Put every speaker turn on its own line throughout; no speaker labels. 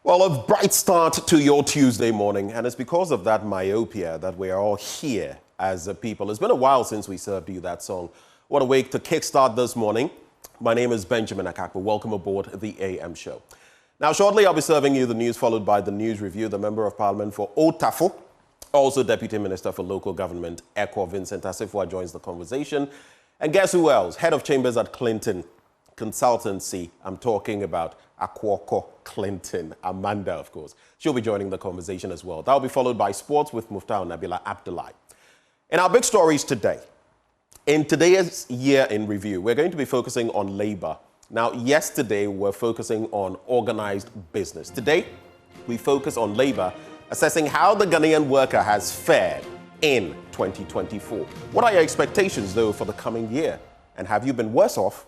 Well, a bright start to your Tuesday morning, and it's because of that myopia that we are all here as a people. It's been a while since we served you that song. What a week to kickstart this morning. My name is Benjamin Akakwa. Welcome aboard the AM show. Now, shortly, I'll be serving you the news, followed by the news review. The Member of Parliament for Otafo, also Deputy Minister for Local Government, Accra, Vincent Asifua, joins the conversation. And guess who else? Head of Chambers at Clinton Consultancy. I'm talking about Akwoko Clinton, Amanda, of course. She'll be joining the conversation as well. That'll be followed by sports with Muftau Nabila Abdullahi. In our big stories today, in today's year in review, we're going to be focusing on labor. Now, yesterday, we're focusing on organized business. Today, we focus on labor, assessing how the Ghanaian worker has fared in 2024. What are your expectations, though, for the coming year? And have you been worse off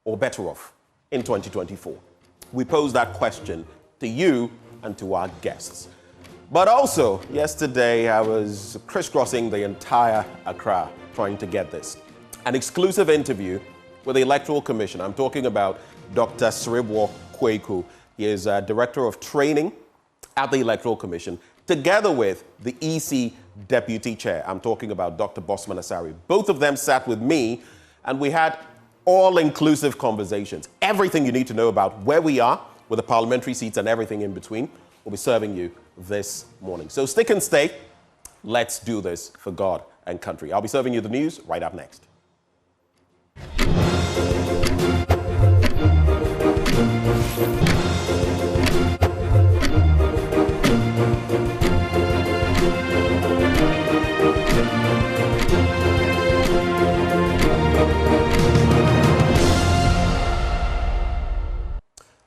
or better off in 2024? We pose that question to you and to our guests. But also, yesterday, I was crisscrossing the entire Accra trying to get this. An exclusive interview with the Electoral Commission. I'm talking about Dr. Sribwo Kweku. He is Director of Training at the Electoral Commission, together with the EC Deputy Chair. I'm talking about Dr. Bosman Asari. Both of them sat with me, and we had all-inclusive conversations. Everything you need to know about where we are with the parliamentary seats and everything in between will be serving you this morning. So stick and stay. Let's do this for God and country. I'll be serving you the news right up next.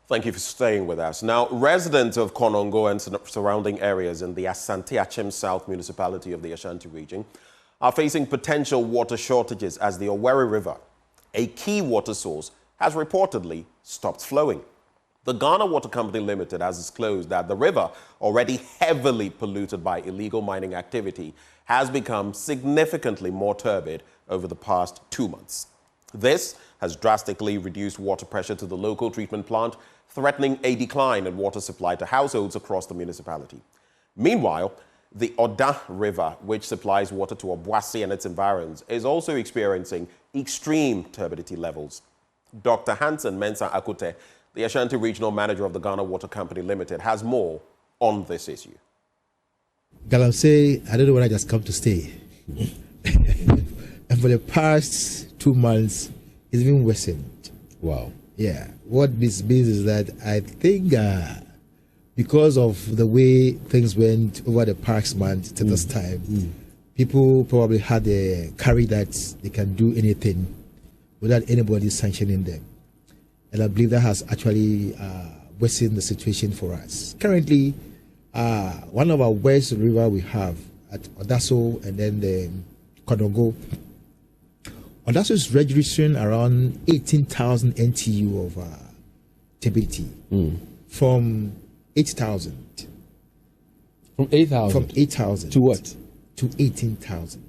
Thank you for staying with us. Now, residents of Konongo and surrounding areas in the Asante Achim South municipality of the Ashanti region are facing potential water shortages as the Owerri River, a key water source, has reportedly stopped flowing. The Ghana Water Company Limited has disclosed that the river, already heavily polluted by illegal mining activity, has become significantly more turbid over the past 2 months. This has drastically reduced water pressure to the local treatment plant, threatening a decline in water supply to households across the municipality. Meanwhile, the Oda River, which supplies water to Obuasi and its environs, is also experiencing extreme turbidity levels. Dr. Hansen Mensah Akute, the Ashanti Regional Manager of the Ghana Water Company Limited, has more on this issue.
Galamsey, I don't know when I just come to stay. And for the past 2 months, it's been worsened.
Wow.
Yeah. What this means is that I think because of the way things went over the past month to this time, people probably had the courage that they can do anything without anybody sanctioning them. And I believe that has actually worsened the situation for us. Currently, one of our worst river we have at Odaso and then the Konongo. Odaso is registering around 18,000 NTU of turbidity from 8,000.
From 8,000?
From 8,000.
To what?
To 18,000.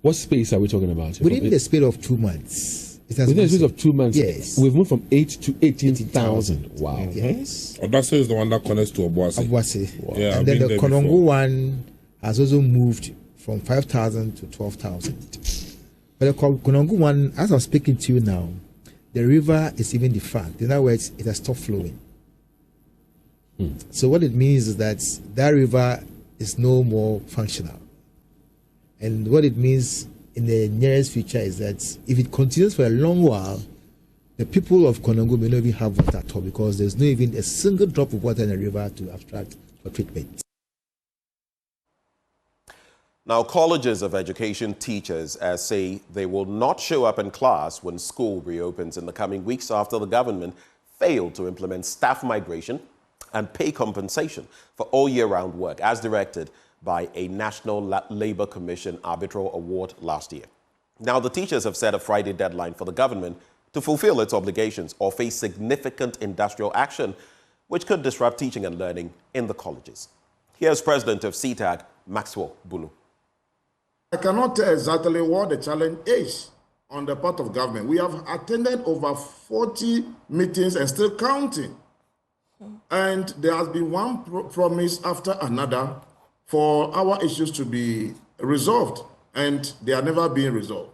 What space are we talking about?
Within the space of 2 months.
Within the space of 2 months?
Yes.
We've moved from 8 to 18,000. Wow.
Yes.
Odaso is the one that connects to Obuasi.
Obuasi.
Wow. Yeah,
and then the Konongo one has also moved from 5,000 to 12,000. But the Konongo one, as I'm speaking to you now, the river is even defunct. In other words, it has stopped flowing. So what it means is that that river is no more functional. And what it means in the nearest future is that if it continues for a long while, the people of Konongo may not even have water at all because there's not even a single drop of water in the river to abstract for treatment.
Now, colleges of education teachers say they will not show up in class when school reopens in the coming weeks after the government failed to implement staff migration and pay compensation for all year-round work, as directed by a National Labour Commission arbitral award last year. Now, the teachers have set a Friday deadline for the government to fulfill its obligations or face significant industrial action, which could disrupt teaching and learning in the colleges. Here's President of CETAG, Maxwell Bunu.
I cannot tell exactly what the challenge is on the part of government. We have attended over 40 meetings and still counting. And there has been one promise after another for our issues to be resolved, and they are never being resolved.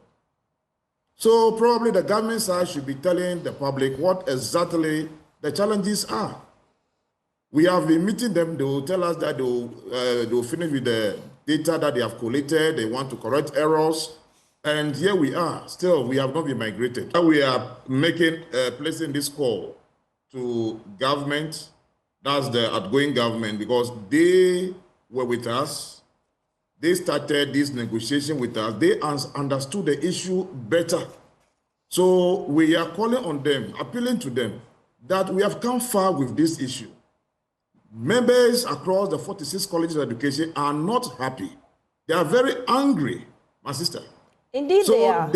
So probably the government side should be telling the public what exactly the challenges are. We have been meeting them. They will tell us that they will finish with the data that they have collated. They want to correct errors. And here we are. Still, we have not been migrated. We are placing this call to government. That's the outgoing government, because they were with us. They started this negotiation with us. They understood the issue better. So we are calling on them, appealing to them, that we have come far with this issue. Members across the 46 colleges of education are not happy. They are very angry, my sister.
Indeed, they are.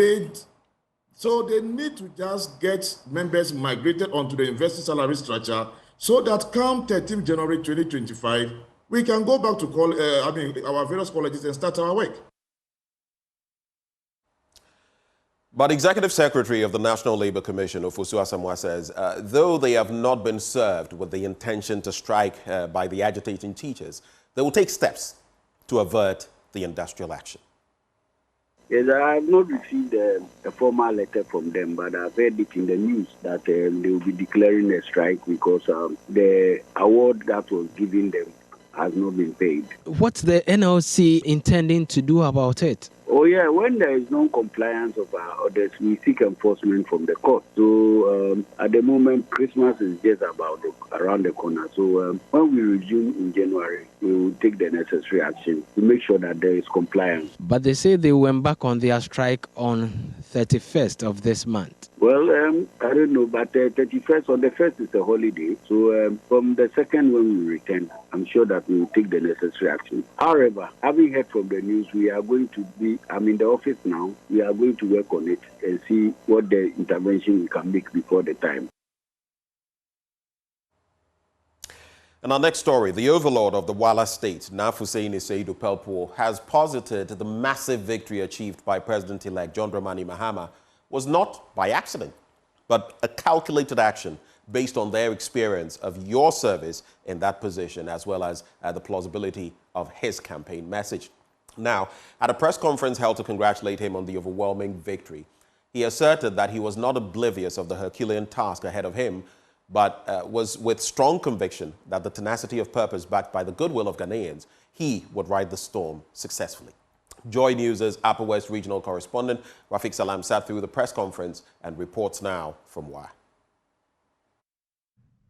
So they need to just get members migrated onto the university salary structure so that come 13th January 2025, we can go back to our various colleges and start our work.
But Executive Secretary of the National Labour Commission, Ofosu Asamoah, says though they have not been served with the intention to strike by the agitating teachers, they will take steps to avert the industrial action.
Yes, I have not received a formal letter from them, but I've heard it in the news that they will be declaring a strike because the award that was given them has not been paid.
What's the NLC intending to do about it?
Oh, yeah, when there is non-compliance of our orders, we seek enforcement from the court. So at the moment, Christmas is just around the corner. So when we resume in January, we will take the necessary action to make sure that there is compliance.
But they say they will embark on their strike on 31st of this month.
Well, I don't know, but 31st or the 1st is a holiday. So from the 2nd when we return, I'm sure that we will take the necessary action. However, having heard from the news, we are going to I'm in the office now. We are going to work on it and see what the intervention we can make before the time.
And our next story, the overlord of the Waala state, Nafuseni Seidu Pelpo, has posited the massive victory achieved by President-elect John Dramani Mahama was not by accident, but a calculated action based on their experience of your service in that position, as well as the plausibility of his campaign message. Now, at a press conference held to congratulate him on the overwhelming victory, he asserted that he was not oblivious of the Herculean task ahead of him, but was with strong conviction that the tenacity of purpose backed by the goodwill of Ghanaians, he would ride the storm successfully. Joy News' Upper West Regional Correspondent Rafiq Salam sat through the press conference and reports now from Wa.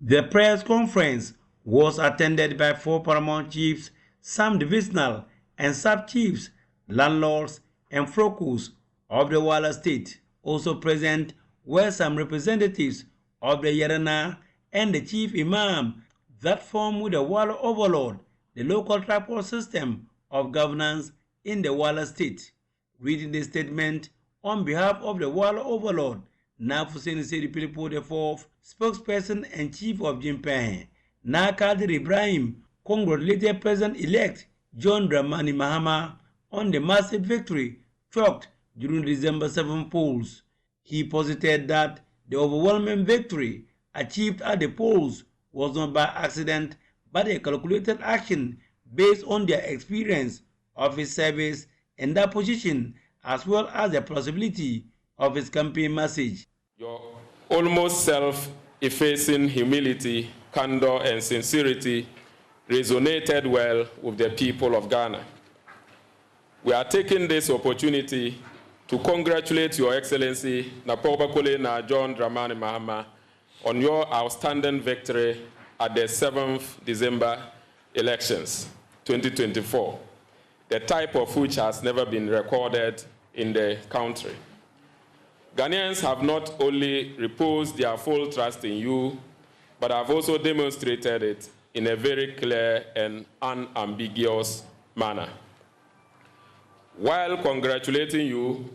The press conference was attended by 4 paramount chiefs, some divisional and sub-chiefs, landlords and frocos of the Waala state. Also present were some representatives of the Yarana and the chief imam that form with the Waala Overlord, the local tribal system of governance in the Waala state. Reading the statement on behalf of the Waala Overlord, Nafuseni Seidu Pelpo IV, spokesperson and chief of Jimpen, Nakadir Ibrahim, congratulated President-elect John Dramani Mahama on the massive victory chalked during December 7 polls. He posited that the overwhelming victory achieved at the polls was not by accident, but a calculated action based on their experience of his service in that position, as well as the plausibility of his campaign message.
Your almost self-effacing humility, candor, and sincerity resonated well with the people of Ghana. We are taking this opportunity to congratulate Your Excellency Napoba Kolena John Dramani Mahama on your outstanding victory at the 7th December elections 2024, the type of which has never been recorded in the country. Ghanaians have not only reposed their full trust in you, but have also demonstrated it in a very clear and unambiguous manner. While congratulating you,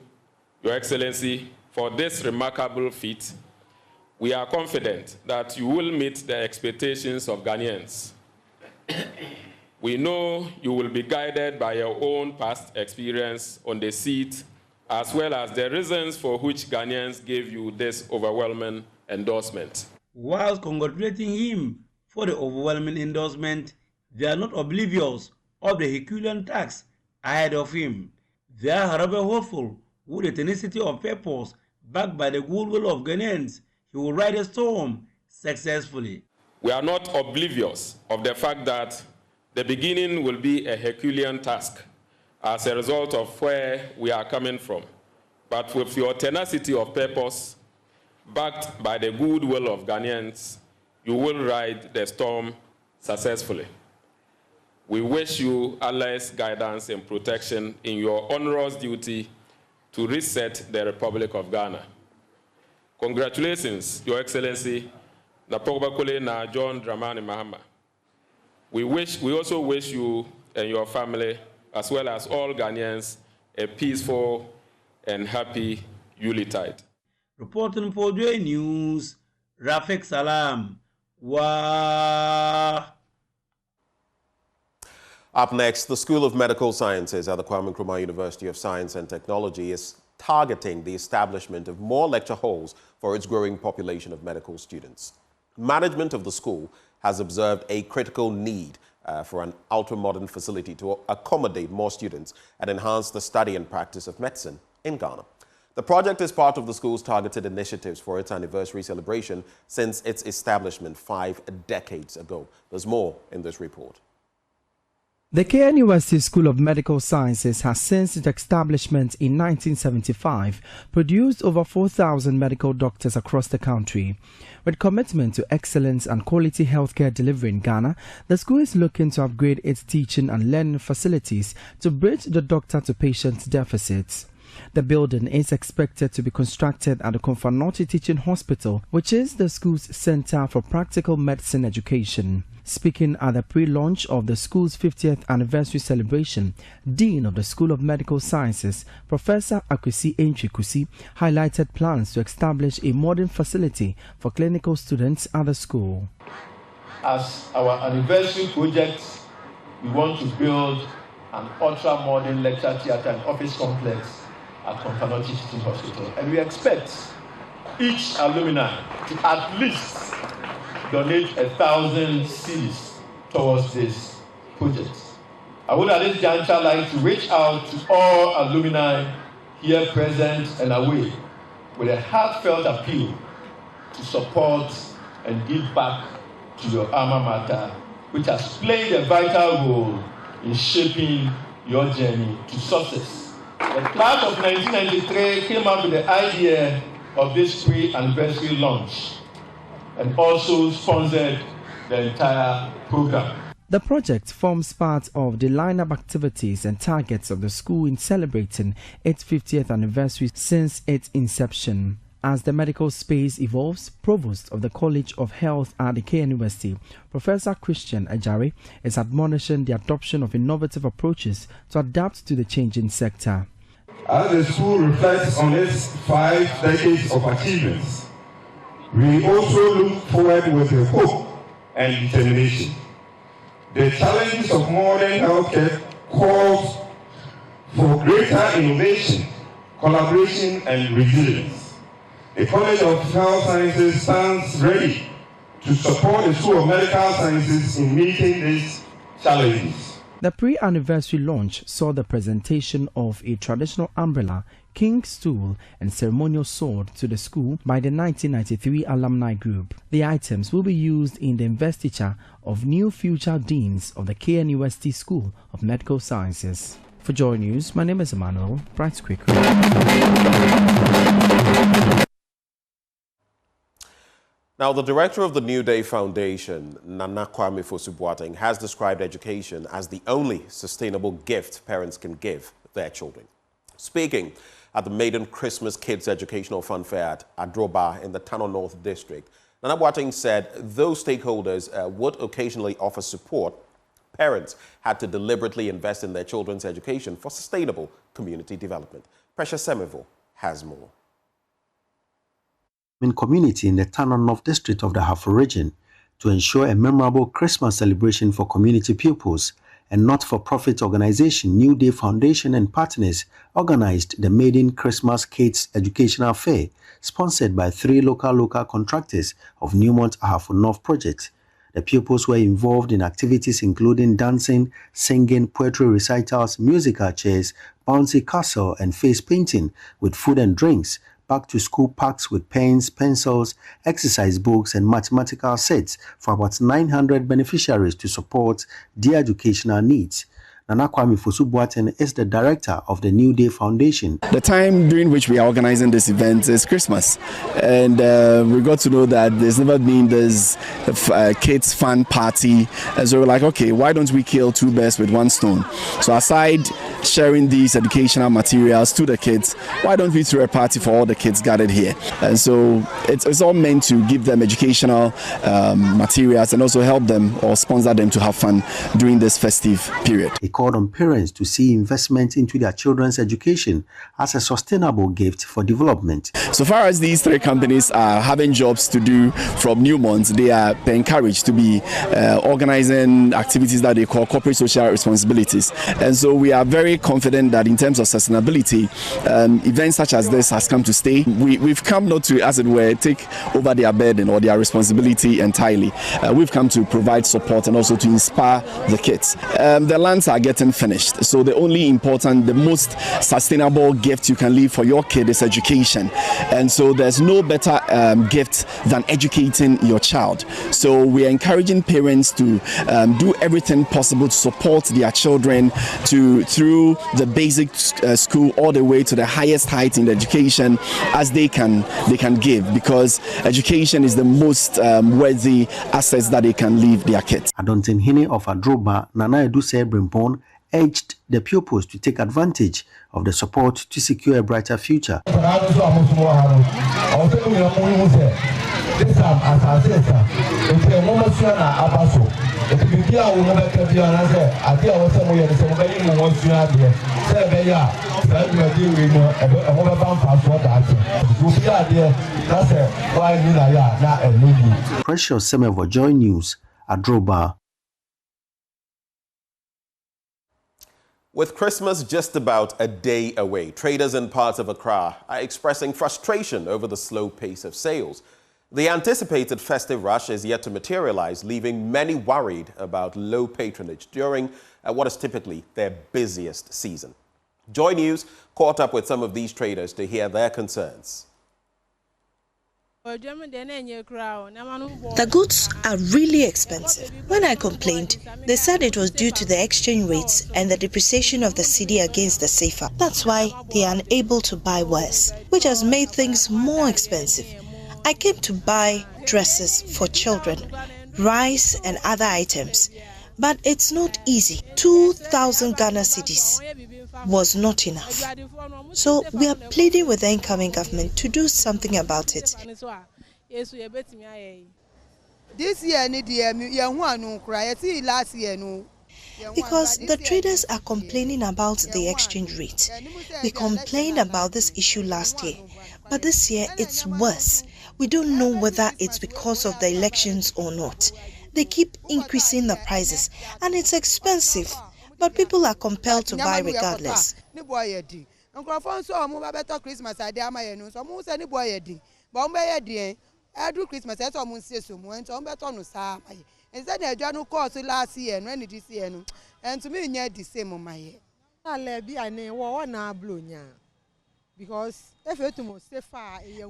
Your Excellency, for this remarkable feat, we are confident that you will meet the expectations of Ghanaians. We know you will be guided by your own past experience on the seat, as well as the reasons for which Ghanaians gave you this overwhelming endorsement.
While congratulating him for the overwhelming endorsement, they are not oblivious of the Herculean task ahead of him. They are, however, hopeful with the tenacity of purpose backed by the goodwill of Ghanaians, he will ride the storm successfully.
We are not oblivious of the fact that the beginning will be a Herculean task as a result of where we are coming from. But with your tenacity of purpose, backed by the goodwill of Ghanaians, you will ride the storm successfully. We wish you Allah's guidance and protection in your onerous duty to reset the Republic of Ghana. Congratulations, Your Excellency, Napogba na John Dramani Mahama. We also wish you and your family, as well as all Ghanaians, a peaceful and happy Yuletide.
Reporting for Joy News, Rafik Salam. Wow.
Up next, the School of Medical Sciences at the Kwame Nkrumah University of Science and Technology is targeting the establishment of more lecture halls for its growing population of medical students. Management of the school has observed a critical need for an ultra-modern facility to accommodate more students and enhance the study and practice of medicine in Ghana. The project is part of the school's targeted initiatives for its anniversary celebration since its establishment 5 decades ago. There's more in this report.
The KNUST School of Medical Sciences has since its establishment in 1975 produced over 4,000 medical doctors across the country. With commitment to excellence and quality healthcare delivery in Ghana, the school is looking to upgrade its teaching and learning facilities to bridge the doctor-to-patient deficits. The building is expected to be constructed at the Konfanoti Teaching Hospital, which is the school's center for practical medicine education. Speaking at the pre-launch of the school's 50th anniversary celebration, Dean of the School of Medical Sciences, Professor Akwesi Enchikusi, highlighted plans to establish a modern facility for clinical students at the school.
As our anniversary project, we want to build an ultra-modern lecture theatre and office complex at Konongo Teaching Hospital, and we expect each alumni to at least donate 1,000 cedis towards this project. I would at this juncture like to reach out to all alumni here present and away with a heartfelt appeal to support and give back to your alma mater, which has played a vital role in shaping your journey to success. The class of 1993 came up with the idea of this pre-anniversary launch and also sponsored the entire program.
The project forms part of the lineup activities and targets of the school in celebrating its 50th anniversary since its inception. As the medical space evolves, Provost of the College of Health at the KNUST, Professor Christian Ajari, is admonishing the adoption of innovative approaches to adapt to the changing sector.
As the school reflects on its 5 decades of achievements, we also look forward with hope and determination. The challenges of modern healthcare calls for greater innovation, collaboration, and resilience. The College of Health Sciences stands ready to support the School of Medical Sciences in meeting these challenges.
The pre-anniversary launch saw the presentation of a traditional umbrella, king's stool, and ceremonial sword to the school by the 1993 alumni group. The items will be used in the investiture of new future deans of the KNUST School of Medical Sciences. For Joy News, my name is Emmanuel Bright Quick.
Now, the director of the New Day Foundation, Nana Kwame Fosu-Boateng, has described education as the only sustainable gift parents can give their children. Speaking at the Maiden Christmas Kids Educational Fun Fair at Adroba in the Tano North District, Nana Boateng said those stakeholders would occasionally offer support. Parents had to deliberately invest in their children's education for sustainable community development. Precious Semivo has more.
Community in the Tano North District of the Hafo region to ensure a memorable Christmas celebration for community pupils, and not-for-profit organization New Day Foundation and partners organized the Maiden Christmas Kids Educational Fair, sponsored by 3 local contractors of Newmont Ahafo North project. The pupils were involved in activities including dancing, singing, poetry recitals, musical chairs, bouncy castle, and face painting, with food and drinks, back-to-school packs with pens, pencils, exercise books, and mathematical sets for about 900 beneficiaries to support their educational needs. Nana Kwame Fosu-Boateng is the director of the New Day Foundation.
The time during which we are organizing this event is Christmas, and we got to know that there's never been this kids fun party, and so we're like, okay, why don't we kill two birds with one stone? So aside sharing these educational materials to the kids, why don't we throw a party for all the kids gathered here? And so it's all meant to give them educational materials and also help them or sponsor them to have fun during this festive period.
He called on parents to see investment into their children's education as a sustainable gift for development.
So far as these three companies are having jobs to do from new months, they are encouraged to be organizing activities that they call corporate social responsibilities. And so we are very confident that in terms of sustainability, events such as this has come to stay. We've come not to, as it were, take over their burden or their responsibility entirely. We've come to provide support and also to inspire the kids. The lands are getting finished, so the most sustainable gift you can leave for your kid is education. And so there's no better gift than educating your child. So we are encouraging parents to do everything possible to support their children through the basic school all the way to the highest height in education as they can give, because education is the most worthy assets that they can leave their kids.
Adontin Hine of Adroba, Nana Eduse Brimpon, urged the pupils to take advantage of the support to secure a brighter future. Precious Semevo, Joy News, Adroba.
With Christmas just about a day away, traders in parts of Accra are expressing frustration over the slow pace of sales. The anticipated festive rush is yet to materialize, leaving many worried about low patronage during what is typically their busiest season. Joy News caught up with some of these traders to hear their concerns.
The goods are really expensive. When I complained, they said it was due to the exchange rates and the depreciation of the cedi against the CFA. That's why they are unable to buy wares, which has made things more expensive. I came to buy dresses for children, rice and other items, but it's not easy. 2,000 Ghana cedis was not enough. So we are pleading with the incoming government to do something about it.
This year, last year,
because the traders are complaining about the exchange rate. We complained about this issue last year, but this year it's worse. We don't know whether it's because of the elections or not. They keep increasing the prices, and it's expensive, but people are compelled to buy regardless.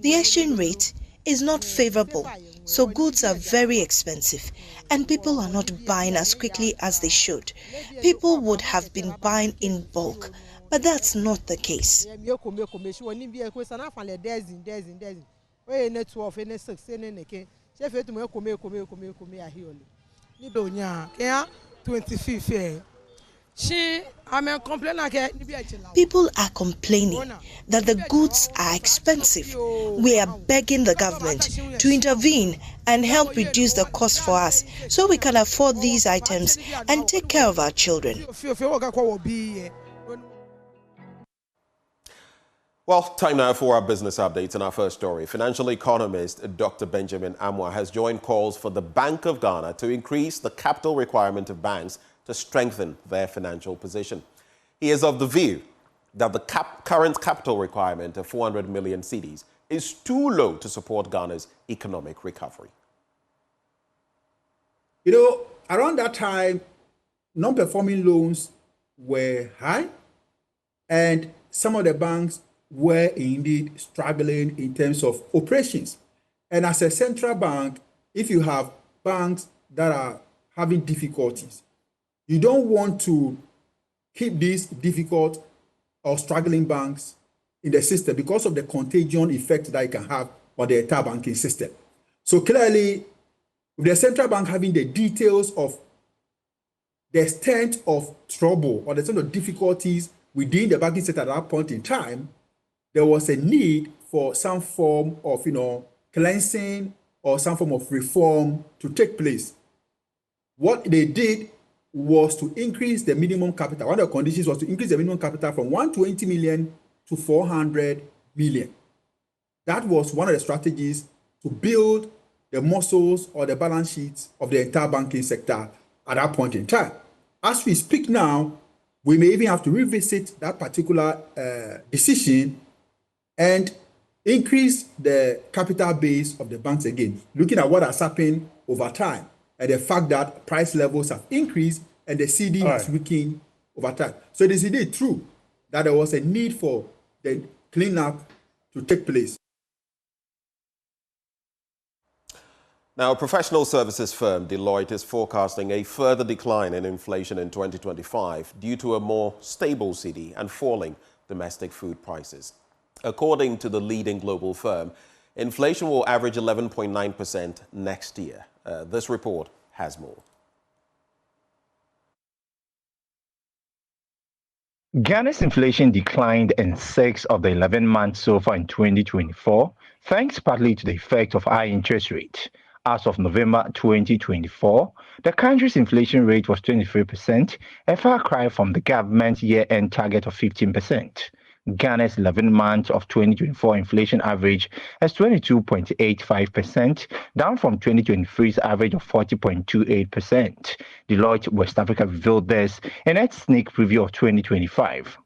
The exchange rate is not favorable, so goods are very expensive, and people are not buying as quickly as they should. People would have been buying in bulk, but that's not the case. People are complaining that the goods are expensive. We are begging the government to intervene and help reduce the cost for us so we can afford these items and take care of our children.
Well, time now for our business updates and our first story. Financial economist Dr. Benjamin Amwa has joined calls for the Bank of Ghana to increase the capital requirement of banks to strengthen their financial position. He is of the view that the current capital requirement of 400 million cedis is too low to support Ghana's economic recovery.
You know, around that time, non-performing loans were high, and some of the banks were indeed struggling in terms of operations. And as a central bank, if you have banks that are having difficulties, you don't want to keep these difficult or struggling banks in the system because of the contagion effect that it can have on the entire banking system. So clearly, with the central bank having the details of the extent of trouble or the extent of difficulties within the banking sector at that point in time, there was a need for some form of, cleansing or some form of reform to take place. What they did was to increase the minimum capital. One of the conditions was to increase the minimum capital from 120 million to 400 million. That was one of the strategies to build the muscles or the balance sheets of the entire banking sector at that point in time. As we speak now, we may even have to revisit that particular decision and increase the capital base of the banks again, looking at what has happened over time and the fact that price levels have increased and the CD has weakened over time. So it is indeed true that there was a need for the cleanup to take place.
Now, a professional services firm, Deloitte, is forecasting a further decline in inflation in 2025 due to a more stable cedi and falling domestic food prices. According to the leading global firm, inflation will average 11.9% next year. This report has more.
Ghana's inflation declined in 6 of the 11 months so far in 2024, thanks partly to the effect of high interest rates. As of November 2024, the country's inflation rate was 23%, a far cry from the government's year-end target of 15%. Ghana's 11 months of 2024 inflation average is 22.85%, down from 2023's average of 40.28%. Deloitte West Africa revealed this in its sneak preview of 2025.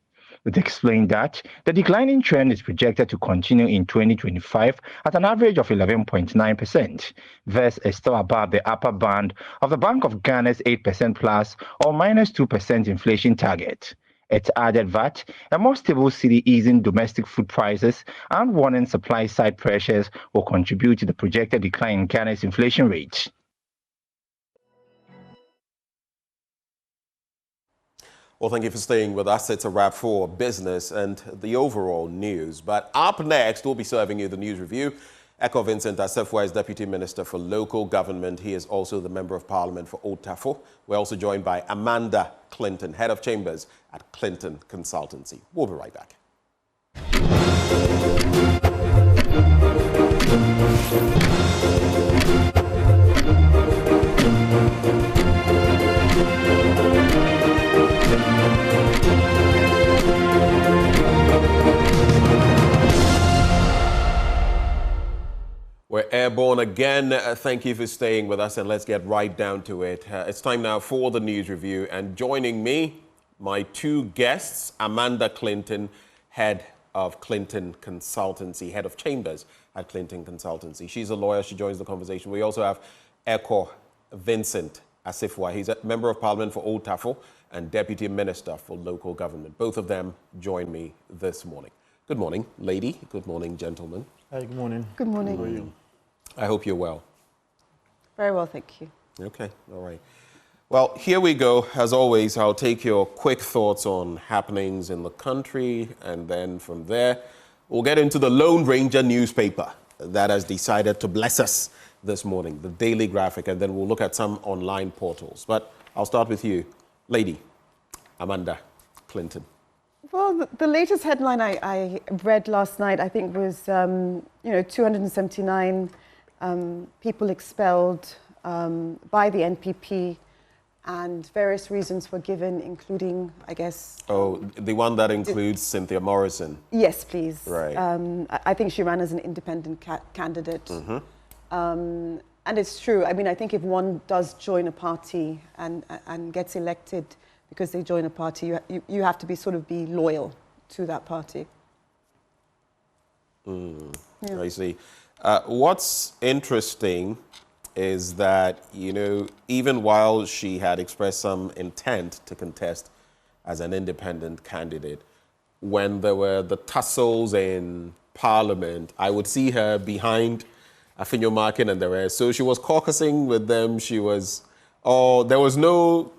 It explained that the declining trend is projected to continue in 2025 at an average of 11.9%. This is still above the upper band of the Bank of Ghana's 8% plus or minus 2% inflation target. It added that a more stable cedi easing domestic food prices and warning supply-side pressures will contribute to the projected decline in Ghana's inflation rate.
Well, thank you for staying with us. It's a wrap for business and the overall news. But up next, we'll be serving you the news review. Eko Vincent Asefwa is Deputy Minister for Local Government. He is also the Member of Parliament for Otafo. We're also joined by Amanda Clinton, Head of Chambers at Clinton Consultancy. We'll be right back. We're airborne again. Thank you for staying with us, and let's get right down to it. It's time now for the news review, and joining me, my two guests, Amanda Clinton, Head of Clinton Consultancy, Head of Chambers at Clinton Consultancy. She's a lawyer. She joins the conversation. We also have Eko Vincent Asefwa. He's a Member of Parliament for Otafo and Deputy Minister for Local Government. Both of them join me this morning. Good morning, lady. Good morning, gentlemen.
Hi, good morning.
Good morning.
How are you?
I hope you're well.
Very well, thank you.
Okay, all right. Well, here we go. As always, I'll take your quick thoughts on happenings in the country, and then from there, we'll get into the Lone Ranger newspaper that has decided to bless us this morning, the Daily Graphic, and then we'll look at some online portals. But I'll start with you, lady, Amanda Clinton.
Well, the latest headline I read last night, I think, was 279 people expelled by the NPP, and various reasons were given, including, I guess...
Oh, the one that includes Cynthia Morrison.
Yes, please.
Right.
I think she ran as an independent candidate. Mm-hmm. And it's true. I mean, I think if one does join a party and gets elected because they join a party, you have to be loyal to that party.
Yeah. I see. What's interesting is that, you know, even while she had expressed some intent to contest as an independent candidate, when there were the tussles in Parliament, I would see her behind Afinyo Markin and the rest. So she was caucusing with them. She was, there was no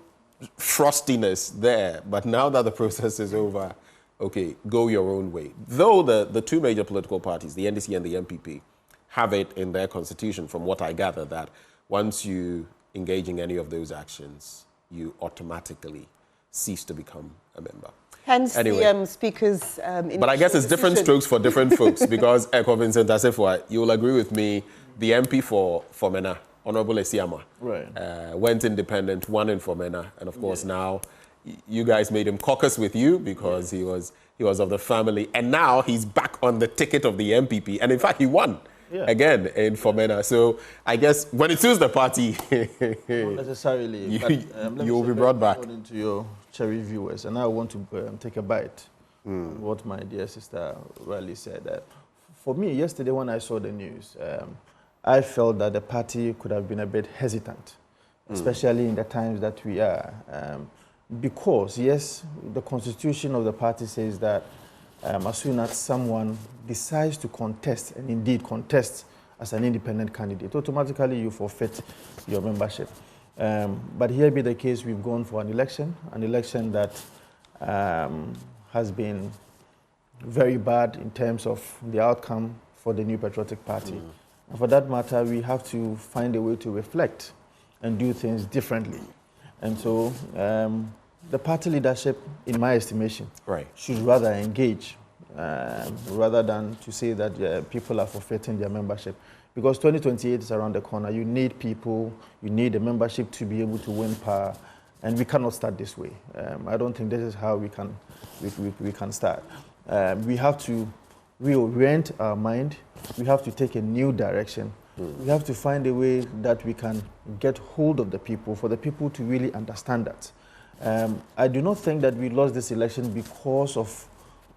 frostiness there. But now that the process is over, okay, go your own way. Though the two major political parties, the NDC and the MPP, have it in their constitution, from what I gather, that once you engage in any of those actions, you automatically cease to become a member.
Hence
anyway,
the Speaker's
but I guess it's different strokes for different folks, because Vincent Asefwa, you will agree with me, the MP for Mena, Honorable Esiama, went independent, won in Fomena, and of course now you guys made him caucus with you because he was of the family, and now he's back on the ticket of the MPP, and in fact he won again in Fomena. So I guess when it suits the party,
not necessarily,
you will be brought back.
According to your cherry viewers, and I want to take a bite on what my dear sister Riley said. For me, yesterday when I saw the news, I felt that the party could have been a bit hesitant, especially in the times that we are. Because, yes, the constitution of the party says that as soon as someone decides to contest, and indeed contest as an independent candidate, automatically you forfeit your membership. But here be the case, we've gone for an election that has been very bad in terms of the outcome for the New Patriotic Party. And for that matter, we have to find a way to reflect and do things differently. And so the party leadership, in my estimation, should rather engage rather than to say that people are forfeiting their membership. Because 2028 is around the corner. You need people, you need a membership to be able to win power, and we cannot start this way. I don't think this is how we can start. We have to reorient our mind. We have to take a new direction. We have to find a way that we can get hold of the people, for the people to really understand that. I do not think that we lost this election because of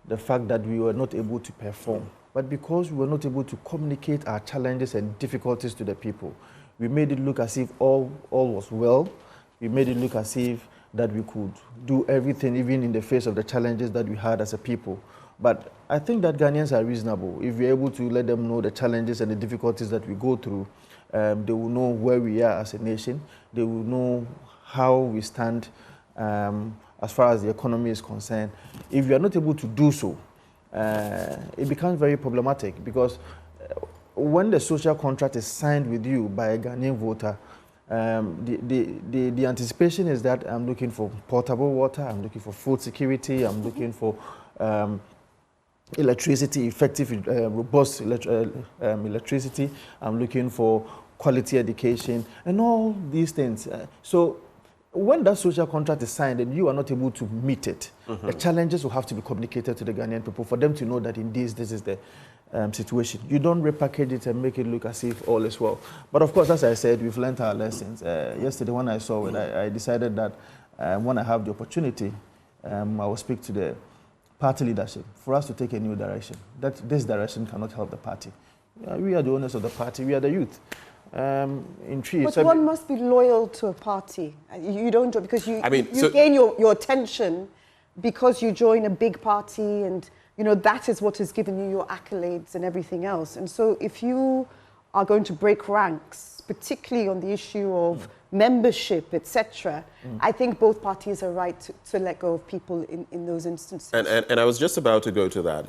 the fact that we were not able to perform, but because we were not able to communicate our challenges and difficulties to the people. We made it look as if all was well. We made it look as if that we could do everything, even in the face of the challenges that we had as a people. But I think that Ghanaians are reasonable. If we're able to let them know the challenges and the difficulties that we go through, they will know where we are as a nation. They will know how we stand as far as the economy is concerned. If we are not able to do so, it becomes very problematic, because when the social contract is signed with you by a Ghanaian voter, the anticipation is that I'm looking for portable water, I'm looking for food security, I'm looking for electricity, effective, robust electricity, I'm looking for quality education, and all these things. So when that social contract is signed and you are not able to meet it, the challenges will have to be communicated to the Ghanaian people for them to know that indeed this is the situation. You don't repackage it and make it look as if all is well. But of course, as I said, we've learned our lessons. Yesterday when I saw it, I decided that when I have the opportunity, I will speak to the party leadership for us to take a new direction. That this direction cannot help the party. We are the owners of the party. We are the youth.
But one must be loyal to a party. You don't, because you gain your attention because you join a big party, and you know that is what has given you your accolades and everything else. And so if you are going to break ranks, particularly on the issue of membership, etc., I think both parties are right to let go of people in those instances.
And I was just about to go to that.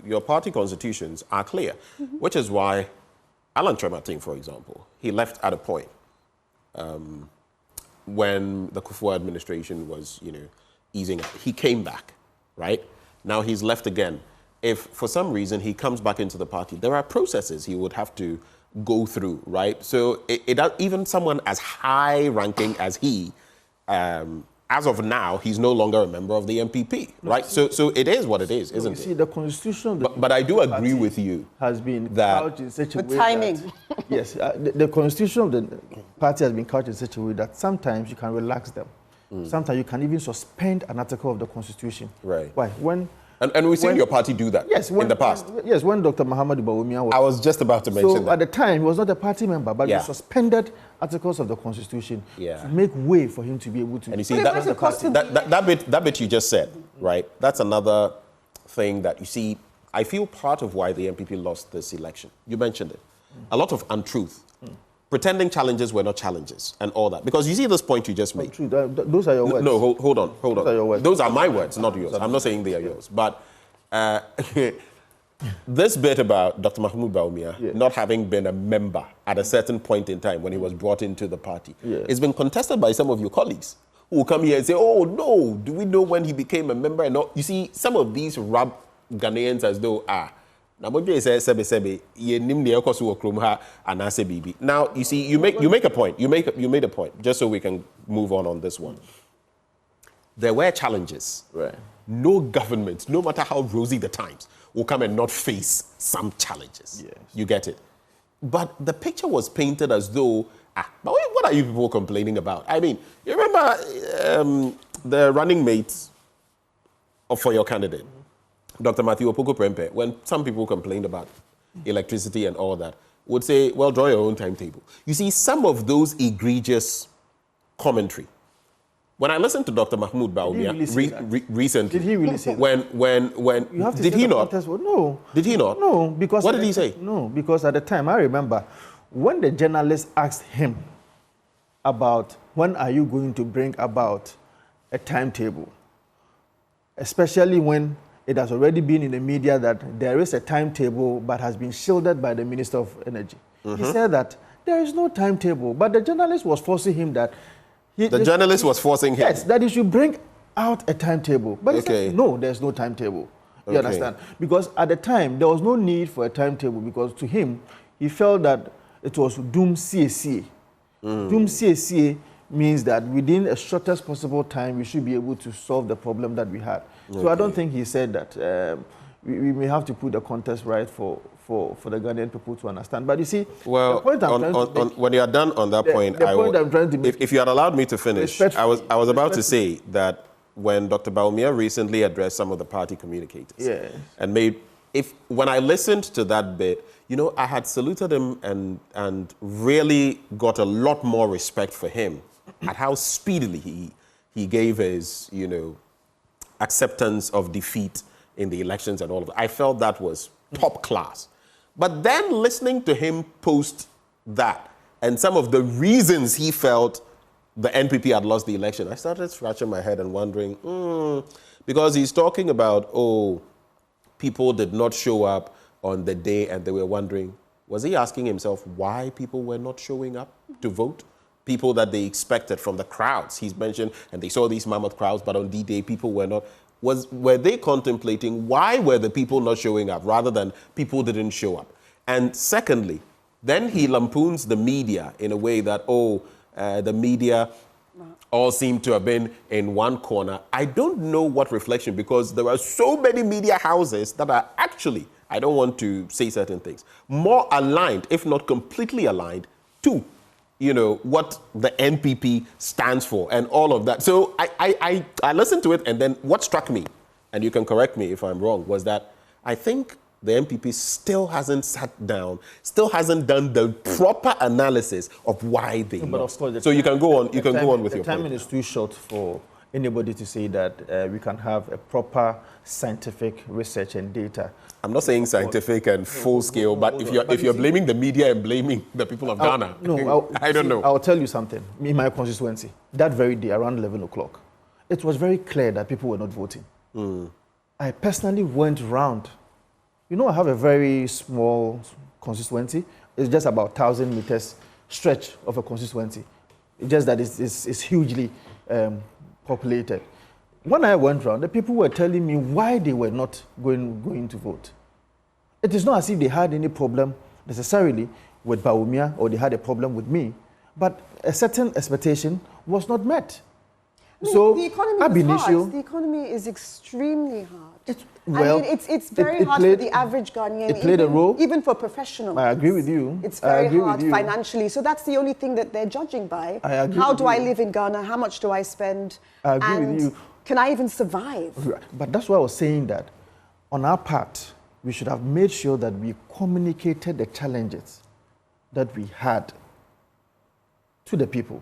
Your party constitutions are clear, which is why Alan Trematin, for example, he left at a point when the Kufuor administration was, easing up. He came back, right? Now he's left again. If for some reason he comes back into the party, there are processes he would have to go through, right? So even someone as high-ranking as he, as of now, he's no longer a member of the MPP, right? So it is what it is, isn't it?
You see, the constitution...
But I do agree with you
has been
that
couched in such a way
timing.
That, yes, the constitution of the party has been couched in such a way that sometimes you can relax them. Sometimes you can even suspend an article of the constitution.
Right.
Why? When
And we've seen your party do that in the past.
Yes, when Dr. Mahama Bawumia was...
I was just about to mention that.
So at the time, he was not a party member, but he suspended articles of the Constitution to make way for him to be able to...
And you see, that bit you just said, right? That's another thing that, you see, I feel part of why the NPP lost this election. You mentioned it. A lot of untruth. Pretending challenges were not challenges and all that. Because you see this point you just made.
Those are your words.
No, hold on.
Those are your words.
Those are my words, not yours. I'm not saying they are yours. But this bit about Dr. Mahmoud Bawumia not having been a member at a certain point in time when he was brought into the party, it's been contested by some of your colleagues who will come here and say, oh, no, do we know when he became a member? And you see, some of these rub Ghanaians as though, now, you see, you make a point. You made a point. Just so we can move on this one. There were challenges.
Right.
No government, no matter how rosy the times, will come and not face some challenges.
Yes.
You get it. But the picture was painted as though, but what are you people complaining about? I mean, you remember the running mates for your candidate, Dr. Matthew Opoku Prempeh, when some people complained about electricity and all that, would say, well, draw your own timetable. You see, some of those egregious commentary. When I listened to Dr. Mahmoud Bawumia recently,
did he really say that?
When
you have to
did he not?
No.
Did he not?
No, because...
What did he say?
No, because at the time, I remember, when the journalist asked him about when are you going to bring about a timetable, especially when it has already been in the media that there is a timetable but has been shielded by the Minister of Energy. He said that there is no timetable, but the journalist was forcing him that...
The journalist was forcing him?
Yes, that he should bring out a timetable. But he said, no, there's no timetable. You understand? Because at the time, there was no need for a timetable because to him, he felt that it was doom CACA. Doom CACA means that within a shortest possible time, we should be able to solve the problem that we had. So I don't think he said that. We may have to put the context right for the Ghanaian people to understand. But you see,
well,
the point I'm trying to make,
when you are done on that point,
I'm trying to make,
if you had allowed me to finish, I was about to say that when Dr. Bawumia recently addressed some of the party communicators and when I listened to that bit, you know, I had saluted him and really got a lot more respect for him at how speedily he gave his, you know, acceptance of defeat in the elections and all of that. I felt that was top class. But then listening to him post that and some of the reasons he felt the NPP had lost the election, I started scratching my head and wondering, because he's talking about, people did not show up on the day and they were wondering, was he asking himself why people were not showing up to vote? People that they expected from the crowds. He's mentioned, and they saw these mammoth crowds, but on D-Day people were not. Were they contemplating why were the people not showing up rather than people didn't show up? And secondly, then he lampoons the media in a way that, the media all seem to have been in one corner. I don't know what reflection, because there are so many media houses that are actually, I don't want to say certain things, more aligned, if not completely aligned, to, you know, what the NPP stands for and all of that. So I listened to it, and then what struck me, and you can correct me if I'm wrong, was that I think the NPP still hasn't sat down, still hasn't done the proper analysis of why they lost. So you can go on. You can go on with your point.
The time is too short for anybody to say that we can have a proper scientific research and data.
I'm not saying scientific and full scale, but if you're blaming the media and blaming the people of Ghana, I don't know.
I'll tell you something. In my constituency, that very day around 11 o'clock, it was very clear that people were not voting. I personally went round. You know, I have a very small constituency. It's just about 1,000 meters stretch of a constituency. It's just that it's hugely populated. When I went round, the people were telling me why they were not going to vote. It is not as if they had any problem necessarily with Bawumia or they had a problem with me, but a certain expectation was not met.
I mean,
So
the economy is hard. The economy is extremely hard. It's very hard for the average Ghanaian.
It played a role.
Even for professionals.
I agree with you.
It's very hard financially. So that's the only thing that they're judging by.
I agree
How
with
do
you.
I live in Ghana? How much do I spend?
I agree with you.
Can I even survive?
But that's why I was saying that on our part, we should have made sure that we communicated the challenges that we had to the people.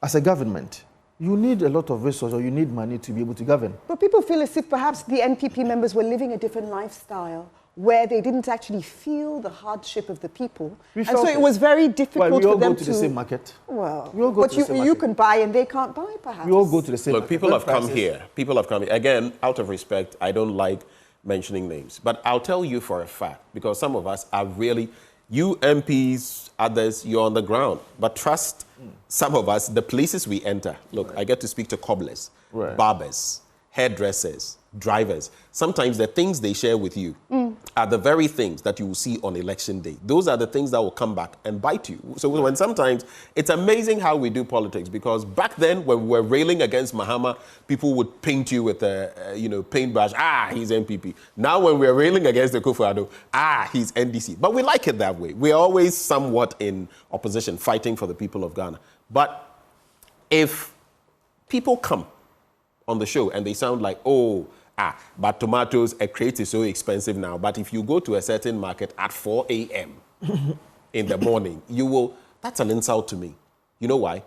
As a government, you need a lot of resources, or you need money to be able to govern.
But people feel as if perhaps the NPP members were living a different lifestyle, where they didn't actually feel the hardship of the people. And so it was very difficult for them to...
We all go to the same market.
Well,
we all go
but
to the same
you
market.
can buy and they can't buy, perhaps.
We all go to the same
Look,
market.
people have come here. People have come here. Again, out of respect, I don't like mentioning names. But I'll tell you for a fact, because some of us are really... You MPs, others, you're on the ground. But trust some of us, the places we enter. Look, I get to speak to cobblers, barbers, hairdressers, drivers. Sometimes the things they share with you are the very things that you will see on election day. Those are the things that will come back and bite you. So when sometimes, it's amazing how we do politics, because back then when we were railing against Mahama, people would paint you with a paintbrush. Ah, he's NPP. Now when we're railing against the Kufuor, he's NDC. But we like it that way. We're always somewhat in opposition, fighting for the people of Ghana. But if people come on the show and they sound like, but tomatoes, a crate is so expensive now. But if you go to a certain market at 4 a.m. in the morning, that's an insult to me. You know why?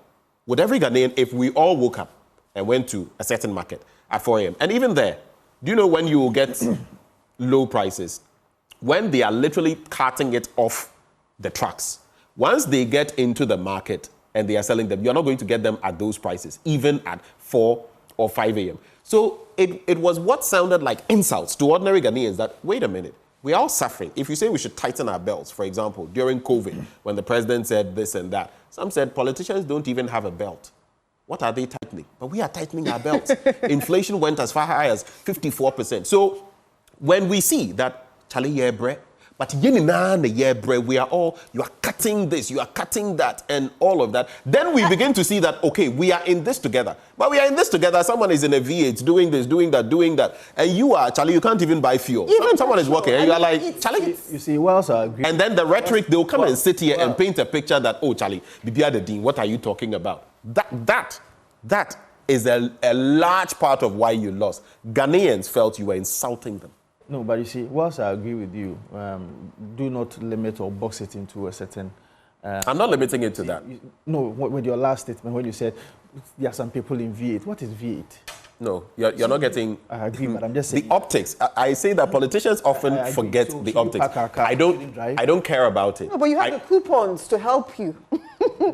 With every Ghanaian, if we all woke up and went to a certain market at 4 a.m., and even there, do you know when you will get low prices? When they are literally carting it off the trucks. Once they get into the market and they are selling them, you're not going to get them at those prices, even at 4 or 5 a.m. So it was what sounded like insults to ordinary Ghanaians that, wait a minute, we're all suffering. If you say we should tighten our belts, for example, during COVID, when the president said this and that, some said politicians don't even have a belt. What are they tightening? But we are tightening our belts. Inflation went as far high as 54%. So when we see that, Charlie Yebre, but we are all, you are cutting this, you are cutting that, and all of that. Then we begin to see that, okay, we are in this together. But we are in this together. Someone is in a V8 doing this, doing that. And you are, Charlie, you can't even buy fuel. Someone is working, and you are like, Charlie.
You see, Wells are agreeing.
And then the rhetoric, they'll come and sit here and paint a picture that, oh, Charlie, Bibia the Dean, what are you talking about? That is a large part of why you lost. Ghanaians felt you were insulting them.
No, but you see, whilst I agree with you, do not limit or box it into a certain...
I'm not limiting it to that.
No, with your last statement, when you said there are some people in V8, what is V8?
No, you're not getting...
I agree, but I'm just saying...
The optics. I say that politicians often forget the optics. I don't care about it.
No, but you have the coupons to help you.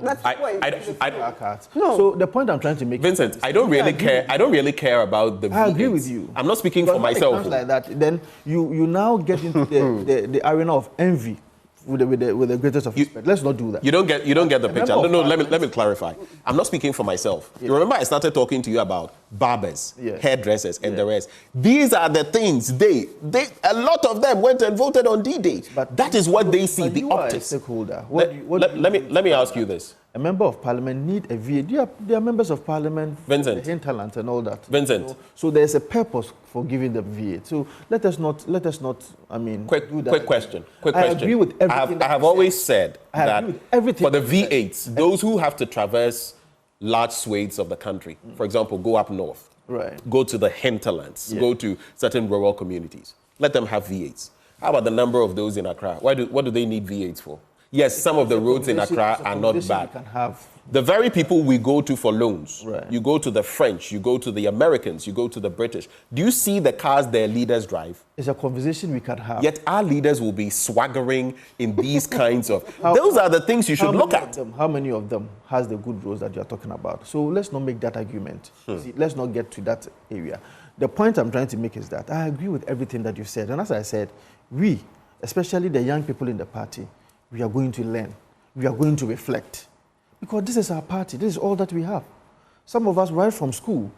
That's the point.
No. So the point I'm trying to make...
Vincent, I don't really care. I don't really care about the V8s.
I agree with you.
I'm not speaking for myself.
When it comes like that, then you now get into the arena of envy with the greatest of respect. Let's not do that.
You don't get the picture. No, let me clarify. I'm not speaking for myself. You remember I started talking to you about barbers, hairdressers, and the rest. These are the things a lot of them went and voted on D-Day. But that is what they see, the optics. Let me ask you this.
A member of parliament need a V8. There are members of parliament,
Vincent,
hinterland and all that.
Vincent.
So there's a purpose for giving them V8. So let us not. I mean,
quick question.
I agree with everything.
I have always said that
everything
for the V8s, those who have to traverse large swathes of the country, for example, go up north, go to the hinterlands, go to certain rural communities, let them have V8s. How about the number of those in Accra? What do they need V8s for? Yes, some of the roads in Accra are not bad. The very people we go to for loans, you go to the French, you go to the Americans, you go to the British. Do you see the cars their leaders drive?
It's a conversation we can have.
Yet our leaders will be swaggering in these kinds of... Those are the things you should look at.
How many of them has the good roads that you're talking about? So let's not make that argument. See, let's not get to that area. The point I'm trying to make is that I agree with everything that you said. And as I said, we, especially the young people in the party, we are going to learn. We are going to reflect. Because this is our party. This is all that we have. Some of us, right from school,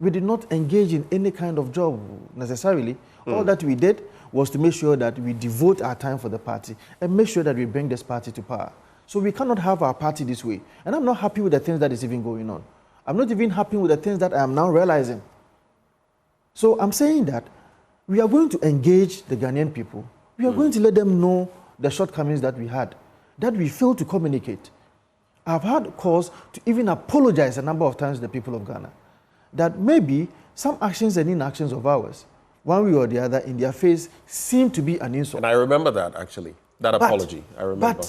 we did not engage in any kind of job necessarily. All that we did was to make sure that we devote our time for the party and make sure that we bring this party to power. So we cannot have our party this way. And I'm not happy with the things that is even going on. I'm not even happy with the things that I am now realizing. So I'm saying that we are going to engage the Ghanaian people. We are going to let them know the shortcomings that we had, that we failed to communicate. I've had cause to even apologize a number of times to the people of Ghana, that maybe some actions and inactions of ours one way or the other, in their face, seemed to be an insult.
And I remember that, actually, that apology. I remember.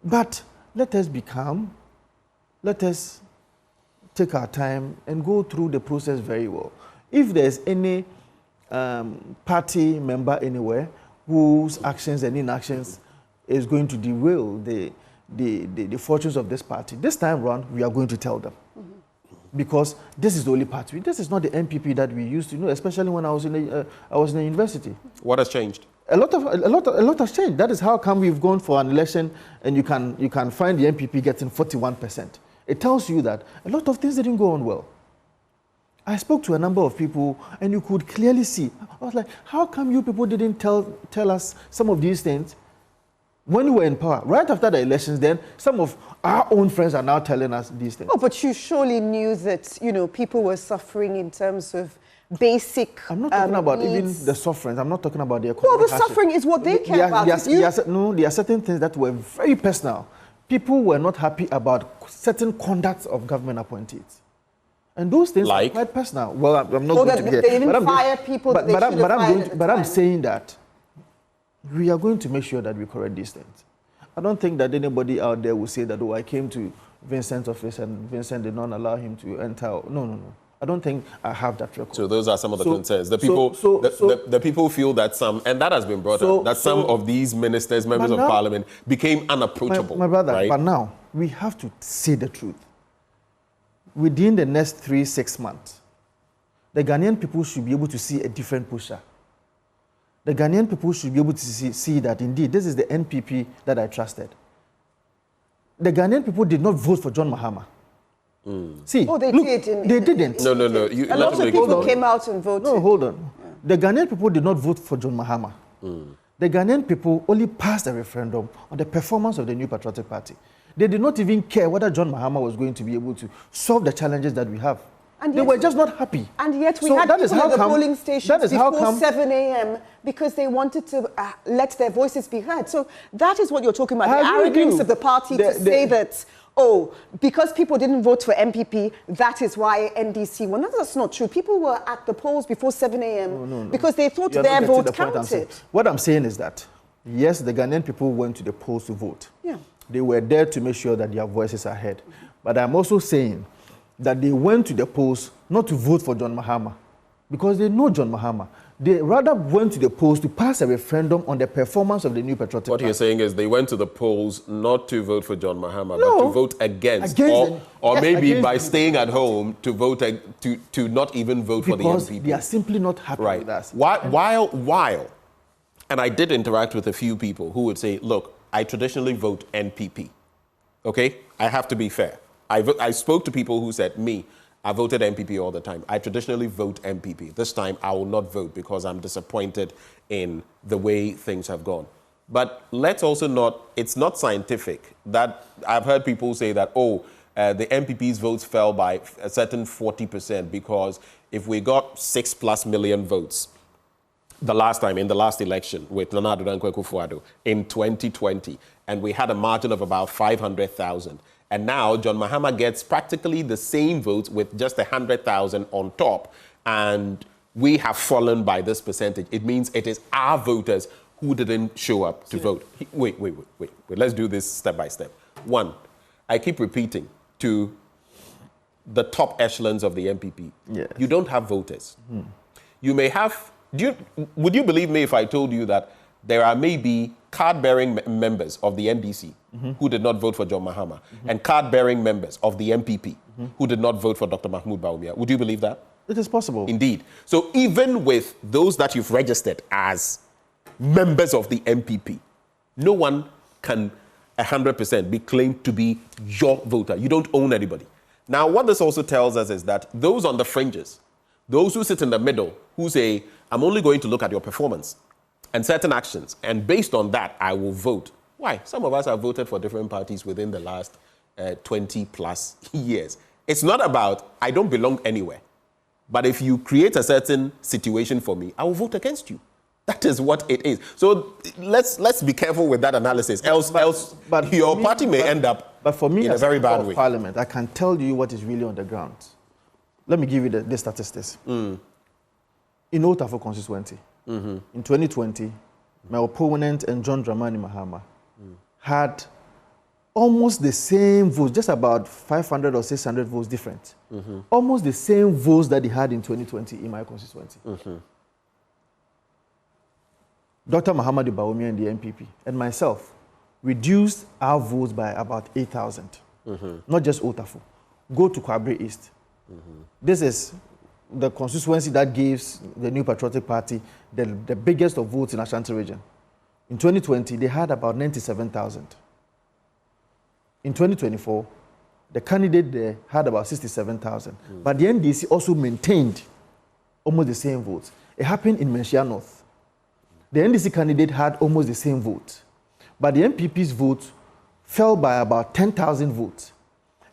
But let us be calm. Let us take our time and go through the process very well. If there's any party member anywhere whose actions and inactions is going to derail the fortunes of this party, this time around, we are going to tell them. Because this is the only party. This is not the MPP that we used to know, especially when I was in the university.
What has changed?
A lot has changed. That is how come we've gone for an election and you can find the MPP getting 41%. It tells you that a lot of things didn't go on well. I spoke to a number of people and you could clearly see. I was like, how come you people didn't tell us some of these things when we were in power? Right after the elections, then some of our own friends are now telling us these things.
Oh, but you surely knew that, you know, people were suffering in terms of basic
I'm not talking about
needs.
even the suffering. I'm not talking about the economic
Well, the suffering is what they care about.
There are certain things that were very personal. People were not happy about certain conducts of government appointees. And those things are quite personal. Well, I'm not going to get...
They didn't fire people that they should have fired at the
But I'm
time.
saying that we are going to make sure that we correct these things. I don't think that anybody out there will say that, oh, I came to Vincent's office and Vincent did not allow him to enter. No. I don't think I have that record.
So those are some of the concerns. The people, the people feel that some, and that has been brought up, that some of these ministers, members of parliament, became unapproachable.
My brother,
right?
But now we have to say the truth. Within the next 3-6 months, the Ghanaian people should be able to see a different pusher. The Ghanaian people should be able to see that indeed this is the NPP that I trusted. The Ghanaian people did not vote for John Mahama. See,
they
did. They didn't.
No.
A lot of people came out and voted.
No, hold on. Yeah. The Ghanaian people did not vote for John Mahama. The Ghanaian people only passed a referendum on the performance of the New Patriotic Party. They did not even care whether John Mahama was going to be able to solve the challenges that we have. And they were just not happy.
And yet we had people at the polling stations before 7 a.m. because they wanted to let their voices be heard. So that is what you're talking about, the arrogance of the party to say that, oh, because people didn't vote for MPP, that is why NDC won. No, that's not true. People were at the polls before 7 a.m. because they thought their vote counted.
What I'm saying is that, yes, the Ghanaian people went to the polls to vote.
Yeah.
They were there to make sure that their voices are heard. But I'm also saying that they went to the polls not to vote for John Mahama, because they know John Mahama. They rather went to the polls to pass a referendum on the performance of the New Patriotic Party.
What you're saying is they went to the polls not to vote for John Mahama, but to vote against or maybe by staying at home to vote to not even vote for the NPP.
Because they are simply not happy with us.
While, and I did interact with a few people who would say, look, I traditionally vote NPP. Okay? I have to be fair. I spoke to people who said, I voted NPP all the time. I traditionally vote NPP. This time I will not vote because I'm disappointed in the way things have gone. But let's also it's not scientific that I've heard people say that, the NPP's votes fell by a certain 40% because if we got 6+ million votes the last time, in the last election with Nana Addo Dankwa Akufo-Addo in 2020, and we had a margin of about 500,000. And now John Mahama gets practically the same votes with just 100,000 on top. And we have fallen by this percentage. It means it is our voters who didn't show up to vote. Wait. Let's do this step by step. One, I keep repeating to the top echelons of the MPP, you don't have voters. You may have, would you believe me if I told you that there are maybe card-bearing members of the NDC who did not vote for John Mahama and card-bearing members of the MPP who did not vote for Dr. Mahmoud Bawumia? Would you believe that?
It is possible.
Indeed. So even with those that you've registered as members of the MPP, no one can 100% be claimed to be your voter. You don't own anybody. Now, what this also tells us is that those on the fringes, those who sit in the middle, who say, I'm only going to look at your performance and certain actions, and based on that, I will vote. Why? Some of us have voted for different parties within the last 20+ years. It's not about, I don't belong anywhere. But if you create a certain situation for me, I will vote against you. That is what it is. So let's be careful with that analysis. Else your party may end up in a very bad way.
Parliament, I can tell you what is really on the ground. Let me give you the statistics. in Otafo constituency. In 2020, my opponent and John Dramani Mahama had almost the same votes, just about 500 or 600 votes different. Almost the same votes that he had in 2020 in my constituency. Dr. Mahama Baomi and the MPP and myself reduced our votes by about 8,000. Not just Otafo. Go to Kwabre East. This is the constituency that gives the New Patriotic Party the biggest of votes in Ashanti region. In 2020, they had about 97,000. In 2024, the candidate there had about 67,000. But the NDC also maintained almost the same votes. It happened in Menchia North. The NDC candidate had almost the same vote. But the MPP's vote fell by about 10,000 votes.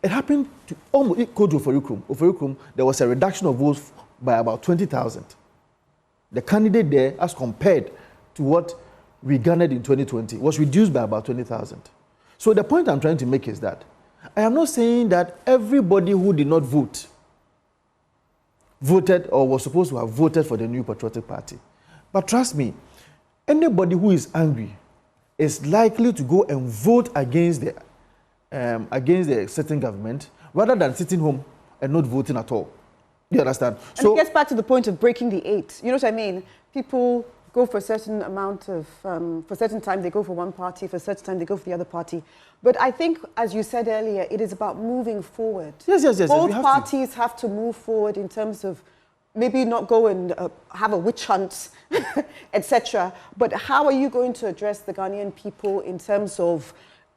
It happened to almost Kojo Oforikrum. There was a reduction of votes by about 20,000. The candidate there, as compared to what we garnered in 2020, was reduced by about 20,000. So the point I'm trying to make is that I am not saying that everybody who did not vote voted or was supposed to have voted for the New Patriotic Party. But trust me, anybody who is angry is likely to go and vote against the certain government rather than sitting home and not voting at all. You understand?
And it gets back to the point of breaking the 8. You know what I mean? People go for a certain amount of, for a certain time they go for one party, for a certain time they go for the other party. But I think, as you said earlier, it is about moving forward.
Yes.
Both parties have to move forward in terms of maybe not go and have a witch hunt, etc. But how are you going to address the Ghanaian people in terms of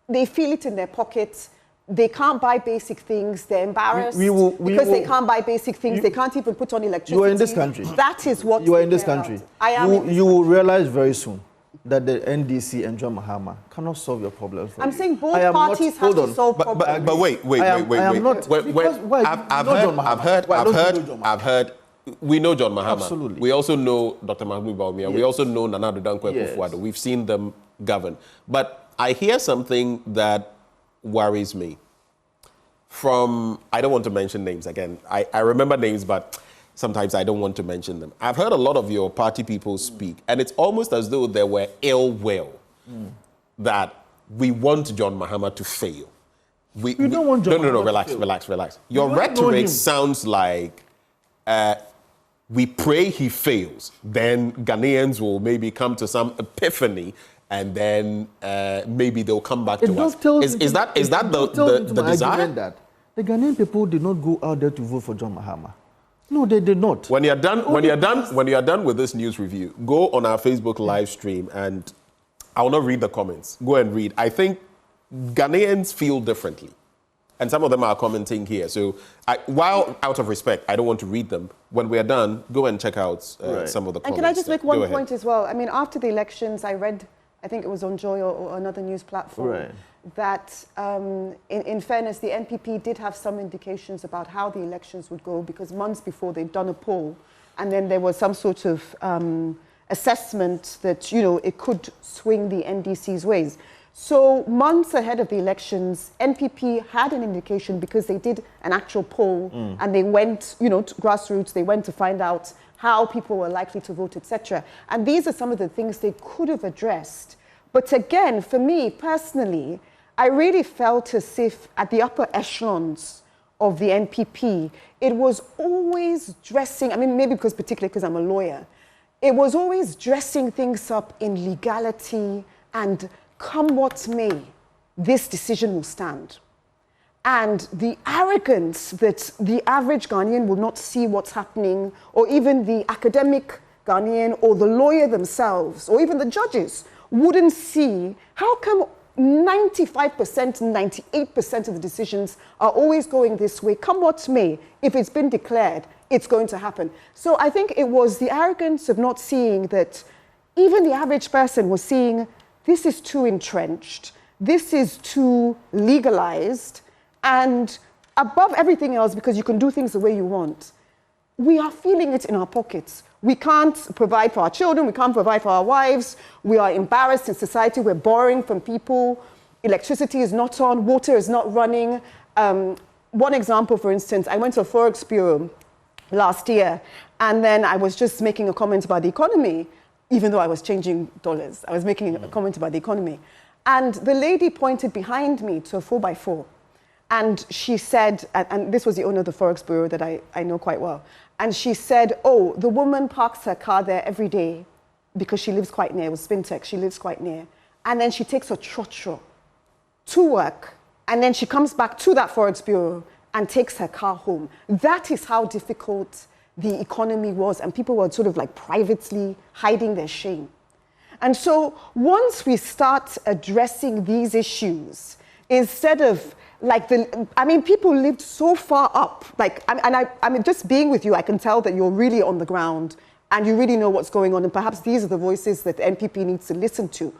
they feel it in their pockets, they can't buy basic things, they're embarrassed because they can't buy basic things, they can't even put on electricity.
You are in this country.
That is what
you are in this country. You will realize very soon that the NDC and John Mahama cannot solve your problems.
I'm saying both parties have to solve problems.
But wait. I've heard. We know John Mahama.
Absolutely.
We also know Dr. Mahmoud Baumia. Yes. We also know Nana Dankwe Kufuado. We've seen them govern. But I hear something that worries me. I don't want to mention names again. I remember names, but sometimes I don't want to mention them. I've heard a lot of your party people speak, and it's almost as though there were ill will that we want John Mahama to fail. We
don't want John Mahama
to fail. Relax. Your rhetoric sounds like we pray he fails, then Ghanaians will maybe come to some epiphany, and then maybe they'll come back to us. Is that the desire?
That the Ghanaian people did not go out there to vote for John Mahama. No, they did not.
When you are done with this news review, go on our Facebook live stream, and I will not read the comments. Go and read. I think Ghanaians feel differently, and some of them are commenting here. So, while out of respect, I don't want to read them. When we are done, go and check out some of the comments.
And can I just make one point as well? I mean, after the elections, I read, I think it was on Joy or another news platform, that in fairness, the NPP did have some indications about how the elections would go, because months before they'd done a poll, and then there was some sort of assessment that, you know, it could swing the NDC's ways. So months ahead of the elections, NPP had an indication because they did an actual poll and they went, you know, to grassroots, they went to find out how people were likely to vote, etc. And these are some of the things they could have addressed. But again, for me personally, I really felt as if at the upper echelons of the NPP, it was always dressing, I mean, maybe particularly because I'm a lawyer, it was always dressing things up in legality and come what may, this decision will stand. And the arrogance that the average Ghanaian will not see what's happening, or even the academic Ghanaian or the lawyer themselves, or even the judges wouldn't see, how come 95%, 98% of the decisions are always going this way, come what may, if it's been declared, it's going to happen. So I think it was the arrogance of not seeing that even the average person was seeing this is too entrenched, this is too legalized, and above everything else, because you can do things the way you want, we are feeling it in our pockets. We can't provide for our children, we can't provide for our wives, we are embarrassed in society, we're borrowing from people, electricity is not on, water is not running. One example, for instance, I went to a Forex Bureau last year. And then I was just making a comment about the economy, even though I was changing dollars. I was making a comment about the economy. And the lady pointed behind me to a 4x4. And she said, and this was the owner of the Forex Bureau that I know quite well. And she said, oh, the woman parks her car there every day because she lives quite near. It was Spintex, she lives quite near. And then she takes a trotro to work. And then she comes back to that Forex Bureau and takes her car home. That is how difficult the economy was. And people were sort of like privately hiding their shame. And so once we start addressing these issues, instead of like people lived so far up. Like, I mean, just being with you, I can tell that you're really on the ground and you really know what's going on. And perhaps these are the voices that the NPP needs to listen to.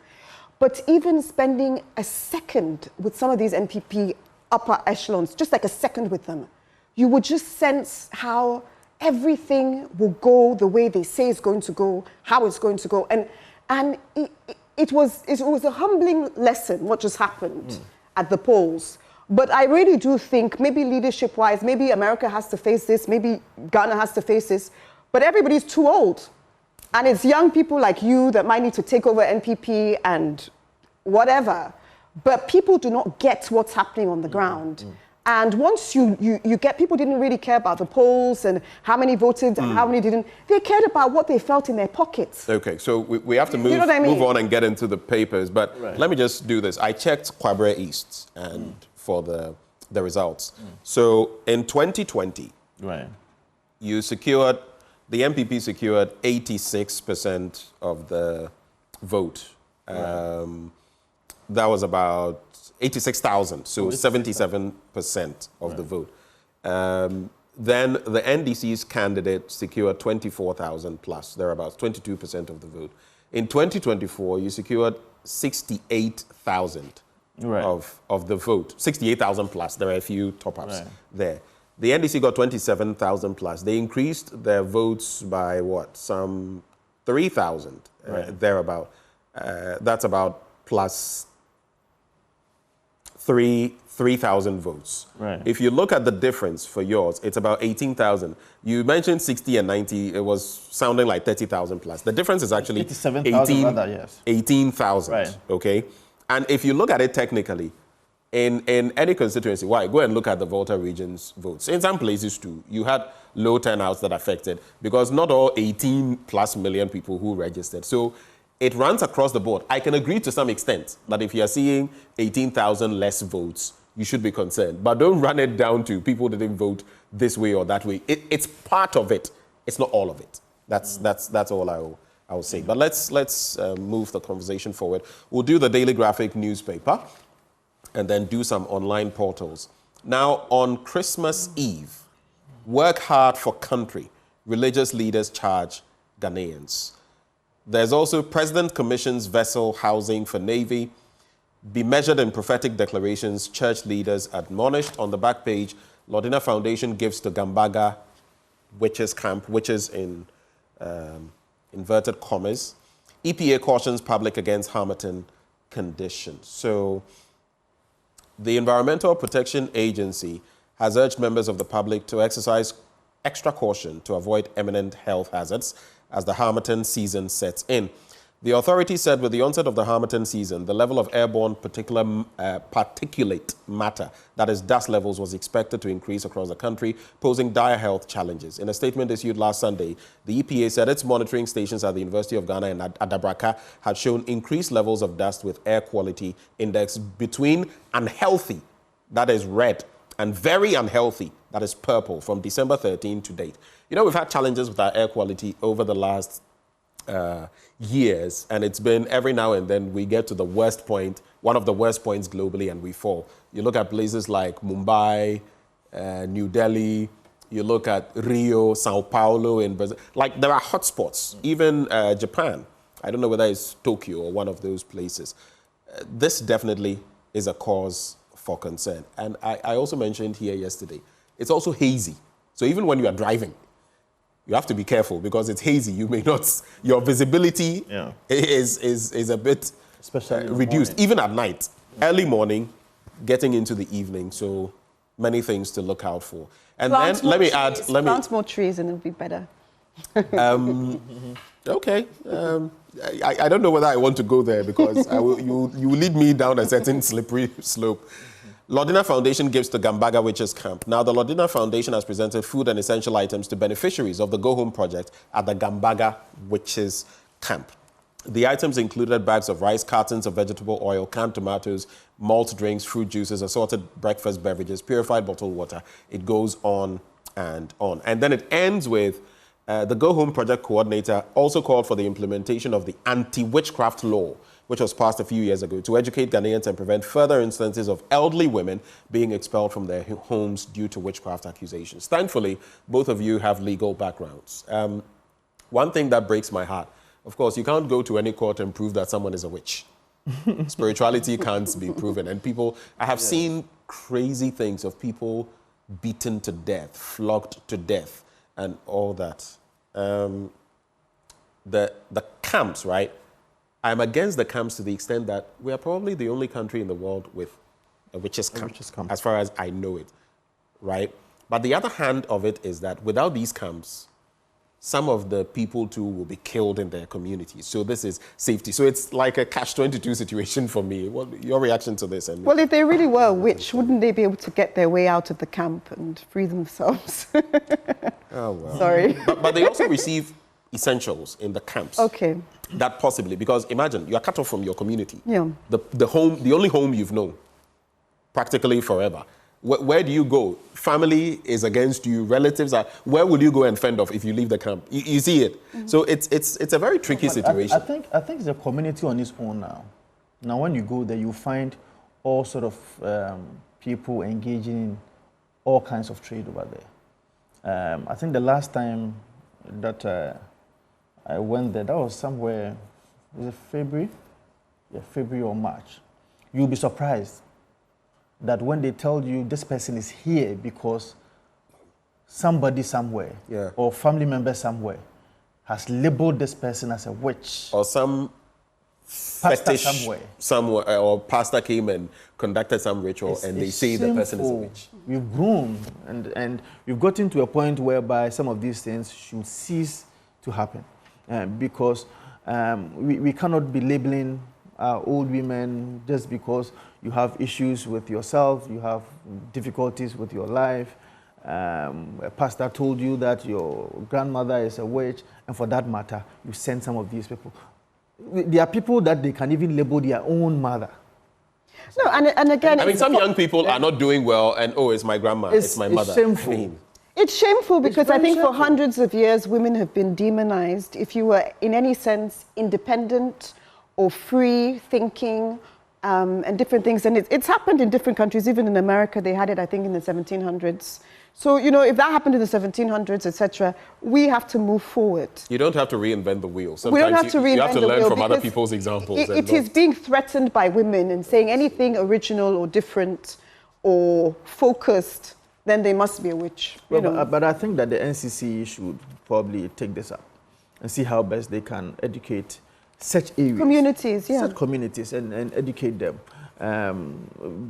But even spending a second with some of these NPP upper echelons, just like a second with them, you would just sense how everything will go the way they say it's going to go, how it's going to go. And it was a humbling lesson, what just happened at the polls. But I really do think maybe leadership-wise, maybe America has to face this, maybe Ghana has to face this, but everybody's too old. And it's young people like you that might need to take over NPP and whatever. But people do not get what's happening on the ground. And once you get, people didn't really care about the polls and how many voted and how many didn't. They cared about what they felt in their pockets.
Okay, so we have to move,
you know what I mean?
move on and get into the papers. But let me just do this. I checked Kwabre East and for the results. So in 2020, the MPP secured 86% of the vote. That was about 86,000, so 77% of the vote. Then the NDC's candidate secured 24,000 plus, thereabouts, 22% of the vote. In 2024, you secured 68,000 of the vote. 68,000 plus, there are a few top-ups there. The NDC got 27,000 plus. They increased their votes by what? Some 3,000, thereabout. That's about plus 3,000 votes. If you look at the difference for yours, it's about 18,000. You mentioned 60 and 90. It was sounding like 30,000 plus. The difference is actually 18,000. Okay, and if you look at it technically, in any constituency, go and look at the Volta region's votes. In some places too, you had low turnouts that affected because not all 18 plus million people who registered. So it runs across the board. I can agree to some extent that if you are seeing 18,000 less votes, you should be concerned. But don't run it down to people didn't vote this way or that way. It's part of it. It's not all of it. That's all I will say. But let's move the conversation forward. We'll do the Daily Graphic newspaper and then do some online portals. Now, on Christmas Eve, work hard for country. Religious leaders charge Ghanaians. There's also President commissions vessel housing for Navy. Be measured in prophetic declarations, church leaders admonished. On the back page, Lordina Foundation gives to Gambaga witches camp, witches in inverted commas. EPA cautions public against Harmattan conditions. So the Environmental Protection Agency has urged members of the public to exercise extra caution to avoid imminent health hazards as the Harmattan season sets in. The authority said with the onset of the Harmattan season, the level of airborne particulate matter, that is dust levels, was expected to increase across the country, posing dire health challenges. In a statement issued last Sunday, the EPA said its monitoring stations at the University of Ghana and Adabraka had shown increased levels of dust with air quality index between unhealthy, that is red, and very unhealthy, that is purple, from December 13 to date. You know, we've had challenges with our air quality over the last years, and it's been every now and then we get to the worst point, one of the worst points globally, and we fall. You look at places like Mumbai, New Delhi, you look at Rio, Sao Paulo in Brazil. Like, there are hotspots, even Japan. I don't know whether it's Tokyo or one of those places. This definitely is a cause for concern. And I also mentioned here yesterday, it's also hazy. So even when you are driving, you have to be careful because it's hazy. You may not, your visibility is a bit reduced, even at night, early morning, getting into the evening. So many things to look out for. And
plant
then let me add,
plant more trees and it'll be better.
Okay. I don't know whether I want to go there because you lead me down a certain slippery slope. Lordina Foundation gives to Gambaga Witches Camp. Now, the Lordina Foundation has presented food and essential items to beneficiaries of the Go Home project at the Gambaga Witches Camp. The items included bags of rice, cartons of vegetable oil, canned tomatoes, malt drinks, fruit juices, assorted breakfast beverages, purified bottled water. It goes on and on. And then it ends with the Go Home project coordinator also called for the implementation of the anti-witchcraft law, which was passed a few years ago, to educate Ghanaians and prevent further instances of elderly women being expelled from their homes due to witchcraft accusations. Thankfully, both of you have legal backgrounds. One thing that breaks my heart, of course, you can't go to any court and prove that someone is a witch. Spirituality can't be proven. And people, I have seen crazy things of people beaten to death, flogged to death, and all that. The camps, right? I'm against the camps to the extent that we are probably the only country in the world with a witches camp, as far as I know it, right? But the other hand of it is that without these camps, some of the people too will be killed in their communities. So this is safety. So it's like a catch-22 situation for me. What your reaction to this?
Well, if they really were a witch, wouldn't they be able to get their way out of the camp and free themselves?
Oh, well.
Sorry.
But they also receive essentials in the camps.
Okay.
That possibly, because imagine, you are cut off from your community.
Yeah.
The only home you've known, practically forever. Where do you go? Family is against you, relatives are, where will you go and fend off if you leave the camp? You see it. Mm-hmm. So it's a very tricky situation.
I think it's a community on its own now. Now when you go there, you find all sort of people engaging in all kinds of trade over there. I think the last time that I went there, that was somewhere, was it February? Yeah, February or March. You'll be surprised that when they tell you this person is here because somebody somewhere or family member somewhere has labeled this person as a witch.
Or some fetish somewhere, or pastor came and conducted some ritual and they say the person is a witch.
We've grown and we've gotten to a point whereby some of these things should cease to happen because we cannot be labeling old women just because you have issues with yourself, you have difficulties with your life. A pastor told you that your grandmother is a witch, and for that matter, you send some of these people. There are people that they can even label their own mother.
No, and again...
I mean, some young people are not doing well, and oh, it's my grandma, it's my mother.
It's shameful.
I mean,
it's shameful because I think for hundreds of years, women have been demonized. If you were, in any sense, independent or free thinking, and different things. And it's happened in different countries. Even in America, they had it, I think, in the 1700s. So, you know, if that happened in the 1700s, etc., we have to move forward.
You don't have to reinvent the wheel. Sometimes
we don't have to reinvent the wheel.
You have to learn from other people's examples.
It is being threatened by women and saying anything original or different or focused, then they must be a witch.
Well, but I think that the NCC should probably take this up and see how best they can educate such areas.
Communities, yeah.
Such communities and educate them.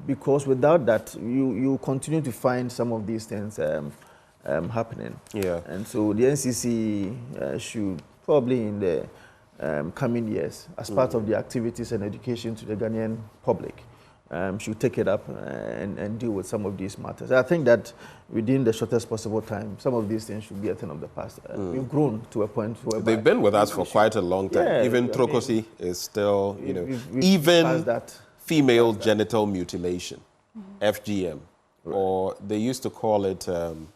Because without that, you continue to find some of these things happening. Yeah. And so the NCC should probably in the coming years, as part of the activities and education to the Ghanaian public, should take it up and deal with some of these matters. I think that within the shortest possible time, some of these things should be a thing of the past. We've grown to a point where
they've been with us for quite a long time. Yeah, even Trokosi is still, you know, even female genital mutilation, FGM, or they used to call it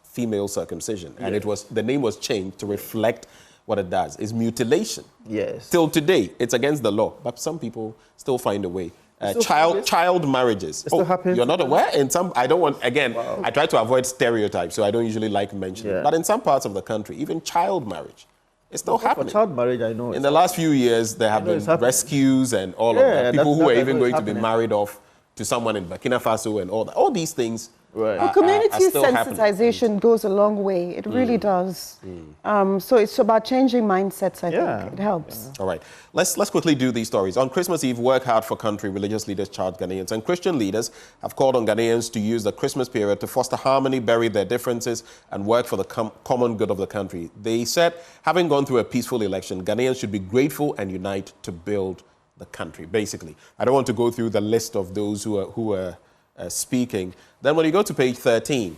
female circumcision, and it was the name was changed to reflect what it does. Is mutilation. Yes. Till today, it's against the law, but some people still find a way. Child marriages. You're not aware? In some, I don't want, again, I try to avoid stereotypes, so I don't usually like mentioning it. But in some parts of the country, even child marriage, it's still happening.
For child marriage, I know.
In the last few years, there have been rescues and all of that. People who are even going to be married off to someone in Burkina Faso and all that. All these things
Right.
Well, community
still happening.
sensitization goes a long way. It really does. So it's about changing mindsets, I think. It helps.
All right. Let's quickly do these stories. On Christmas Eve, Work Hard for Country religious leaders charged Ghanaians, and Christian leaders have called on Ghanaians to use the Christmas period to foster harmony, bury their differences, and work for the common good of the country. They said, having gone through a peaceful election, Ghanaians should be grateful and unite to build the country, basically. I don't want to go through the list of those who are speaking. Then when you go to page 13,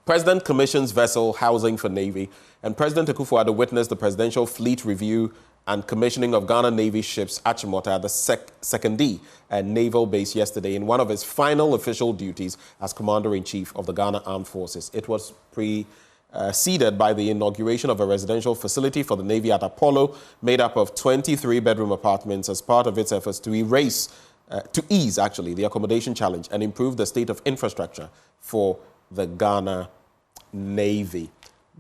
President commissions vessel housing for Navy, and President Akufo-Addo witnessed the presidential fleet review and commissioning of Ghana Navy ships Achimota at the Secondee naval base yesterday in one of his final official duties as Commander-in-Chief of the Ghana Armed Forces. It was preceded by the inauguration of a residential facility for the Navy at Apollo, made up of 23-bedroom apartments as part of its efforts to ease the accommodation challenge and improve the state of infrastructure for the Ghana Navy.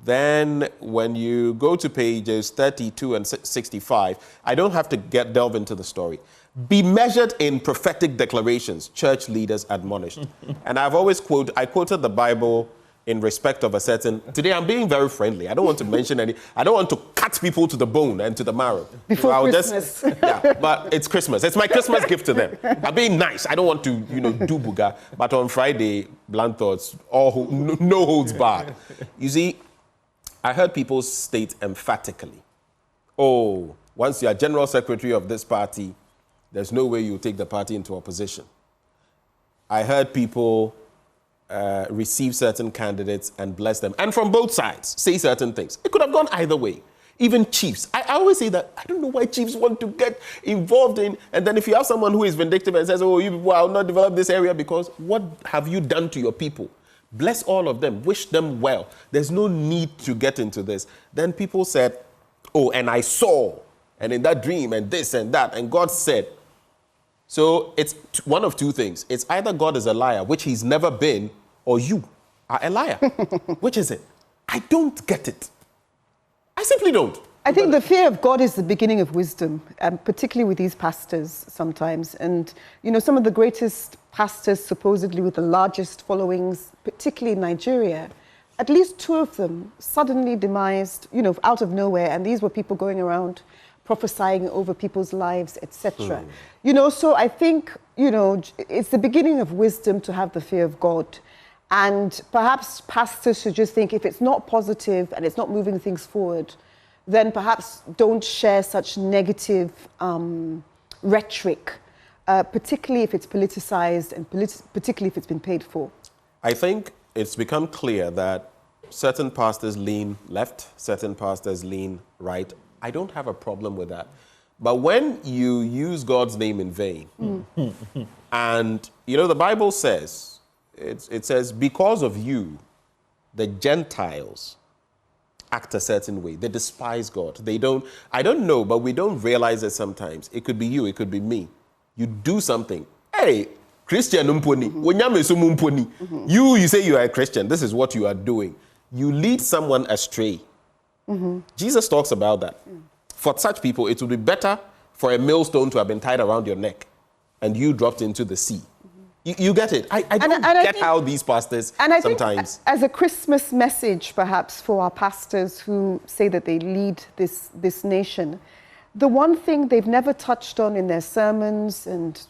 Then when you go to pages 32 and 65, I don't have to delve into the story. Be measured in prophetic declarations, church leaders admonished. And I've always quoted the Bible in respect of a certain... Today I'm being very friendly. I don't want to mention any... I don't want to cut people to the bone and to the marrow.
Before Christmas.
But it's Christmas. It's my Christmas gift to them. I'm being nice. I don't want to, do buga. But on Friday, blunt thoughts, no holds barred. You see, I heard people state emphatically, once you are general secretary of this party, there's no way you take the party into opposition. I heard people receive certain candidates and bless them, and from both sides say certain things. It could have gone either way. Even chiefs. I always say that I don't know why chiefs want to get involved in, and then if you have someone who is vindictive and says, you people will not develop this area because what have you done to your people? Bless all of them, wish them well. There's no need to get into this. Then people said, and I saw, and in that dream, and this and that, and God said. So it's one of two things. It's either God is a liar, which he's never been, or you are a liar. Which is it? I don't get it. I simply don't.
I think the fear of God is the beginning of wisdom, particularly with these pastors sometimes. And, some of the greatest pastors, supposedly with the largest followings, particularly in Nigeria, at least two of them suddenly demised, out of nowhere. And these were people going around prophesying over people's lives, etc. So I think, it's the beginning of wisdom to have the fear of God. And perhaps pastors should just think if it's not positive and it's not moving things forward, then perhaps don't share such negative rhetoric, particularly if it's politicized and particularly if it's been paid for.
I think it's become clear that certain pastors lean left, certain pastors lean right. I don't have a problem with that. But when you use God's name in vain, and, the Bible says, it says, because of you, the Gentiles act a certain way. They despise God. I don't know, but we don't realize it sometimes. It could be you, it could be me. You do something. Hey, Christian umponi. You say you are a Christian. This is what you are doing. You lead someone astray. Jesus talks about that. For such people, it would be better for a millstone to have been tied around your neck and you dropped into the sea. You get it? I don't get how these pastors sometimes...
As a Christmas message, perhaps, for our pastors who say that they lead this nation, the one thing they've never touched on in their sermons and,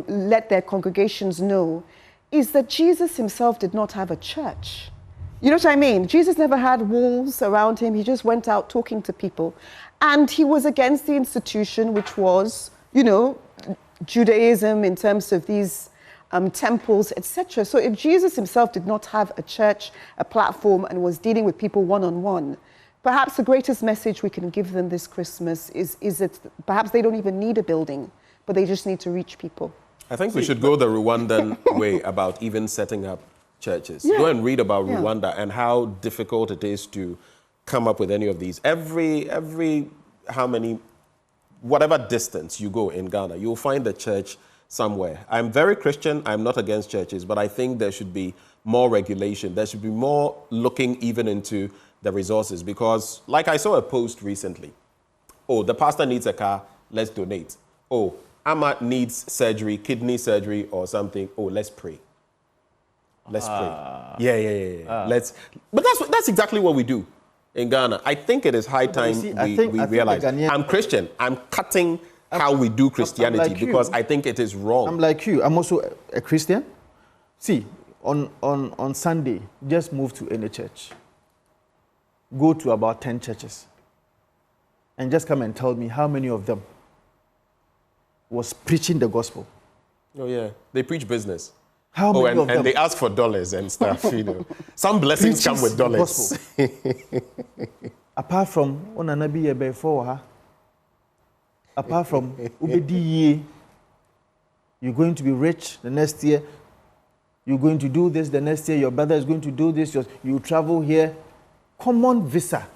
let their congregations know is that Jesus himself did not have a church. You know what I mean? Jesus never had walls around him. He just went out talking to people. And he was against the institution, which was, Judaism in terms of these temples, etc. So if Jesus himself did not have a church, a platform, and was dealing with people one-on-one, perhaps the greatest message we can give them this Christmas is that perhaps they don't even need a building, but they just need to reach people.
I think we should go the Rwandan way about even setting up churches. Go and read about Rwanda and how difficult it is to come up with any of these. Whatever distance you go in Ghana, you'll find a church somewhere. I'm very Christian. I'm not against churches, but I think there should be more regulation. There should be more looking even into the resources, because like I saw a post recently. The pastor needs a car, let's donate. Amma needs surgery, kidney surgery or something. Let's pray. Let's pray. Yeah. But that's exactly what we do in Ghana. I think it is high time we realize. I'm Christian. I'm cutting how we do Christianity because I think it is wrong.
I'm like you. I'm also a Christian. See, on Sunday, just move to any church. Go to about 10 churches. And just come and tell me how many of them was preaching the gospel.
Oh, yeah. They preach business.
How many of them?
And they ask for dollars and stuff, you know. Some blessings come with dollars.
Apart from Onanabi before, apart from Ubedi, you're going to be rich the next year. You're going to do this the next year. Your brother is going to do this. You travel here. Common visa.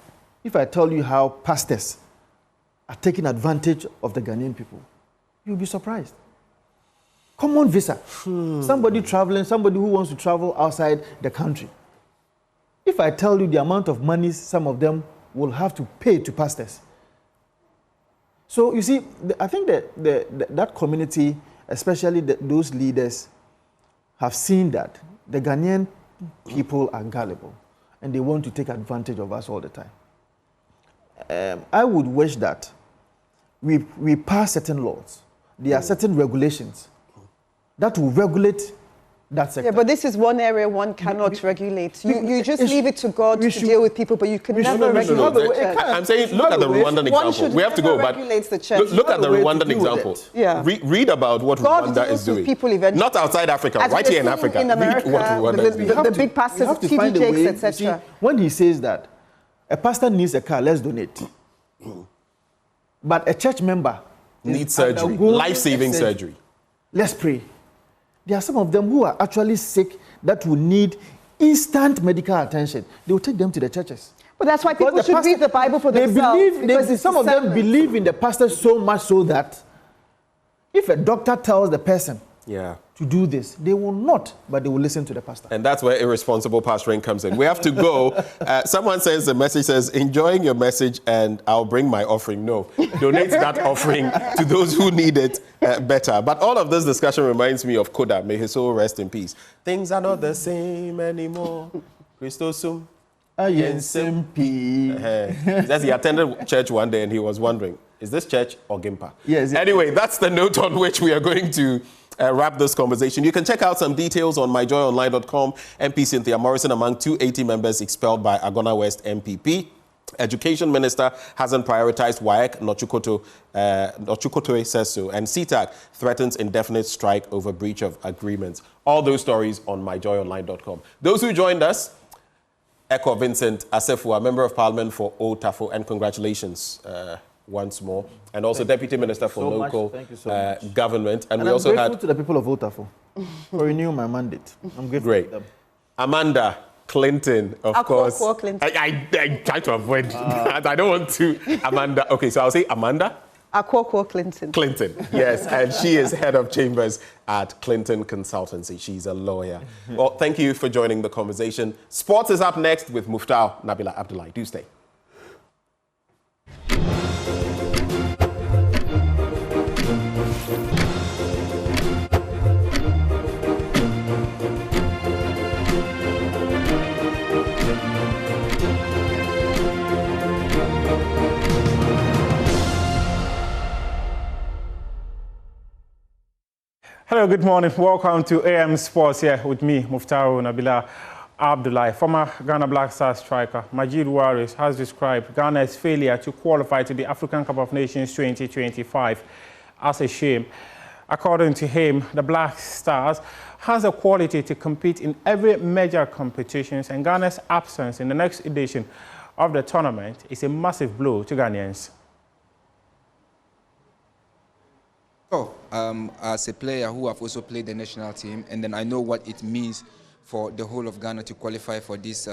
If I tell you how pastors are taking advantage of the Ghanaian people, you'll be surprised. Common visa. Somebody traveling, somebody who wants to travel outside the country. If I tell you the amount of money some of them will have to pay to pastors. So you see, I think that community, especially those leaders, have seen that the Ghanaian people are gullible and they want to take advantage of us all the time. I would wish that we pass certain laws. There are certain regulations that will regulate that sector.
Yeah, but this is one area one cannot regulate. You just leave it to God to deal with people, but you can never regulate the church.
I'm saying, look at the Rwandan example. We have to go, but look at the Rwandan example.
Yeah.
Read about what Rwanda is doing. Not outside Africa, right here in Africa.
In America,
what Rwanda is doing.
The big pastors, TD Jakes, etc.
When he says that a pastor needs a car, let's donate. But a church member
needs surgery, life-saving surgery.
Let's pray. There are some of them who are actually sick that will need instant medical attention. They will take them to the churches.
But that's why people should read the Bible for themselves.
Some of them believe in the pastor so much so that if a doctor tells the person to do this, they will not, but they will listen to the pastor.
And that's where irresponsible pastoring comes in. We have to go. Someone says, the message says, enjoying your message and I'll bring my offering. No, donate that offering to those who need it better. But all of this discussion reminds me of Koda. May his soul rest in peace. Things are not the same anymore. Christosum.
That's
he attended church one day and he was wondering, is this church or Gimpa?
Yes.
Anyway, that's the note on which we are going to wrap this conversation. You can check out some details on myjoyonline.com. MP Cynthia Morrison among 280 members expelled by Agona West MPP. Education Minister hasn't prioritized WAEC. Nochukotoe says so. And CETAG threatens indefinite strike over breach of agreements. All those stories on myjoyonline.com. Those who joined us, Echo Vincent Asefua, Member of Parliament for Otafo, and congratulations once more. And also Deputy Minister for Local Government. And we also
grateful to the people of Otafo for renewing my mandate. I'm grateful to them.
Amanda Clinton, of course.
Clinton.
I try to avoid that. I don't want to. Amanda. Okay, so I'll say Amanda.
Akwokwo Clinton.
Clinton, yes. And she is head of chambers at Clinton Consultancy. She's a lawyer. Well, thank you for joining the conversation. Sports is up next with Muftau Nabila Abdullahi. Do stay.
Hello, good morning. Welcome to AM Sports here with me, Muftau Nabila Abdullahi. Former Ghana Black Stars striker Majid Waris has described Ghana's failure to qualify to the African Cup of Nations 2025 as a shame. According to him, the Black Stars has the quality to compete in every major competitions, and Ghana's absence in the next edition of the tournament is a massive blow to Ghanaians.
As a player who have also played the national team, and then I know what it means for the whole of Ghana to qualify for this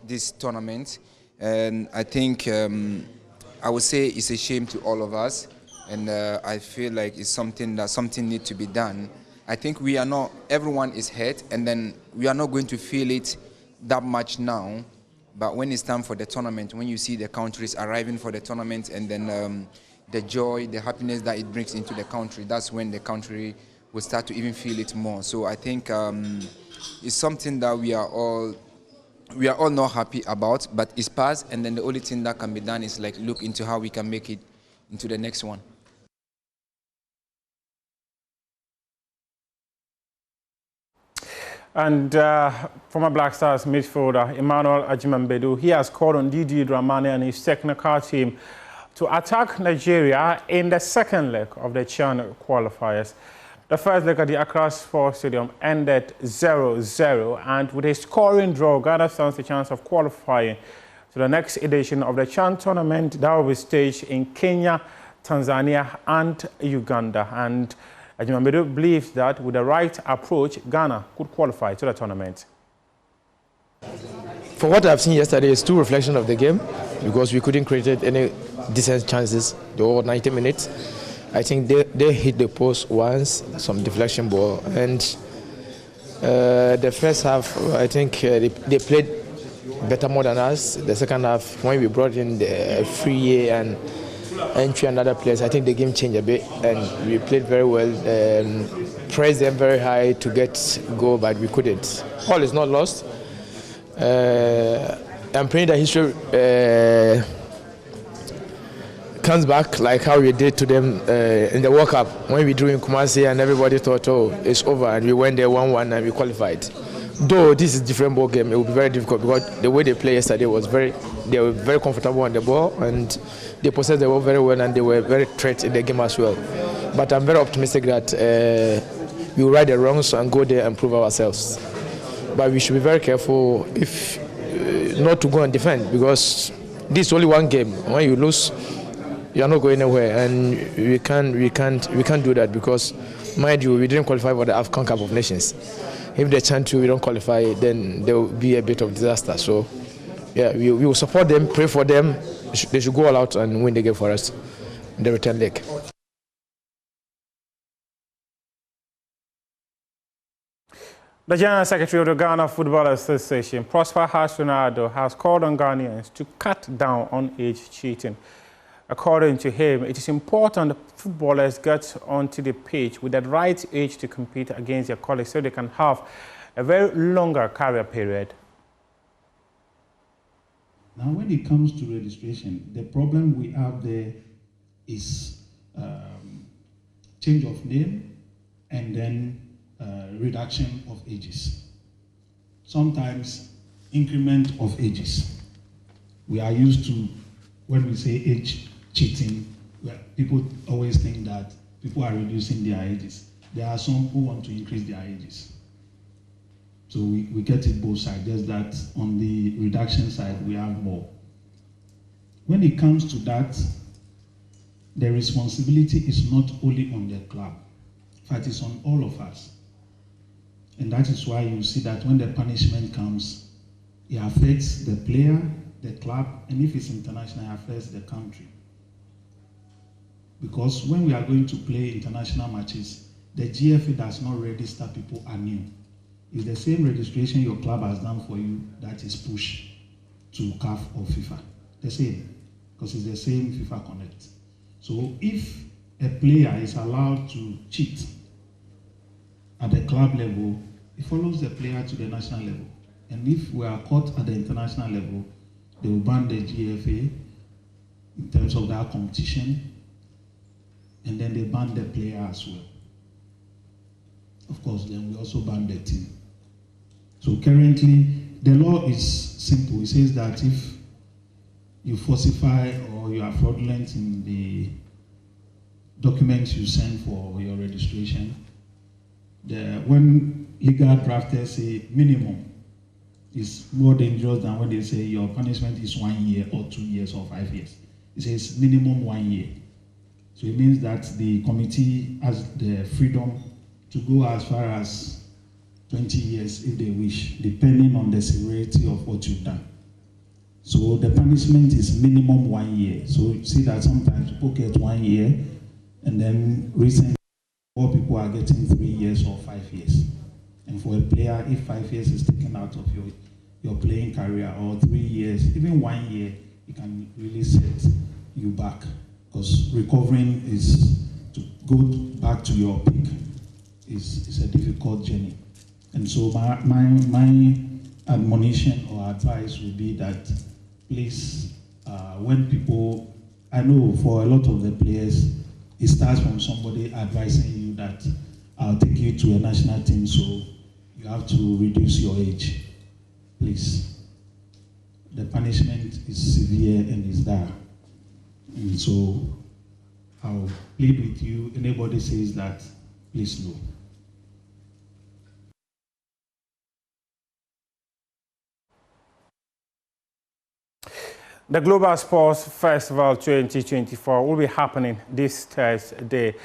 this tournament, and I think I would say it's a shame to all of us, and I feel like it's something needs to be done. I think we are not, everyone is hurt, and then we are not going to feel it that much now, but when it's time for the tournament, when you see the countries arriving for the tournament, and then the joy, the happiness that it brings into the country, that's when the country will start to even feel it more. So I think it's something that we are all not happy about, but it's past, and then the only thing that can be done is like look into how we can make it into the next one.
And former Black Stars midfielder Emmanuel Ajimambedu, he has called on Didi Dramani and his technical team to attack Nigeria in the second leg of the CHAN qualifiers. The first leg at the Accra Sports Stadium ended 0-0, and with a scoring draw, Ghana stands a chance of qualifying to the next edition of the CHAN tournament that will be staged in Kenya, Tanzania, and Uganda. And Ajimambedu believes that with the right approach, Ghana could qualify to the tournament.
For what I've seen yesterday, it's two reflections of the game, because we couldn't create any decent chances the whole 90 minutes. I think they hit the post once, some deflection ball, and the first half, I think they played better more than us. The second half, when we brought in the free and entry another place, I think the game changed a bit, and we played very well, pressed them very high to get goal, but we couldn't. All is not lost. I'm praying that history comes back like how we did to them in the World Cup when we drew in Kumasi and everybody thought, oh, it's over, and we went there 1-1 and we qualified. Though this is a different ball game, it will be very difficult because the way they played yesterday was they were very comfortable on the ball and they possessed the ball very well and they were very threat in the game as well. But I'm very optimistic that we will right the wrongs and go there and prove ourselves. But we should be very careful if not to go and defend, because this is only one game. When you lose, you are not going anywhere, and we can't do that, because, mind you, we didn't qualify for the AFCON Cup of Nations. If they chance to, we don't qualify, then there will be a bit of disaster. So, yeah, we will support them, pray for them. They should go all out and win the game for us in the return leg.
The General Secretary of the Ghana Football Association, Prosper Ronaldo, has called on Ghanaians to cut down on age cheating. According to him, it is important that footballers get onto the pitch with the right age to compete against their colleagues so they can have a very longer career period.
Now, when it comes to registration, the problem we have there is change of name and then reduction of ages. Sometimes increment of ages. We are used to, when we say age cheating, people always think that people are reducing their ages. There are some who want to increase their ages. So we get it both sides, just that on the reduction side, we have more. When it comes to that, the responsibility is not only on the club, in fact, it's on all of us. And that is why you see that when the punishment comes, it affects the player, the club, and if it's international, it affects the country. Because when we are going to play international matches, the GFA does not register people anew. It's the same registration your club has done for you that is pushed to CAF or FIFA. The same, because it's the same FIFA Connect. So if a player is allowed to cheat at the club level, it follows the player to the national level. And if we are caught at the international level, they will ban the GFA in terms of that competition, and then they ban the player as well. Of course, then we also ban the team. So currently, the law is simple. It says that if you falsify or you are fraudulent in the documents you send for your registration, when legal drafters say minimum is more dangerous than when they say your punishment is 1 year or 2 years or 5 years. It says minimum 1 year. So it means that the committee has the freedom to go as far as 20 years if they wish, depending on the severity of what you've done. So the punishment is minimum 1 year. So you see that sometimes people get 1 year, and then recently more people are getting 3 years or 5 years. And for a player, if 5 years is taken out of your playing career, or 3 years, even 1 year, it can really set you back. Because recovering is to go back to your peak is a difficult journey. And so my admonition or advice would be that please, when people, I know for a lot of the players, it starts from somebody advising you that I'll take you to a national team, so you have to reduce your age. Please. The punishment is severe and is there. And so I'll plead with you, anybody says that, please no.
The Global Sports Festival 2024 will be happening this Thursday.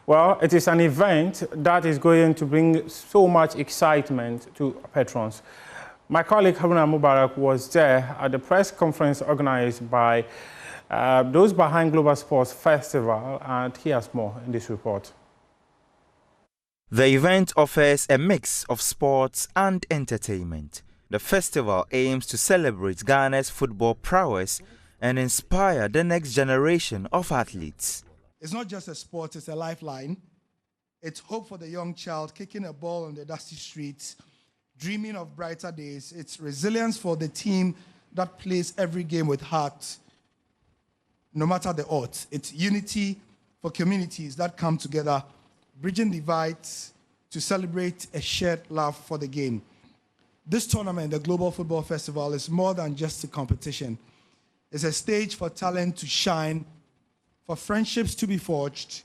Well, it is an event that is going to bring so much excitement to patrons. My colleague Haruna Mubarak was there at the press conference organized by those behind Global Sports Festival, and he has more in this report.
The event offers a mix of sports and entertainment. The festival aims to celebrate Ghana's football prowess and inspire the next generation of athletes.
It's not just a sport, it's a lifeline. It's hope for the young child kicking a ball on the dusty streets, dreaming of brighter days. It's resilience for the team that plays every game with heart, no matter the odds. It's unity for communities that come together, bridging divides to celebrate a shared love for the game. This tournament, the Global Football Festival, is more than just a competition. It's a stage for talent to shine, for friendships to be forged,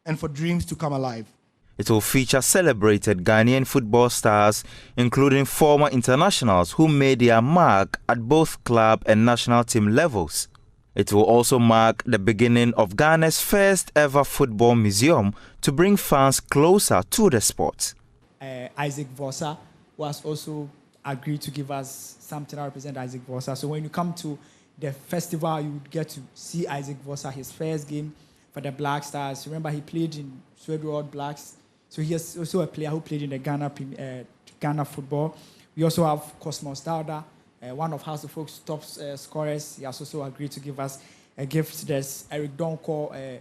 and for dreams to come alive.
It will feature celebrated Ghanaian football stars, including former internationals who made their mark at both club and national team levels. It will also mark the beginning of Ghana's first ever football museum to bring fans closer to the sport.
Isaac Vossa was also agreed to give us something that represents Isaac Vossa. So when you come to the festival, you would get to see Isaac Vossa, his first game for the Black Stars. Remember, he played in Swedrod Blacks. So he is also a player who played in the Ghana football. We also have Cosmos Dauda, one of House of Folk's top scorers. He has also agreed to give us a gift. There's Eric Donko.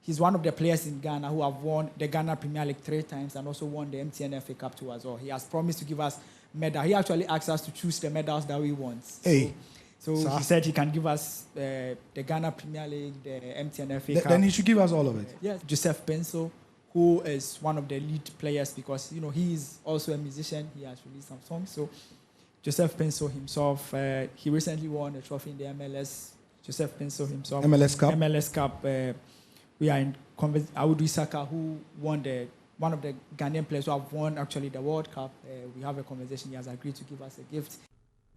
He's one of the players in Ghana who have won the Ghana Premier League 3 times and also won the MTN FA Cup 2 as well. He has promised to give us medal. He actually asked us to choose the medals that we want.
Hey.
So he said he can give us the Ghana Premier League, the MTN FA Cup.
Then he should give us all of it.
Yes, Joseph Penso, who is one of the lead players because, you know, he is also a musician. He has released some songs. So Joseph Penso himself, he recently won a trophy in the MLS. Joseph Penso himself.
MLS Cup.
MLS Cup. We are in Audu Saka, who won one of the Ghanaian players who have won actually the World Cup. We have a conversation. He has agreed to give us a gift.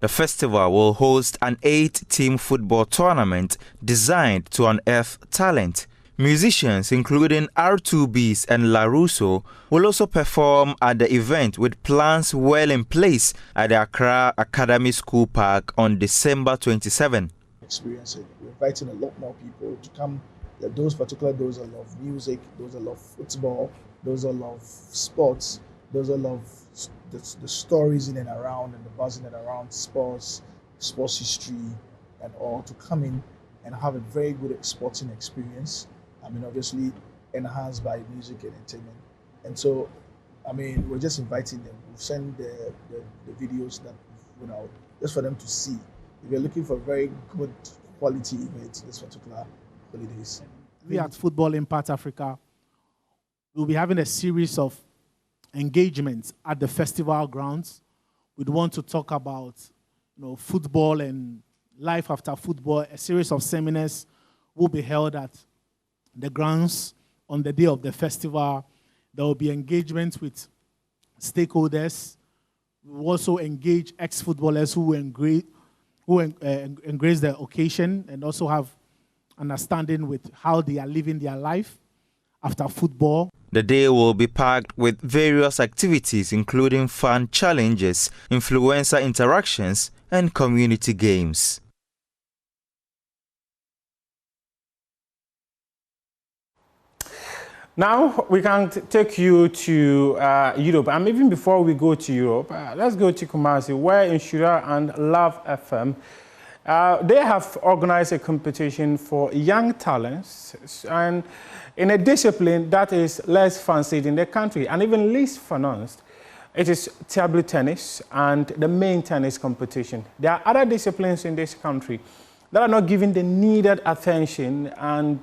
The festival will host an 8-team football tournament designed to unearth talent. Musicians including R2Bs and La Russo will also perform at the event with plans well in place at the Accra Academy School Park on December 27.
Experiencing. We're inviting a lot more people to come. Those that love music, those that love football, those that love sports, those that love the stories in and around and the buzzing and around sports history and all, to come in and have a very good sporting experience. I mean, obviously enhanced by music and entertainment. And so, I mean, we're just inviting them. We've sent the videos that we've put out just for them to see. If you're looking for a very good quality event this particular holidays.
We at Football Impact Africa will be having a series of engagements at the festival grounds. We'd want to talk about, you know, football and life after football. A series of seminars will be held at the grounds on the day of the festival. There will be engagements with stakeholders. We will also engage ex-footballers who embrace the occasion and also have understanding with how they are living their life after football.
The day will be packed with various activities including fun challenges, influencer interactions, and community games.
Now we can take you to Europe, and even before we go to Europe, let's go to Kumasi, where Inshura and Love FM They have organized a competition for young talents and in a discipline that is less fancied in the country and even least financed. It is table tennis and the main tennis competition. There are other disciplines in this country that are not given the needed attention, and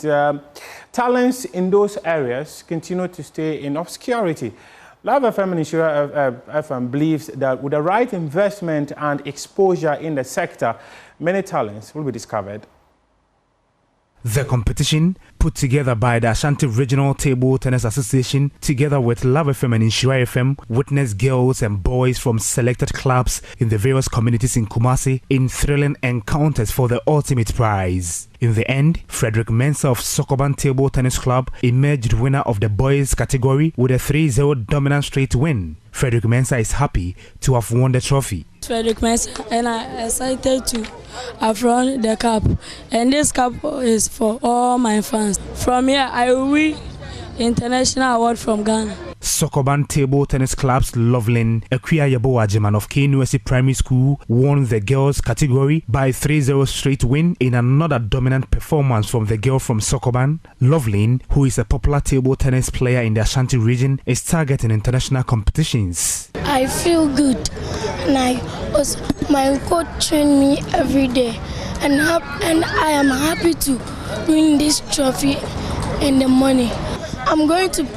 talents in those areas continue to stay in obscurity. Love FM and Insure FM believes that with the right investment and exposure in the sector, many talents will be discovered.
The competition, put together by the Ashanti Regional Table Tennis Association, together with Love FM and Insure FM, witnessed girls and boys from selected clubs in the various communities in Kumasi in thrilling encounters for the ultimate prize. In the end, Frederick Mensah of Sokoban Table Tennis Club emerged winner of the boys category with a 3-0 dominant straight win. Frederick Mensah is happy to have won the trophy.
Frederick Mensah, and I'm excited to have won the cup. And this cup is for all my fans. From here, I will win international award from Ghana.
Sokoban Table Tennis Club's Loveland Akuya Yabowajeman of KNUST Primary School won the girls category by 3-0 straight win in another dominant performance from the girl from Sokoban. Loveland, who is a popular table tennis player in the Ashanti region, is targeting international competitions.
I feel good, and my coach trained me every day, and I am happy to win this trophy in the money. I'm going to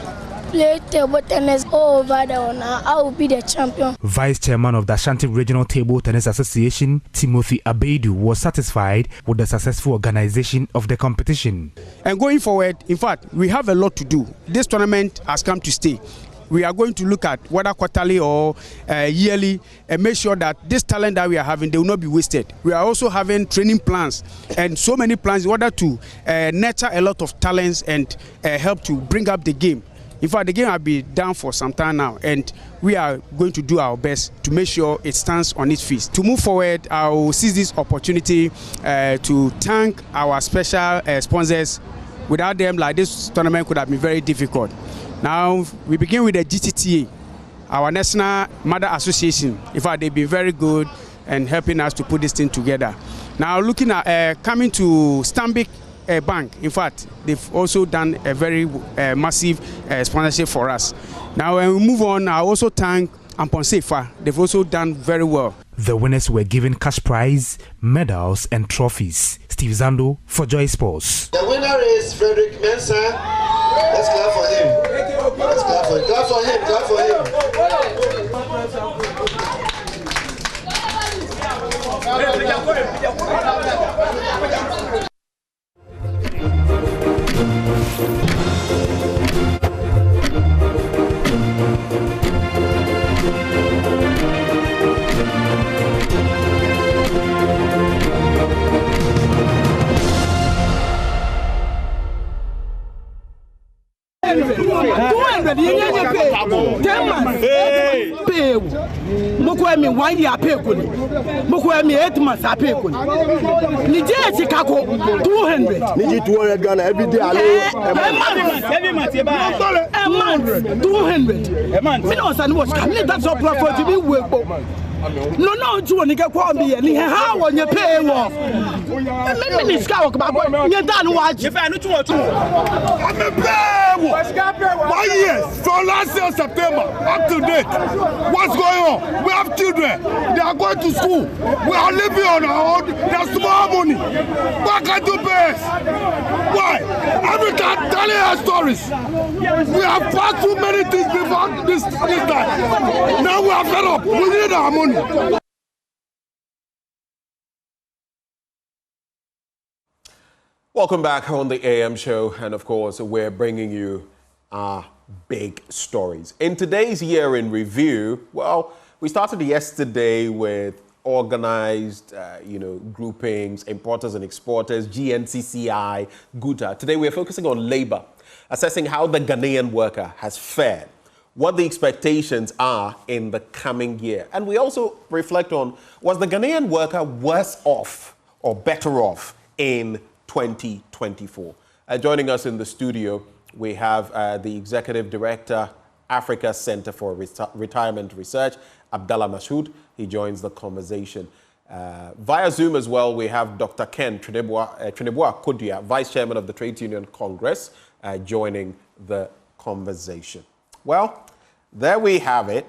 play table tennis all over the world. I will be the champion.
Vice Chairman of the Ashanti Regional Table Tennis Association, Timothy Abedu, was satisfied with the successful organization of the competition.
And going forward, in fact, we have a lot to do. This tournament has come to stay. We are going to look at whether quarterly or yearly and make sure that this talent that we are having, they will not be wasted. We are also having training plans and so many plans in order to nurture a lot of talents and help to bring up the game. In fact, the game has been down for some time now, and we are going to do our best to make sure it stands on its feet. To move forward, I will seize this opportunity to thank our special sponsors. Without them, like this tournament could have been very difficult. Now, we begin with the GTTA, our National Mother Association. In fact, they've been very good and helping us to put this thing together. Now, looking at coming to Stanbic Bank, in fact, they've also done a very massive sponsorship for us. Now, when we move on, I also thank Ampon Sefa. They've also done very well.
The winners were given cash prize, medals, and trophies. Steve Zando for Joy Sports.
The winner is Frederick Mensah. Let's clap for him. Let's clap for him. Clap for him. Clap for him.
Mokwemi 1 year pay kuni. Mokwemi 8 months I pay kuni. Nije Chicago 200.
Niji 200 Ghana every day.
Every month. A month 200. A month. Me no san watch. Me that's all platform to be work. No, you want to get quite me. How on your pay off? Me scout about you done watch. If I know to watch.
I'm a pay. 1 year from last year September up to date. What's going on? We have children. They are going to school. We are living on our own. There's small money. Why can't you pay us? Why? Every time telling our stories. We have passed through many things before this time. Now we are fed up. We need our money.
Welcome back on the AM show, and of course we're bringing you our big stories. In today's year in review, well, we started yesterday with organized groupings, importers and exporters, GNCCI, GUTA. Today we're focusing on labor, assessing how the Ghanaian worker has fared, what the expectations are in the coming year. And we also reflect on, was the Ghanaian worker worse off or better off in 2024? Joining us in the studio, we have the Executive Director, Africa Center for Retirement Research, Abdallah Mashoud. He joins the conversation. Via Zoom as well, we have Dr. Ken Trineboa Kodia, Vice Chairman of the Trade Union Congress, joining the conversation. Well, there we have it.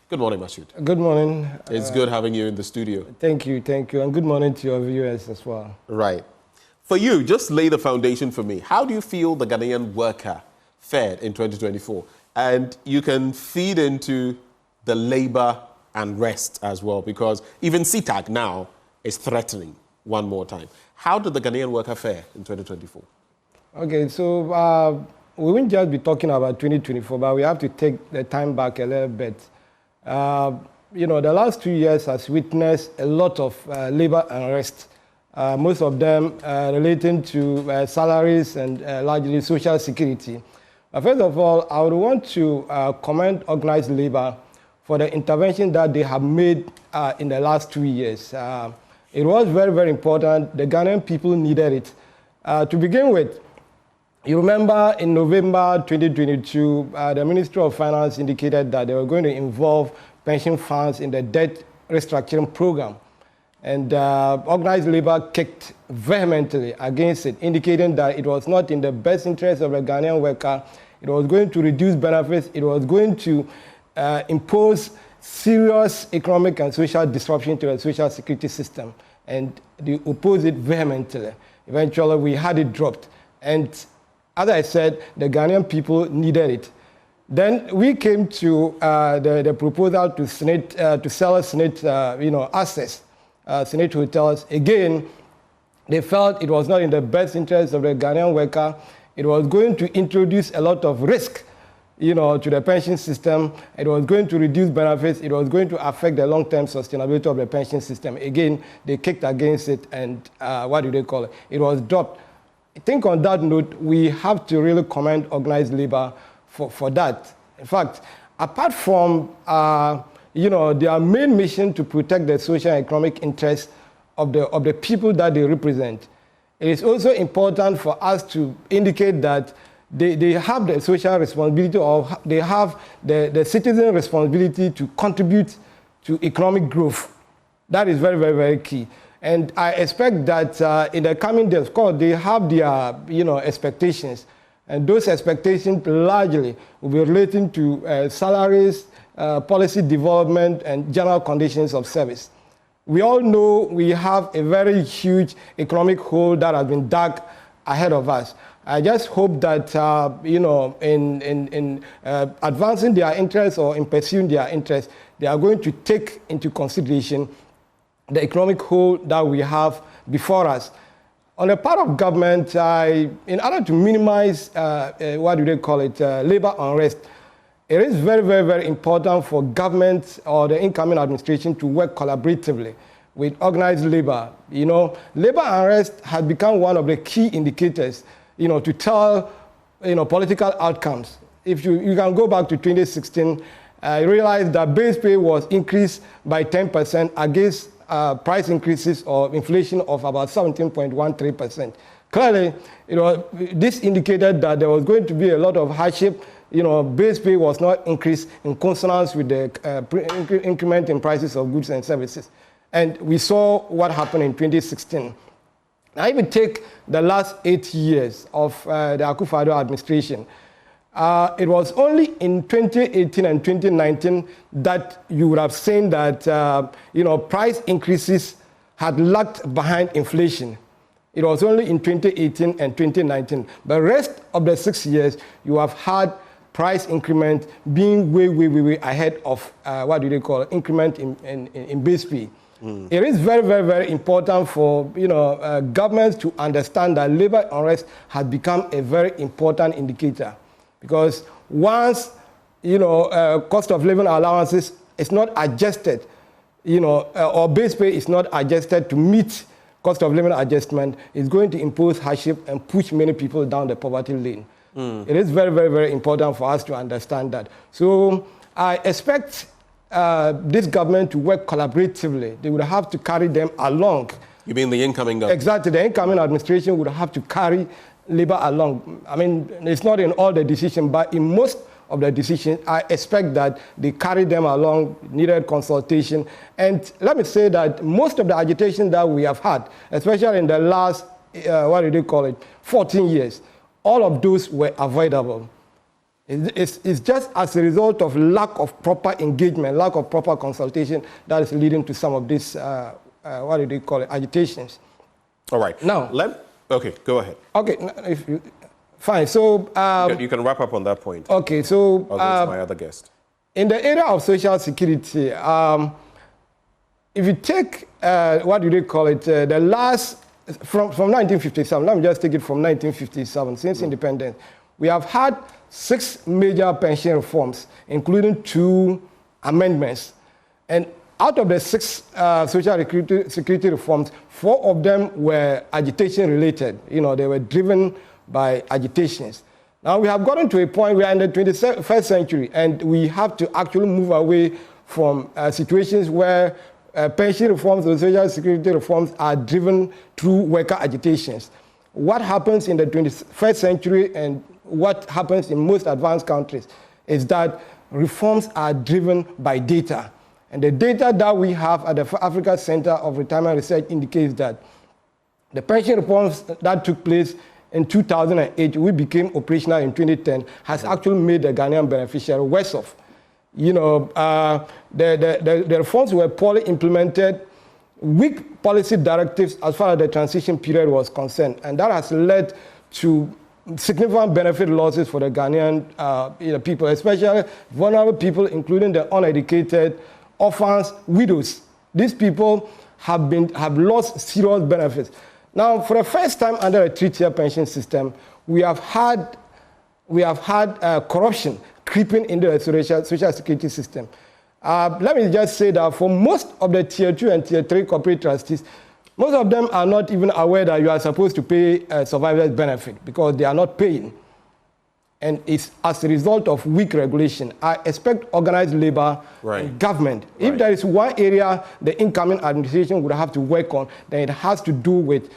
Good morning, Mashood.
Good morning.
It's good having you in the studio.
Thank you. And good morning to your viewers as well.
Right. For you, just lay the foundation for me. How do you feel the Ghanaian worker fared in 2024? And you can feed into the labor unrest as well, because even CETAG now is threatening one more time. How did the Ghanaian worker fare in 2024?
Okay, so we won't just be talking about 2024, but we have to take the time back a little bit. You know, the last 2 years has witnessed a lot of labor unrest, most of them relating to salaries and largely social security. First of all, I would want to commend organized labor for the intervention that they have made in the last 2 years. It was very, very important. The Ghanaian people needed it. To begin with, you remember in November 2022, the Ministry of Finance indicated that they were going to involve pension funds in the debt restructuring program. And organized labor kicked vehemently against it, indicating that it was not in the best interest of the Ghanaian worker. It was going to reduce benefits. It was going to impose serious economic and social disruption to the social security system. And they opposed it vehemently. Eventually, we had it dropped. And as I said, the Ghanaian people needed it. Then we came to the proposal to sell Senate assets, Senate hotels. Again, they felt it was not in the best interest of the Ghanaian worker. It was going to introduce a lot of risk, to the pension system. It was going to reduce benefits. It was going to affect the long-term sustainability of the pension system. Again, they kicked against it, and it was dropped. I think on that note, we have to really commend organized labor for that. In fact, apart from their main mission to protect the social and economic interests of the people that they represent, it is also important for us to indicate that they have the social responsibility, or they have the citizen responsibility to contribute to economic growth. That is very, very, very key. And I expect that in the coming days, of course, they have their expectations. And those expectations largely will be relating to salaries, policy development, and general conditions of service. We all know we have a very huge economic hole that has been dug ahead of us. I just hope that, in advancing their interests or in pursuing their interests, they are going to take into consideration the economic hole that we have before us. On the part of government, in order to minimize, labor unrest, it is very, very, very important for government or the incoming administration to work collaboratively with organized labor. Labor unrest has become one of the key indicators, to tell, political outcomes. If you can go back to 2016, I realized that base pay was increased by 10% against price increases or inflation of about 17.13%. Clearly, this indicated that there was going to be a lot of hardship. Base pay was not increased in consonance with the increment in prices of goods and services. And we saw what happened in 2016. Now, if you take the last 8 years of the Akufo-Addo administration, it was only in 2018 and 2019 that you would have seen that price increases had lagged behind inflation. It was only in 2018 and 2019. But the rest of the 6 years, you have had price increment being way, way, way, way ahead of increment in base pay. It is very, very, very important for governments to understand that labor unrest has become a very important indicator. Because once, cost of living allowances is not adjusted, or base pay is not adjusted to meet cost of living adjustment, it's going to impose hardship and push many people down the poverty lane. It is very, very, very important for us to understand that. So I expect this government to work collaboratively. They would have to carry them along.
You mean the incoming government?
Exactly. The incoming administration would have to carry labor along. I mean, it's not in all the decisions, but in most of the decisions. I expect that they carry them along, needed consultation. And let me say that most of the agitation that we have had, especially in the last, 14 years, all of those were avoidable. It's just as a result of lack of proper engagement, lack of proper consultation that is leading to some of these, agitations.
All right.
Now,
okay, go ahead.
Okay, fine. So
you can wrap up on that point.
Okay, so
I'll go to my other guest.
In the area of social security, if you take the last from 1957. Let me just take it from 1957 since independence. We have had 6 major pension reforms, including 2 amendments, and out of the 6 social security reforms, 4 of them were agitation related. They were driven by agitations. Now we have gotten to a point, we are in the 21st century, and we have to actually move away from situations where pension reforms or social security reforms are driven through worker agitations. What happens in the 21st century and what happens in most advanced countries is that reforms are driven by data. And the data that we have at the Africa Center of Retirement Research indicates that the pension reforms that took place in 2008, we became operational in 2010, has actually made the Ghanaian beneficiary worse off. The reforms were poorly implemented, weak policy directives as far as the transition period was concerned, and that has led to significant benefit losses for the Ghanaian people, especially vulnerable people, including the uneducated, orphans, widows. These people have lost serious benefits. Now, for the first time under a 3-tier pension system, we have had corruption creeping into the social security system. Let me just say that for most of the Tier 2 and Tier 3 corporate trustees, most of them are not even aware that you are supposed to pay a survivor's benefit because they are not paying. And it's as a result of weak regulation. I expect organized labor and government. If there is one area the incoming administration would have to work on, then it has to do with,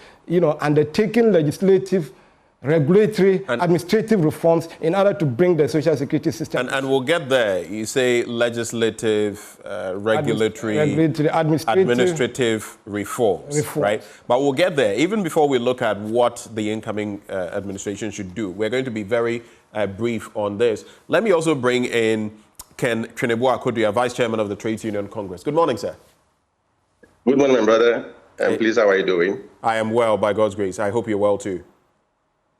undertaking legislative, regulatory, administrative reforms in order to bring the social security system.
And we'll get there. You say legislative, regulatory, administrative reforms, right? But we'll get there. Even before we look at what the incoming administration should do, we're going to be very brief on this. Let me also bring in Ken Trinebua-Kodua, Vice Chairman of the Trades Union Congress. Good morning, sir.
Good morning, my brother. And please, how are you doing?
I am well, by God's grace. I hope you're well too.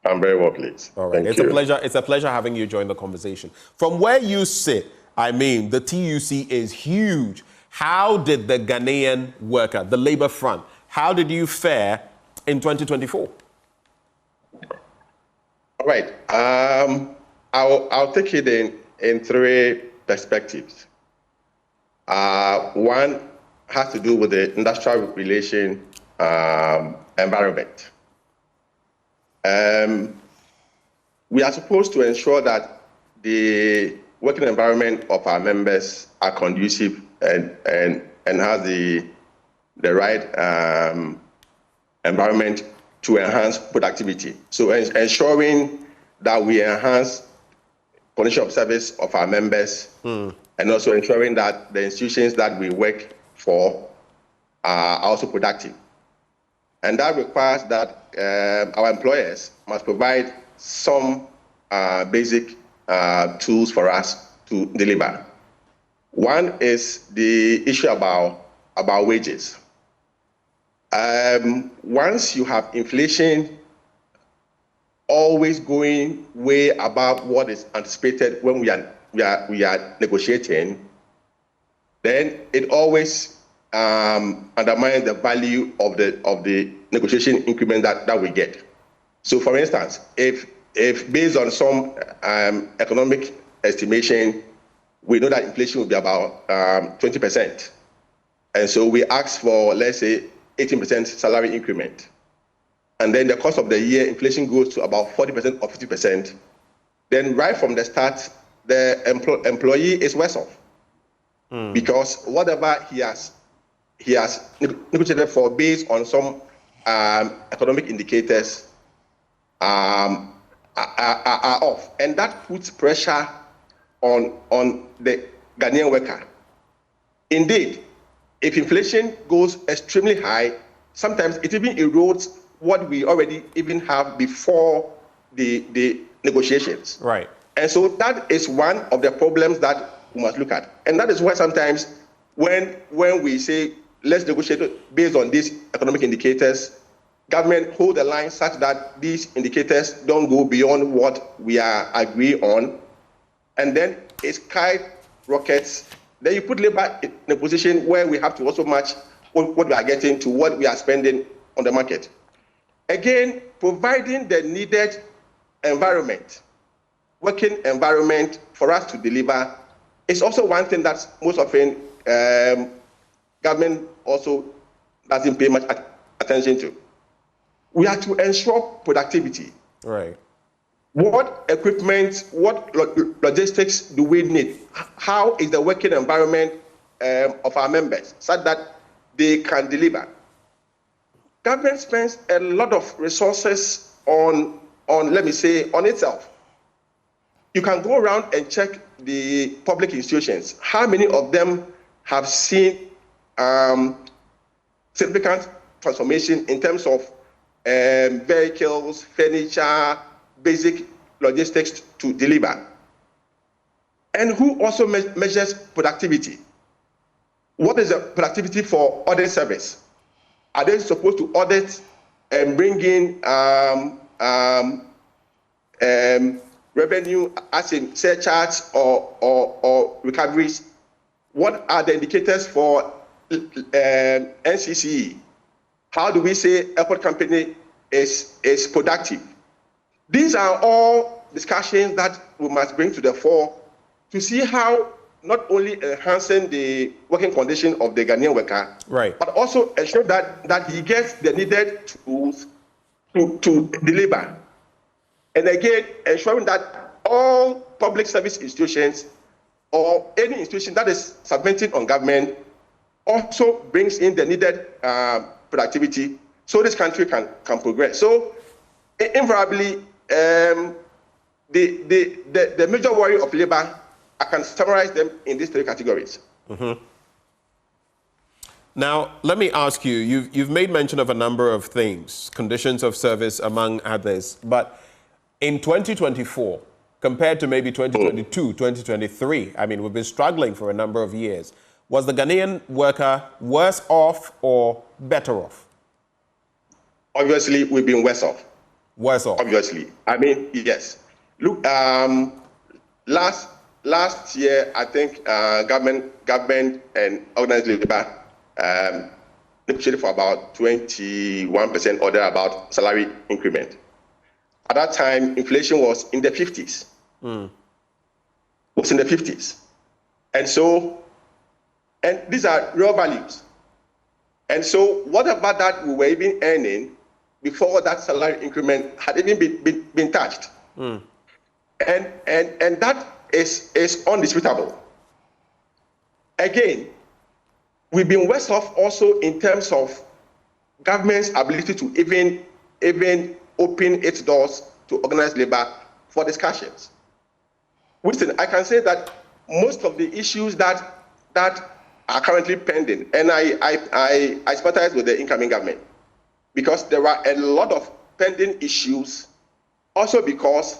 I'm very well, please.
All right.
Thank you.
It's a pleasure having you join the conversation. From where you sit, the TUC is huge. How did the Ghanaian worker, the labor front, how did you fare in 2024?
All right. I'll take it in 3 perspectives. One has to do with the industrial relation environment. We are supposed to ensure that the working environment of our members are conducive and has the right environment to enhance productivity. So ensuring that we enhance condition of service of our members and also ensuring that the institutions that we work for are also productive. And that requires that our employers must provide some basic tools for us to deliver. One is the issue about wages. Once you have inflation always going way above what is anticipated when we are negotiating, then it always undermines the value of the negotiation increment that we get. So, for instance, if based on some economic estimation, we know that inflation will be about 20%, and so we ask for, let's say, 18% salary increment, and then the cost of the year inflation goes to about 40% or 50%, then right from the start, the employee is worse off because whatever he has negotiated for based on some economic indicators are off, and that puts pressure on the Ghanaian worker. Indeed, if inflation goes extremely high, sometimes it even erodes what we already even have before the negotiations.
Right.
And so that is one of the problems that we must look at. And that is why sometimes when we say, let's negotiate based on these economic indicators, government hold the line such that these indicators don't go beyond what we are agreeing on, and then it skyrockets. Then you put labor in a position where we have to also match what we are getting to what we are spending on the market. Again, providing the needed environment, working environment for us to deliver is also one thing that most often government also doesn't pay much attention to. We have to ensure productivity.
Right.
What equipment, what logistics do we need? How is the working environment of our members such that they can deliver? Government spends a lot of resources on let me say, on itself. You can go around and check the public institutions. How many of them have seen significant transformation in terms of vehicles, furniture, basic logistics to deliver? And who also measures productivity? What is the productivity for audit service? Are they supposed to audit and bring in revenue as in surcharges or recoveries? What are the indicators for NCCE? How do we say airport company is productive? These are all discussions that we must bring to the fore to see how not only enhancing the working condition of the Ghanaian worker,
right,
but also ensure that he gets the needed tools to deliver. And again, ensuring that all public service institutions or any institution that is submitting on government also brings in the needed productivity so this country can progress. So invariably, the major worry of labor, I can summarize them in these three categories.
Mm-hmm. Now, let me ask you, you've made mention of a number of things, conditions of service among others, but in 2024, compared to maybe 2022, 2023, I mean, we've been struggling for a number of years. Was the Ghanaian worker worse off or better off?
Obviously, we've been worse off.
Worse off?
Obviously. I mean, yes. Look, last year, I think government and organized labor negotiated for about 21% or thereabout salary increment. At that time, inflation was in the 50s. Was in the 50s. And these are real values. And so whatever that we were even earning before that salary increment had even been touched. And that is undisputable. Again, we've been worse off also in terms of government's ability to even open its doors to organized labor for discussions. Listen, I can say that most of the issues that are currently pending, and I sympathize with the incoming government, because there are a lot of pending issues, also because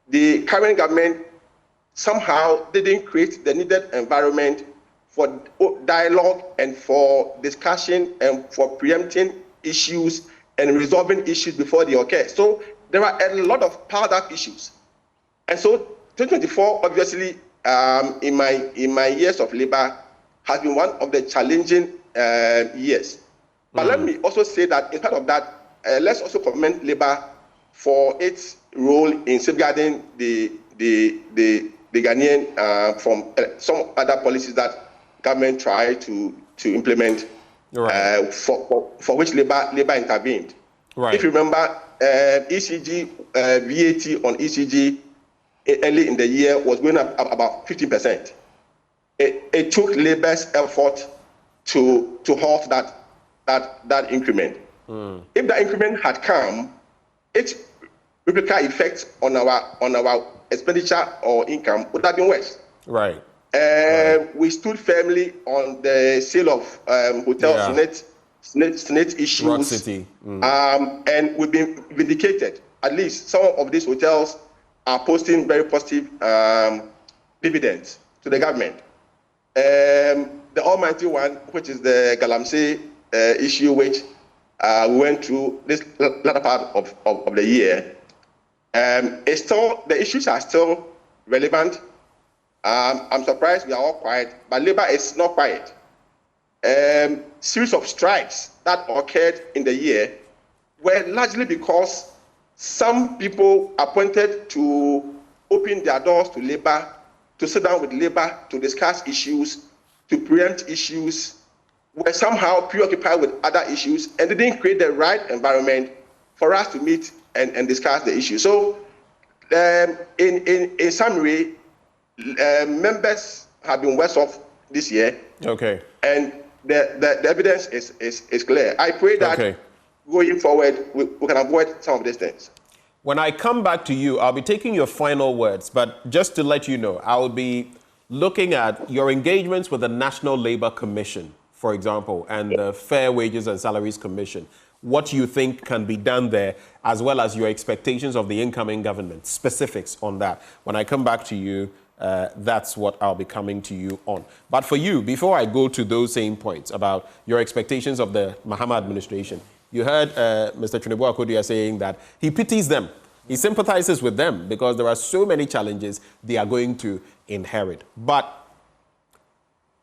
the current government somehow didn't create the needed environment for dialogue and for discussion and for preempting issues and resolving issues before they occur. So there are a lot of piled up issues. And so 2024, obviously, in my years of labor, has been one of the challenging years. But let me also say that in part of that, let's also commend labor for its role in safeguarding the Ghanaian from some other policies that government tried to implement, right, for which labor intervened. Right. If you remember, ECG, VAT on ECG early in the year was going up about 15%. It took labor's effort to halt that increment. If the increment had come, its replica effect on our expenditure or income would have been worse.
Right.
We stood firmly on the sale of hotel SNET issues.
Rock City.
And we've been vindicated. At least some of these hotels are posting very positive dividends to the government. The almighty one, which is the Galamsey issue, which we went through this latter part of the year, it's still, the issues are still relevant. I'm surprised we are all quiet, but Labour is not quiet. Series of strikes that occurred in the year were largely because some people appointed to open their doors to Labour, to sit down with Labour, to discuss issues, to preempt issues, were somehow preoccupied with other issues and didn't create the right environment for us to meet and discuss the issue. So, in summary, members have been worse off this year.
Okay.
And the evidence is clear. I pray that going forward, we can avoid some of these things.
When I come back to you, I'll be taking your final words, but just to let you know, I will be looking at your engagements with the National Labour Commission, for example, and the Fair Wages and Salaries Commission, what you think can be done there, as well as your expectations of the incoming government, specifics on that. When I come back to you, that's what I'll be coming to you on. But for you, before I go to those same points about your expectations of the Mahama administration, you heard Mr. Trinebo Akodia saying that he pities them. He sympathizes with them because there are so many challenges they are going to inherit. But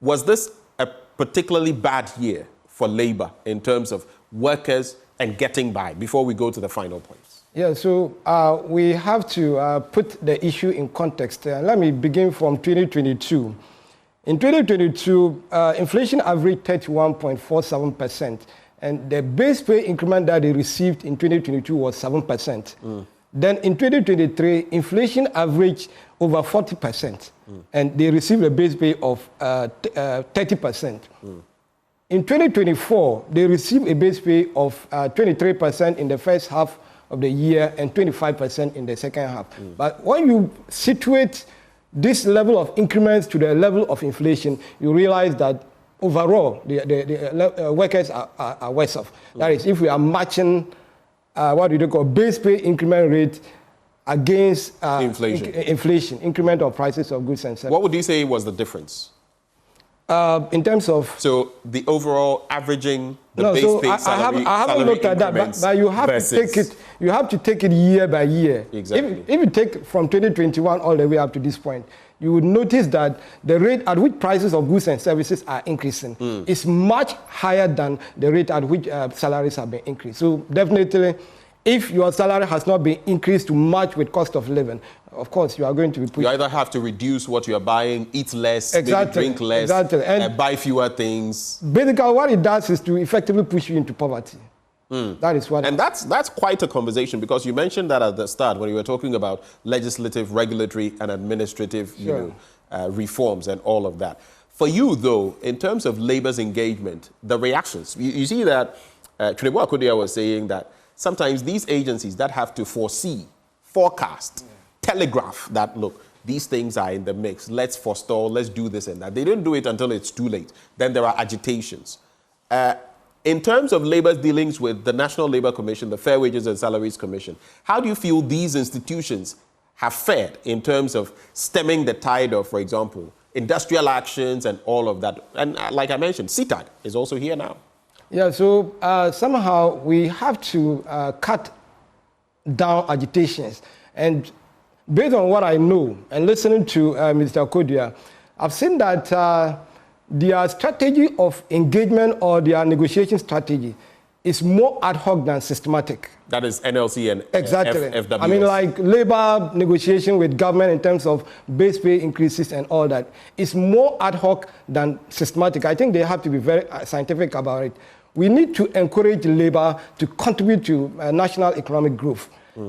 was this a particularly bad year for Labour in terms of workers and getting by, before we go to the final points?
Yeah, so we have to put the issue in context. Let me begin from 2022. In 2022, inflation averaged 31.47%, and the base pay increment that they received in 2022 was 7%. Then in 2023, inflation averaged over 40%, and they received a base pay of 30%. In 2024, they received a base pay of 23% in the first half of the year and 25% in the second half. But when you situate this level of increments to the level of inflation, you realize that overall, the workers are worse off. That is, if we are matching what we call base pay increment rate against inflation, increment of prices of goods and services.
What would you say was the difference?
In terms of...
So the overall averaging, the base pay salary,
I haven't looked at that, but you have to take it. You have to take it year by year.
Exactly.
If you take from 2021 all the way up to this point, you would notice that the rate at which prices of goods and services are increasing is much higher than the rate at which salaries have been increased. So definitely, if your salary has not been increased to match with cost of living, of course, you are going to be pushed.
You either have to reduce what you are buying, eat less, maybe drink less, and buy fewer things.
Basically, what it does is to effectively push you into poverty. That is what.
And that's quite a conversation, because you mentioned that at the start when you were talking about legislative, regulatory, and administrative reforms and all of that. For you, though, in terms of Labour's engagement, the reactions, you see that Trinebo Akodia was saying that sometimes these agencies that have to foresee, forecast, telegraph that, look, these things are in the mix, let's forestall, let's do this and that. They don't do it until it's too late. Then there are agitations. In terms of Labour's dealings with the National Labour Commission, the Fair Wages and Salaries Commission, how do you feel these institutions have fared in terms of stemming the tide of, for example, industrial actions and all of that? And like I mentioned, CETAG is also here now.
Yeah, so somehow we have to cut down agitations. And based on what I know and listening to Mr. Akodia, I've seen that their strategy of engagement or their negotiation strategy is more ad hoc than systematic.
That is NLC and FWS.
I mean, like labor negotiation with government in terms of base pay increases and all that. It's more ad hoc than systematic. I think they have to be very scientific about it. We need to encourage labor to contribute to national economic growth.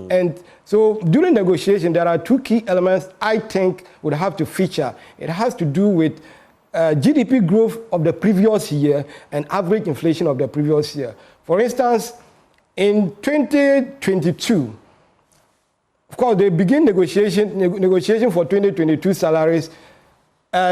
And so during negotiation, there are two key elements I think would have to feature. It has to do with GDP growth of the previous year and average inflation of the previous year. For instance, in 2022, of course, they begin negotiation for 2022 salaries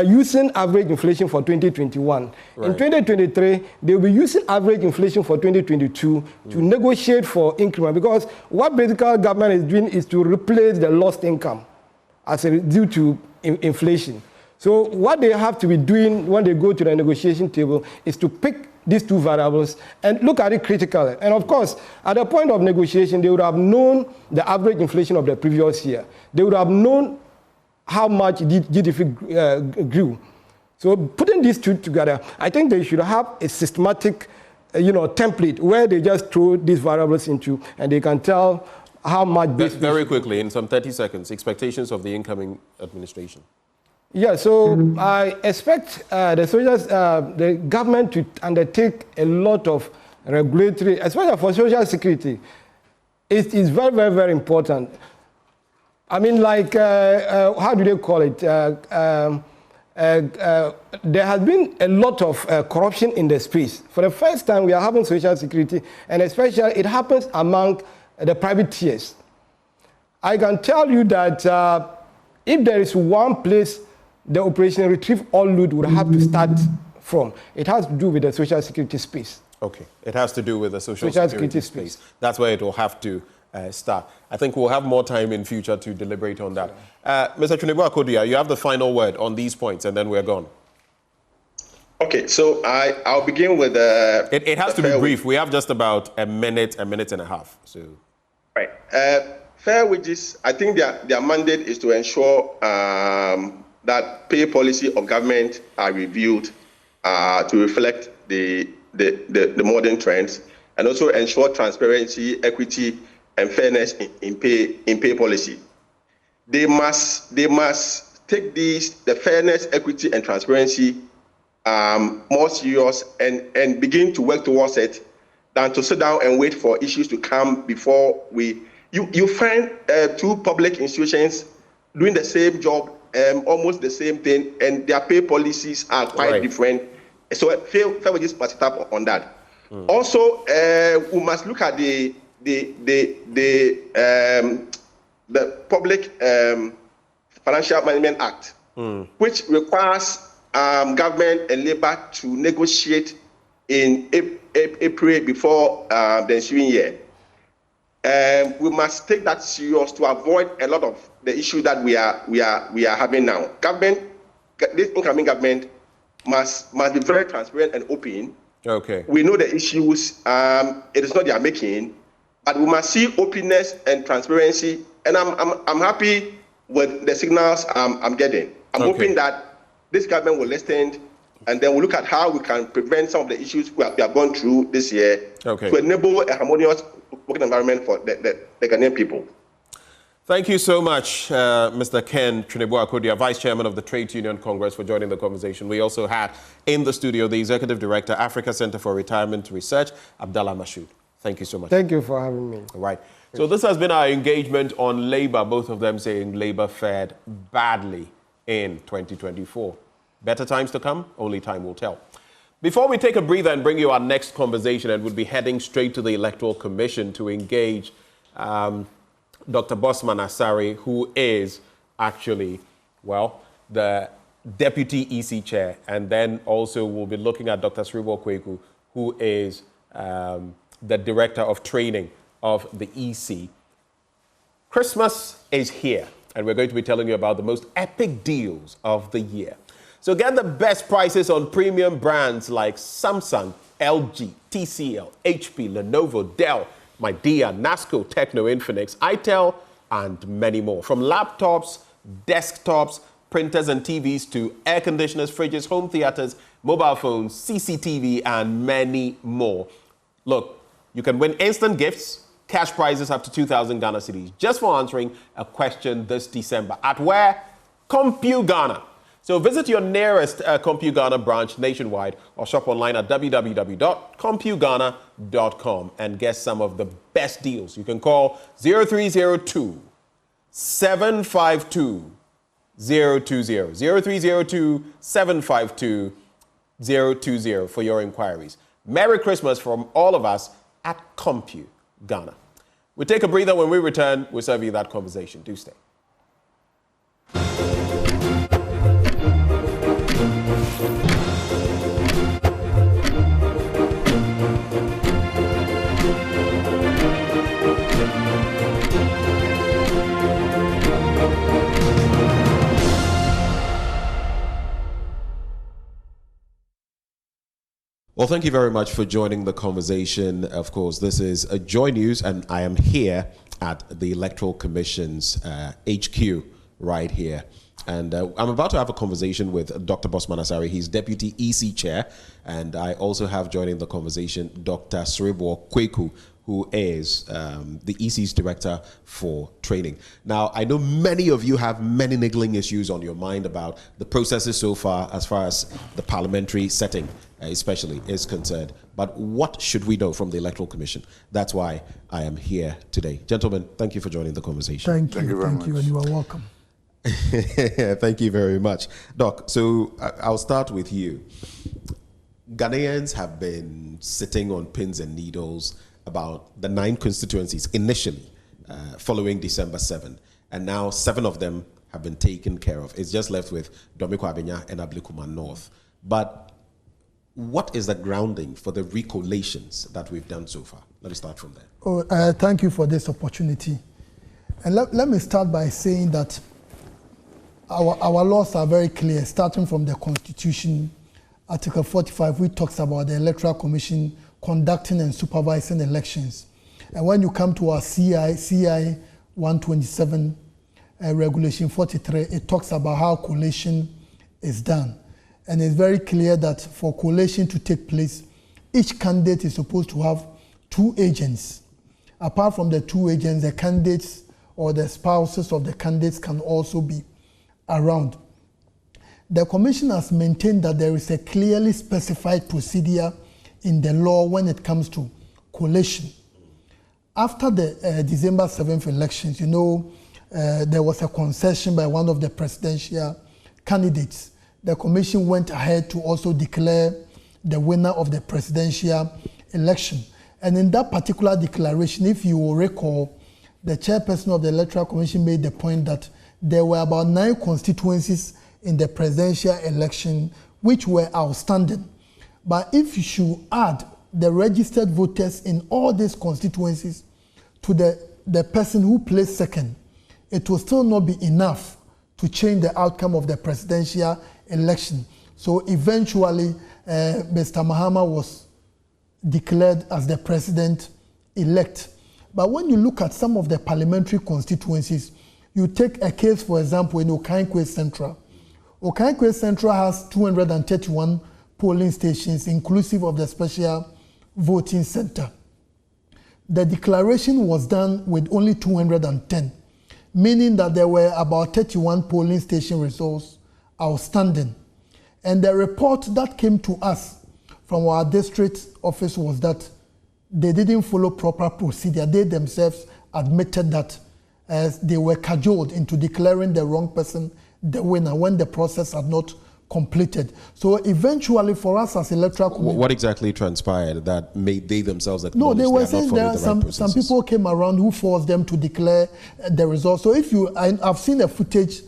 using average inflation for 2021. Right. In 2023, they will be using average inflation for 2022 to negotiate for increment, because what basically government is doing is to replace the lost income due to inflation. So what they have to be doing when they go to the negotiation table is to pick these two variables and look at it critically. And of course, at the point of negotiation, they would have known the average inflation of the previous year. They would have known how much GDP grew. So putting these two together, I think they should have a systematic, template where they just throw these variables into, and they can tell how much.
Very quickly, in some 30 seconds, expectations of the incoming administration. Yeah,
so I expect the government to undertake a lot of regulatory, especially for social security. It is very, very, very important. I mean, how do they call it? There has been a lot of corruption in the space. For the first time, we are having social security, and especially it happens among the private tiers. I can tell you that if there is one place the Operation Retrieve All Loot would have to start from, it has to do with the social security space.
Okay, it has to do with the social security space. That's where it will have to start. I think we'll have more time in future to deliberate on that. Mr. Trinebo Akodia, you have the final word on these points, and then we're gone.
Okay, so I'll begin with
it has to be brief. We have just about a minute and a half. So,
right. Fair wages, I think their mandate is to ensure that pay policy of government are reviewed to reflect the modern trends, and also ensure transparency, equity, and fairness in pay policy. They must take the fairness, equity, and transparency more serious and begin to work towards it than to sit down and wait for issues to come before you find two public institutions doing the same job, almost the same thing, and their pay policies are quite different. So fair wages must start on that. Also, we must look at the Public Financial Management Act, which requires government and labor to negotiate in April before the ensuing year. We must take that serious to avoid a lot of the issue that we are having now. This incoming government must be very transparent and open.
Okay.
We know the issues. It is not their making, but we must see openness and transparency. And I'm happy with the signals I'm getting. I'm hoping that this government will listen, and then we'll look at how we can prevent some of the issues we have gone through this year to enable a harmonious working environment for the Ghanaian people.
Thank you so much, Mr. Ken Trinebo Akodia, Vice Chairman of the Trade Union Congress, for joining the conversation. We also had in the studio the Executive Director, Africa Center for Retirement Research, Abdallah Mashood. Thank you so much.
Thank you for having me.
All right. So this has been our engagement on labor, both of them saying labor fared badly in 2024. Better times to come? Only time will tell. Before we take a breather and bring you our next conversation, and we'll be heading straight to the Electoral Commission to engage Dr. Bosman Asari, who is actually, the Deputy EC Chair. And then also we'll be looking at Dr. Sribo Kweku, who is the Director of Training of the EC. Christmas is here, and we're going to be telling you about the most epic deals of the year. So get the best prices on premium brands like Samsung, LG, TCL, HP, Lenovo, Dell, Midea, Nasco, Techno, Infinix, itel, and many more. From laptops, desktops, printers and TVs to air conditioners, fridges, home theaters, mobile phones, CCTV, and many more. Look, you can win instant gifts, cash prizes up to 2,000 Ghana cedis just for answering a question this December. At where? Compu Ghana. So visit your nearest Compu Ghana branch nationwide or shop online at www.compugana.com and get some of the best deals. You can call 0302 752 020, 0302 752 020 for your inquiries. Merry Christmas from all of us at Compu Ghana. We take a breather. When we return, we'll serve you that conversation. Do stay. Well, thank you very much for joining the conversation. Of course, this is a Joy News, and I am here at the Electoral Commission's HQ right here. And I'm about to have a conversation with Dr. Bosman Asari. He's Deputy EC Chair. And I also have joining the conversation Dr. Srebo Kweku, who is the EC's Director for Training. Now, I know many of you have many niggling issues on your mind about the processes so far as the parliamentary setting especially is concerned. But what should we know from the Electoral Commission? That's why I am here today. Gentlemen, thank you for joining the conversation.
Thank you very much. And you are welcome.
Thank you very much. Doc, so I'll start with you. Ghanaians have been sitting on pins and needles about the 9 constituencies initially following December 7. And now 7 of them have been taken care of. It's just left with Domiko Abenya and Ablekuma North. But what is the grounding for the recollations that we've done so far? Let me start from there.
Thank you for this opportunity. And let me start by saying that our laws are very clear, starting from the Constitution, Article 45, which talks about the Electoral Commission conducting and supervising elections. And when you come to our CI 127, Regulation 43, it talks about how collation is done. And it's very clear that for collation to take place, each candidate is supposed to have 2 agents. Apart from the 2 agents, the candidates or the spouses of the candidates can also be around. The Commission has maintained that there is a clearly specified procedure in the law when it comes to collation. After the December 7th elections, you know, there was a concession by one of the presidential candidates. The Commission went ahead to also declare the winner of the presidential election. And in that particular declaration, if you will recall, the chairperson of the Electoral Commission made the point that there were about 9 constituencies in the presidential election which were outstanding. But if you should add the registered voters in all these constituencies to the person who placed second, it will still not be enough to change the outcome of the presidential election. So eventually, Mr. Mahama was declared as the president-elect. But when you look at some of the parliamentary constituencies, you take a case, for example, in Okankwe Central. Okankwe Central has 231 polling stations, inclusive of the special voting center. The declaration was done with only 210, meaning that there were about 31 polling station results outstanding. And the report that came to us from our district office was that they didn't follow proper procedure. They themselves admitted that they were cajoled into declaring the wrong person the winner when the process had not completed. So eventually for us as electoral commission...
What exactly transpired that made they themselves acknowledge?
No, they were saying there are some people came around who forced them to declare the results. So if I've seen a footage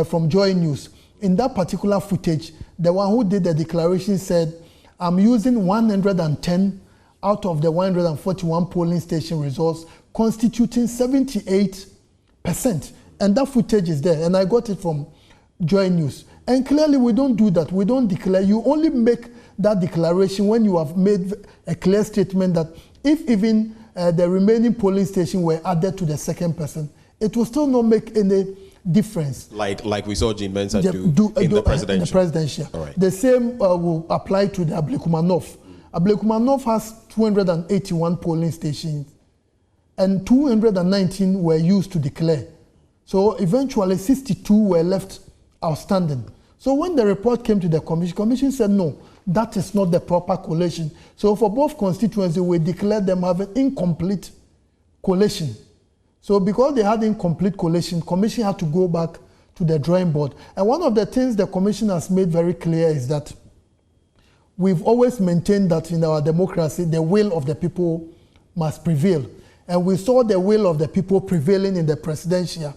from Joy News. In that particular footage, the one who did the declaration said, I'm using 110 out of the 141 polling station results, constituting 78%. And that footage is there, and I got it from Joy News. And clearly we don't do that. We don't declare. You only make that declaration when you have made a clear statement that if even the remaining polling station were added to the second person, it will still not make any difference.
Like we saw Jean Mensa do in the presidential.
In the presidential.
All right.
The same will apply to the Ablekuma North. Ablekuma North has 281 polling stations, and 219 were used to declare. So eventually 62 were left outstanding. So when the report came to the commission said, no, that is not the proper collation. So for both constituencies, we declared them having incomplete collation. So because they had incomplete collation, commission had to go back to the drawing board. And one of the things the commission has made very clear is that we've always maintained that in our democracy, the will of the people must prevail.
and we saw the will of the people prevailing in the presidential.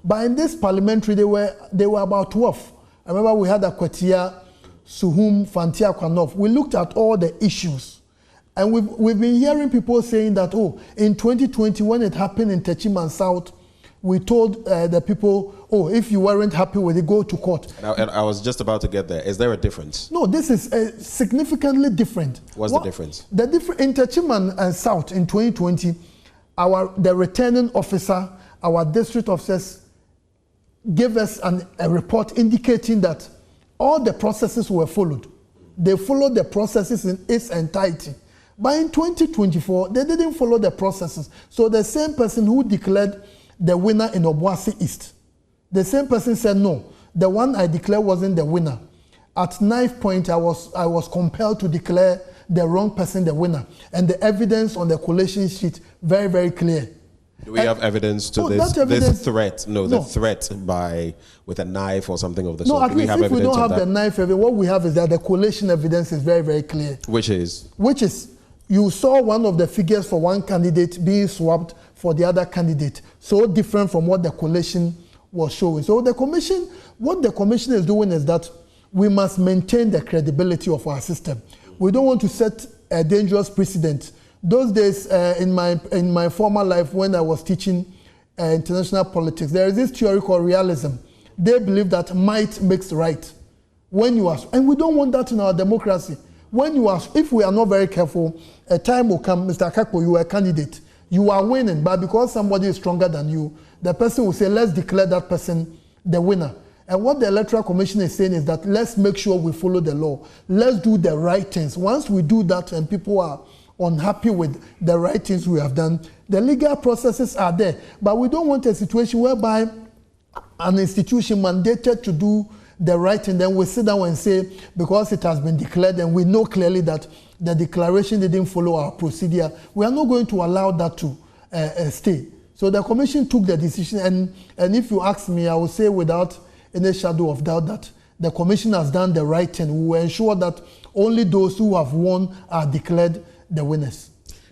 But in this parliamentary, they were about 12. I remember we had Akwatia, Suhum, Fantia Kwanov. We looked at all the issues. And we've been hearing people saying that, oh, in 2020, when it happened in Techiman South, we told the people, oh, if you weren't happy with it, go to court.
And I was just about to get there. Is there a difference?
No, this is significantly different.
What's the difference?
The difference in Techiman South in 2020, the returning officer, our district officers, gave us a report indicating that all the processes were followed. They followed the processes in its entirety. But in 2024, they didn't follow the processes. So the same person who declared the winner in Obuasi East, the same person said, no, the one I declared wasn't the winner. At knife point, I was compelled to declare the wrong person the winner. And the evidence on the collation sheet, very, very clear.
Do we have evidence to this threat? No, the threat with a knife or something of the sort.
No, at least if we don't have the knife, what we have is that the collation evidence is very, very clear.
Which is,
you saw one of the figures for one candidate being swapped for the other candidate. So different from what the collation was showing. So what the commission is doing is that we must maintain the credibility of our system. We don't want to set a dangerous precedent. Those days in my former life when I was teaching international politics, there is this theory called realism. They believe that might makes right. And we don't want that in our democracy. If we are not very careful, a time will come, Mr. Kakpo, you are a candidate. You are winning, but because somebody is stronger than you, the person will say, let's declare that person the winner. And what the Electoral Commission is saying is that let's make sure we follow the law. Let's do the right things. Once we do that and people are unhappy with the right things we have done, the legal processes are there. But we don't want a situation whereby an institution mandated to do the right thing, then we sit down and say, because it has been declared and we know clearly that the declaration didn't follow our procedure, we are not going to allow that to stay. So the commission took the decision, and if you ask me, I will say without any shadow of doubt that the commission has done the right thing. We will ensure that only those who have won are declared the winners.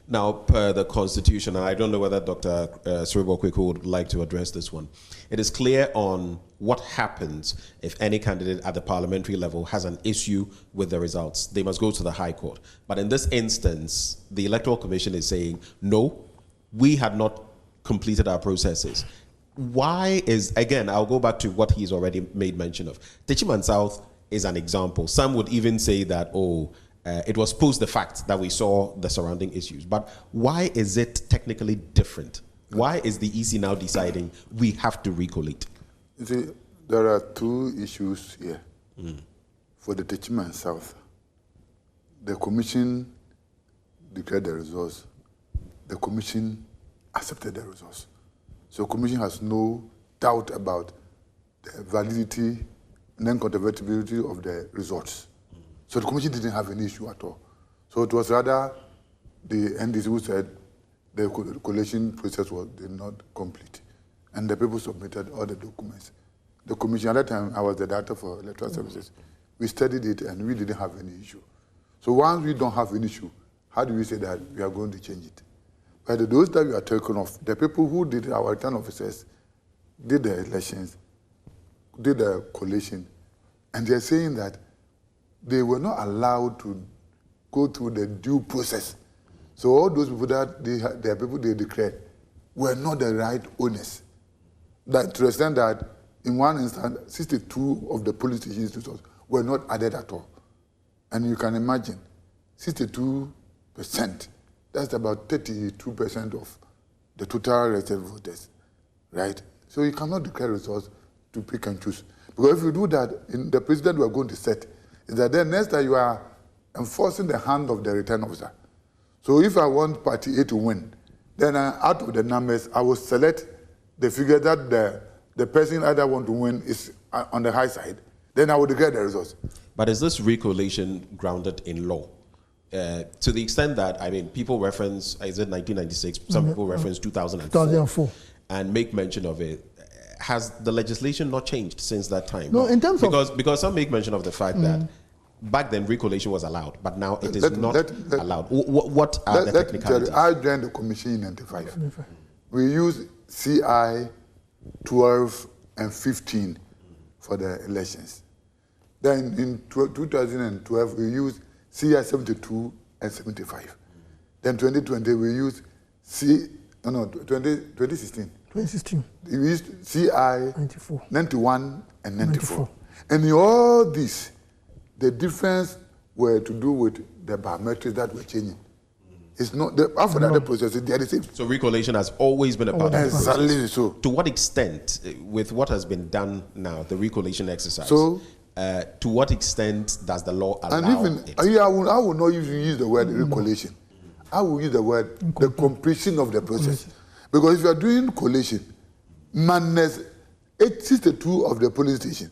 Now, per the Constitution, and I don't know whether Dr. Sribo Kweku would like to address this one, it is clear on what happens if any candidate at the parliamentary level has an issue with the results. They must go to the High Court. But in this instance, the Electoral Commission is saying, no, we had not completed our processes. Why is, again, I'll go back to what he's already made mention of. Techiman South is an example. Some would even say that, it was post the fact that we saw the surrounding issues. But why is it technically different? Why is the EC now deciding we have to recollate?
You see, there are two issues here. For the Techiman South, the commission declared the results. The commission accepted the results. So the commission has no doubt about the validity and non-controvertibility of the results. So the commission didn't have any issue at all. So it was rather the NDC who said the collation process did not complete. And the people submitted all the documents. The commission, at that time, I was the director for electoral services. We studied it and we didn't have any issue. So once we don't have an issue, how do we say that we are going to change it? But those that we are talking of, the people who did our return officers, did the elections, did the collation, and they're saying that they were not allowed to go through the due process. So all those people that the people they declared were not the right owners. That to the extent that in one instance, 62 of the police station were not added at all. And you can imagine, 62%, that's about 32% of the total registered voters, right? So you cannot declare results to pick and choose. Because if you do that, in the precedent we are going to set is that then next time you are enforcing the hand of the return officer. So if I want party A to win, then out of the numbers, I will select the figure that the person either want to win is on the high side, then I will declare the results.
But is this recollation grounded in law? To the extent that, I mean, people reference, is it 1996? Some people reference 2004. And make mention of it. Has the legislation not changed since that time?
No, in terms
because some make mention of the fact that back then Recolletion was allowed, but now it is not allowed. What are the technicalities?
I joined the commission in 95. We used CI 12 and 15 for the elections. Then in 2012, we used CI 72 and 75. Then 2020, we used 2016.
2016.
We used CI 91 and 94. And in all this, the difference were to do with the biometrics that were changing. It's not after that the process they are the same.
So Recollection has always been a part of the process.
Exactly so.
To what extent, with what has been done now, the Recollection exercise?
So,
to what extent does the law allow
and even
it?
I will not even use the word Recollection. I will use the word the completion of the process. Because if you are doing collation, minus 62 of the police station,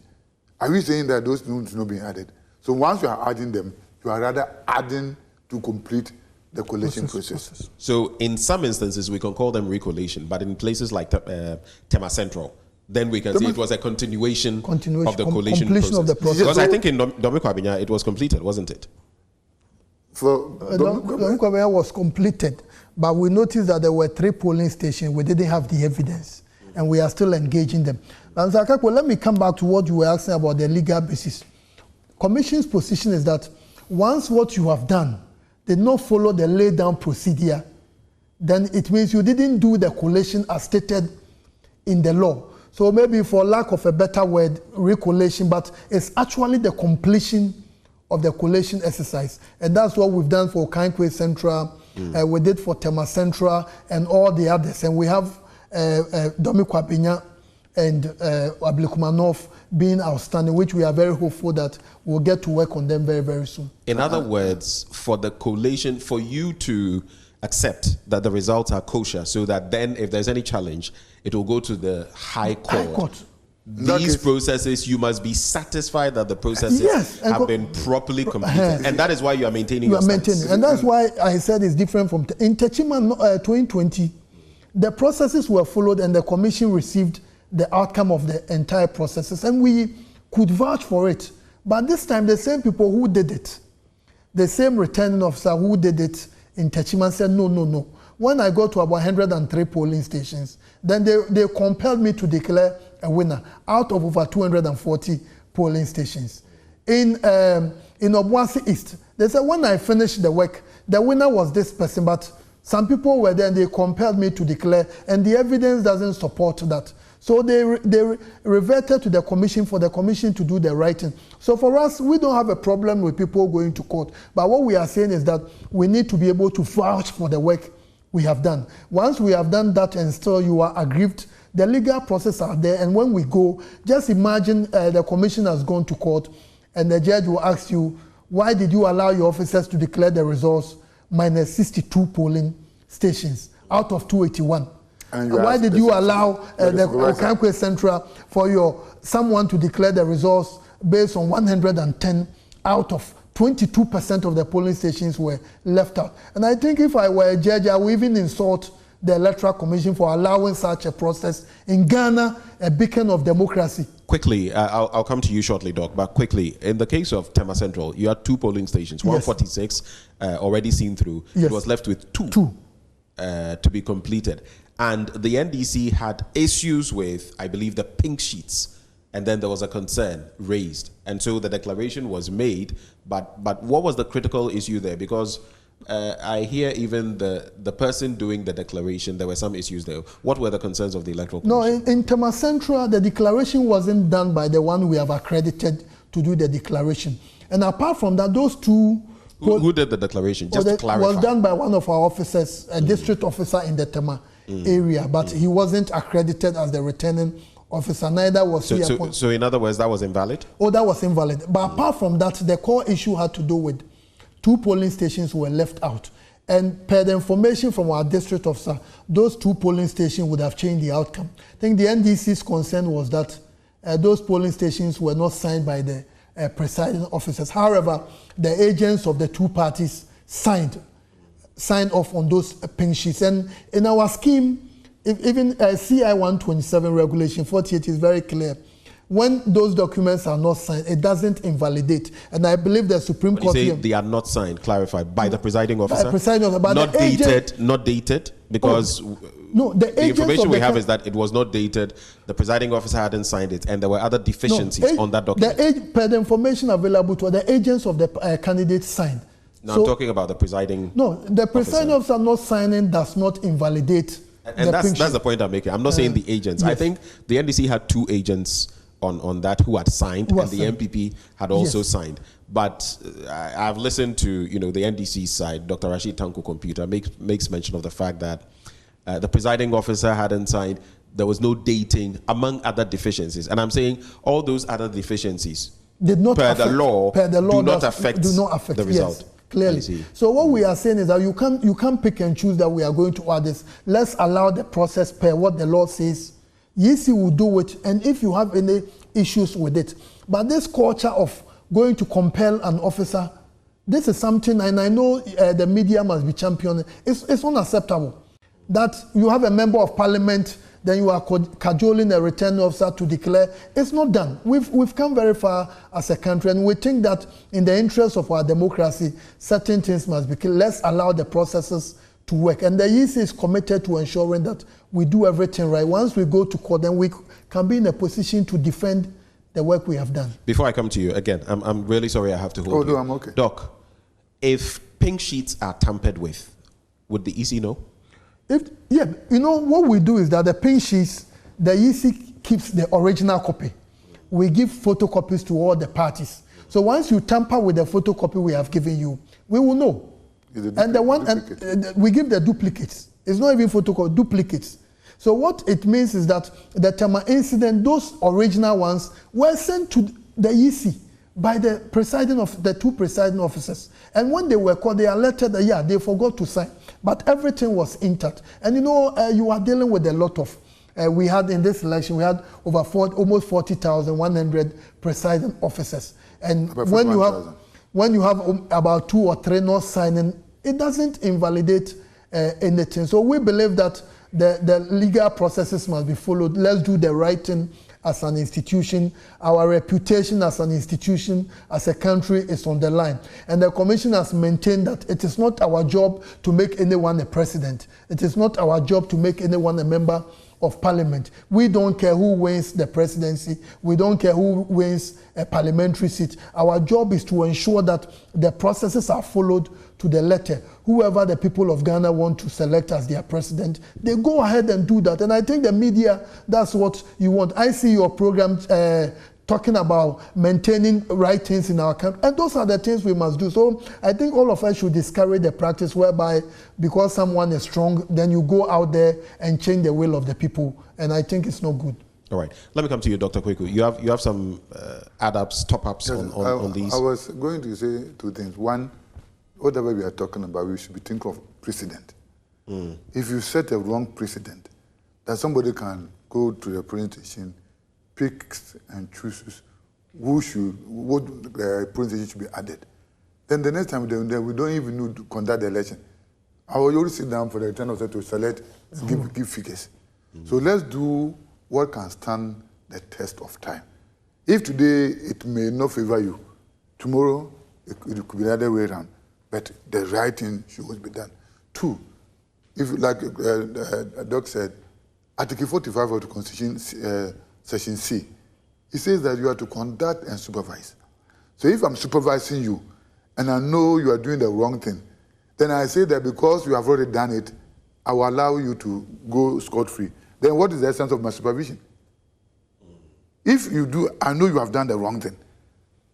are we saying that those things not being added? So once you are adding them, you are rather adding to complete the collation process.
So in some instances, we can call them Recollection, but in places like Tema Central, then we can say it was a continuation of the collation process.
Of the process.
Because I think in Domiko Abinya, it was completed, wasn't it?
For
Domiko Abinya was completed, but we noticed that there were 3 polling stations. We didn't have the evidence, and we are still engaging them. And Zakako, let me come back to what you were asking about the legal basis. Commission's position is that once what you have done did not follow the laid down procedure, then it means you didn't do the collation as stated in the law. So maybe for lack of a better word, Recollection, but it's actually the completion of the collation exercise. And that's what we've done for Kankwe Central, we did for Tema Central and all the others. And we have Domiko Abinya and Ablikumanov being outstanding, which we are very hopeful that we'll get to work on them very, very soon.
In other words, for the collation, for you to accept that the results are kosher, so that then if there's any challenge, it will go to the High Court. These processes, you must be satisfied that the processes have been properly completed. And that is why you are maintaining your stance.
And that's why I said it's different from... In Techima 2020, the processes were followed and the commission received the outcome of the entire processes, and we could vouch for it. But this time, the same people who did it, the same returning officer who did it in Techima said, no. When I got to about 103 polling stations, then they compelled me to declare a winner out of over 240 polling stations. In Obuasi East, they said when I finished the work, the winner was this person, but some people were there and they compelled me to declare, and the evidence doesn't support that. So they reverted to the commission for the commission to do the writing. So for us, we don't have a problem with people going to court. But what we are saying is that we need to be able to vouch for the work we have done. Once we have done that and still you are aggrieved, the legal process are there. And when we go, just imagine the commission has gone to court and the judge will ask you, why did you allow your officers to declare the results minus 62 polling stations out of 281? Why did you allow the Kankwe Central for someone to declare the results based on 110 out of 22% of the polling stations were left out? And I think if I were a judge, I would even insult the Electoral Commission for allowing such a process in Ghana, a beacon of democracy.
Quickly, I'll come to you shortly, Doc, but quickly, in the case of Tema Central, you had 2 polling stations, 146 already seen through. It was left with 2 to be completed. And the NDC had issues with, I believe, the pink sheets. And then there was a concern raised. And so the declaration was made. But what was the critical issue there? Because I hear even the person doing the declaration, there were some issues there. What were the concerns of the Electoral Commission?
No, in Tema Central, the declaration wasn't done by the one we have accredited to do the declaration. And apart from that, those 2...
Who did the declaration? Just to clarify.
It was done by one of our officers, a district officer in the Tema area, but he wasn't accredited as the returning officer, neither was he appointed.
So in other words, that was invalid?
Oh, that was invalid. But apart from that, the core issue had to do with 2 polling stations were left out. And per the information from our district officer, those 2 polling stations would have changed the outcome. I think the NDC's concern was that those polling stations were not signed by the presiding officers. However, the agents of the 2 parties signed off on those pink sheets. And in our scheme, even CI 127 regulation 48 is very clear. when those documents are not signed, it doesn't invalidate. And I believe the Supreme Court...
You say they are not signed, clarify, by the presiding officer?
By the presiding officer. But
not dated, not dated, because the
information
we have is that it was not dated, the presiding officer hadn't signed it, and there were other deficiencies on that document.
Per the information available to the agents of the candidates signed.
Now I'm talking about the presiding
the presiding officer not signing does not invalidate.
And that's the point I'm making. I'm not saying the agents. Yes. I think the NDC had 2 agents on that who had signed, and the MPP had also signed. But I've listened to the NDC side. Dr. Rashid Tanko Computer makes mention of the fact that the presiding officer hadn't signed. There was no dating, among other deficiencies. And I'm saying all those other deficiencies
did not
per the law do not affect the result.
Yes. Clearly. So what we are saying is that you can't pick and choose that we are going to add this. Let's allow the process per what the law says. Yes, you will do it, and if you have any issues with it. But this culture of going to compel an officer, this is something, and I know the media must be championing. It's unacceptable that you have a member of parliament, then you are cajoling a returning officer to declare. It's not done. We've come very far as a country, and we think that in the interest of our democracy, certain things must be clear. Let's allow the processes to work. And the EC is committed to ensuring that we do everything right. Once we go to court, then we can be in a position to defend the work we have done.
Before I come to you, again, I'm really sorry I have to hold you.
I'm okay.
Doc, if pink sheets are tampered with, would the EC know?
What we do is that the pink sheets, the EC keeps the original copy. We give photocopies to all the parties. So once you tamper with the photocopy we have given you, we will know. And we give the duplicates. It's not even photocopy, duplicates. So what it means is that the Tema incident, those original ones were sent to the EC by the 2 presiding officers. And when they were called, they alerted that, they forgot to sign. But everything was intact. And you are dealing with a lot of, we had in this election, we had almost 40,100 presiding officers. And when you have about 2 or 3 not signing, it doesn't invalidate anything. So we believe that the legal processes must be followed. Let's do the right thing as an institution. Our reputation as an institution, as a country, is on the line. And the Commission has maintained that it is not our job to make anyone a president. It is not our job to make anyone a member of parliament. We don't care who wins the presidency. We don't care who wins a parliamentary seat. Our job is to ensure that the processes are followed to the letter. Whoever the people of Ghana want to select as their president, they go ahead and do that. And I think the media, that's what you want. I see your program talking about maintaining right things in our country. And those are the things we must do. So I think all of us should discourage the practice whereby because someone is strong, then you go out there and change the will of the people. And I think it's not good.
All right. Let me come to you, Dr. Kweku. You have some add-ups, top-ups on these.
I was going to say 2 things. One, whatever we are talking about, we should be thinking of precedent. If you set a wrong precedent, that somebody can go to the presentation, picks and chooses what presentation should be added. Then the next time we don't even need to conduct the election. I will always sit down for the return officer to select and give figures. So let's do what can stand the test of time. If today it may not favor you, tomorrow it could be the other way around. But the right thing should always be done. 2, if like Doc said, Article 45 of the Constitution, Section C, it says that you are to conduct and supervise. So if I'm supervising you and I know you are doing the wrong thing, then I say that because you have already done it, I will allow you to go scot-free. Then what is the essence of my supervision? If you do, I know you have done the wrong thing,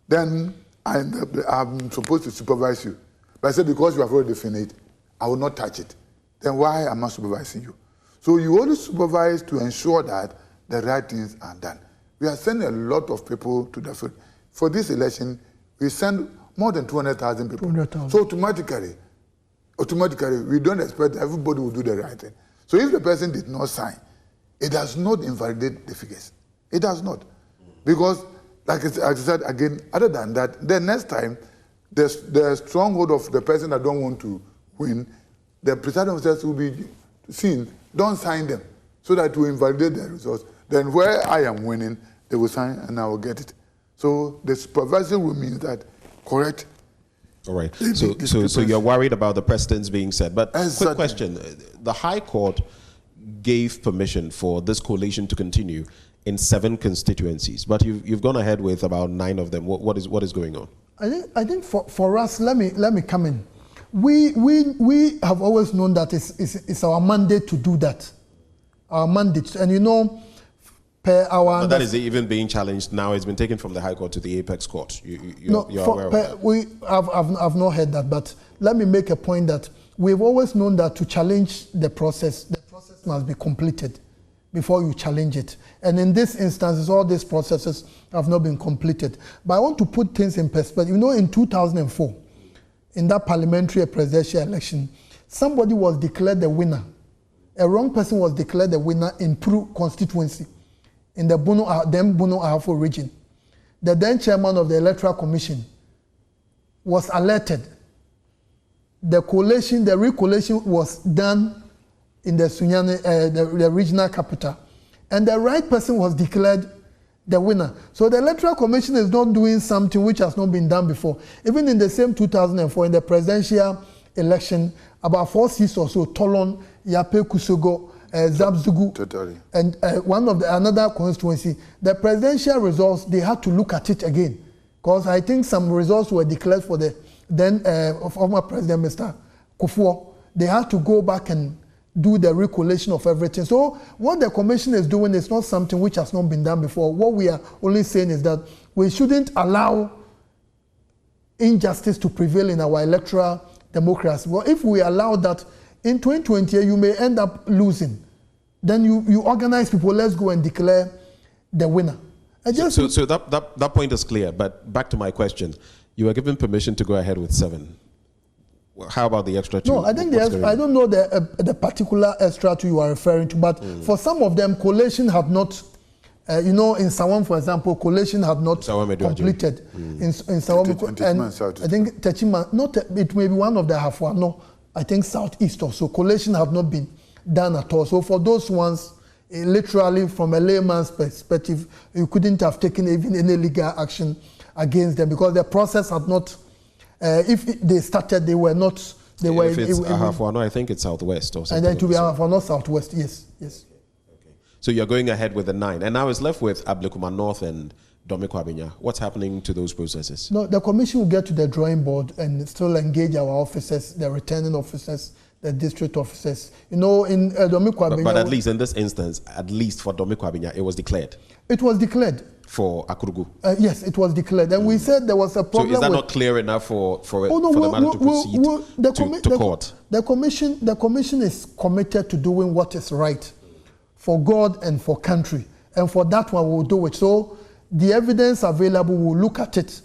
then I'm supposed to supervise you. But I say because you have already finished, I will not touch it. Then why am I supervising you? So you only supervise to ensure that the right things are done. We are sending a lot of people to the field. For this election, we send more than 200,000 people. 200,000. So automatically, we don't expect everybody will do the right thing. So if the person did not sign, it does not invalidate the figures. It does not. Because, like I said again, other than that, the next time, the stronghold of the person that don't want to win, the presiding officers will be seen, don't sign them, so that to invalidate the results. Then where I am winning, they will sign and I will get it. So the supervisory rule means that, correct?
All right. So you're worried about the precedents being set. But quick question. The High Court gave permission for this collation to continue in 7 constituencies, but you've gone ahead with about 9 of them. What is going on?
I think for us, let me come in. We have always known that it's our mandate to do that. Our mandate. And you know, per our...
But that is even being challenged now. It's been taken from the High Court to the Apex Court. You're aware of that?
I've not heard that, but let me make a point that we've always known that to challenge the process must be completed before you challenge it. And in this instance, all these processes have not been completed. But I want to put things in perspective. You know, in 2004, in that parliamentary presidential election, somebody was declared the winner. A wrong person was declared the winner in Pru constituency, in the Bono Ahafo region. The then chairman of the Electoral Commission was alerted. The recollation was done in the Sunyani, the regional capital, and the right person was declared the winner. So the Electoral Commission is not doing something which has not been done before. Even in the same 2004, in the presidential election, about 4 seats or so, Tolon, Yape Kusogo, Zabzugu, totally. And another constituency, the presidential results, they had to look at it again. Because I think some results were declared for the then former President, Mr. Kufuor. They had to go back and do the recollation of everything. So what the commission is doing is not something which has not been done before. What we are only saying is that we shouldn't allow injustice to prevail in our electoral democracy. Well, if we allow that, in 2020 you may end up losing. Then you organize people, let's go and declare the winner.
So that point is clear, but back to my question. You were given permission to go ahead with 7. How about the extra 2?
No, I think I don't know the particular extra 2 you are referring to, but for some of them, collation have not, you know, in Sawam, for example, collation have not completed. In Sawam, and I think Techima, it may be one of the Hafwa, no, I think Southeast also, collation have not been done at all. So for those ones, literally from a layman's perspective, you couldn't have taken even any legal action against them because the process had not. If they started, they were not. They were.
If it's Ahafwano, I think it's Southwest or something.
And then to be Ahafwano Southwest, yes.
Okay. So you're going ahead with the 9, and now it's left with Ablekuma North and Domekwabinya. What's happening to those processes?
No, the commission will get to the drawing board and still engage our officers, the returning officers, the district officers. You know, in Domekwabinya.
But at least in this instance, at least for Domekwabinya, it was declared.
It was declared.
For Akurugu?
Yes, it was declared. And we said there was a problem.
So is that not clear enough for the matter to proceed to court?
The commission is committed to doing what is right for God and for country. And for that one, we'll do it. So the evidence available, we'll look at it.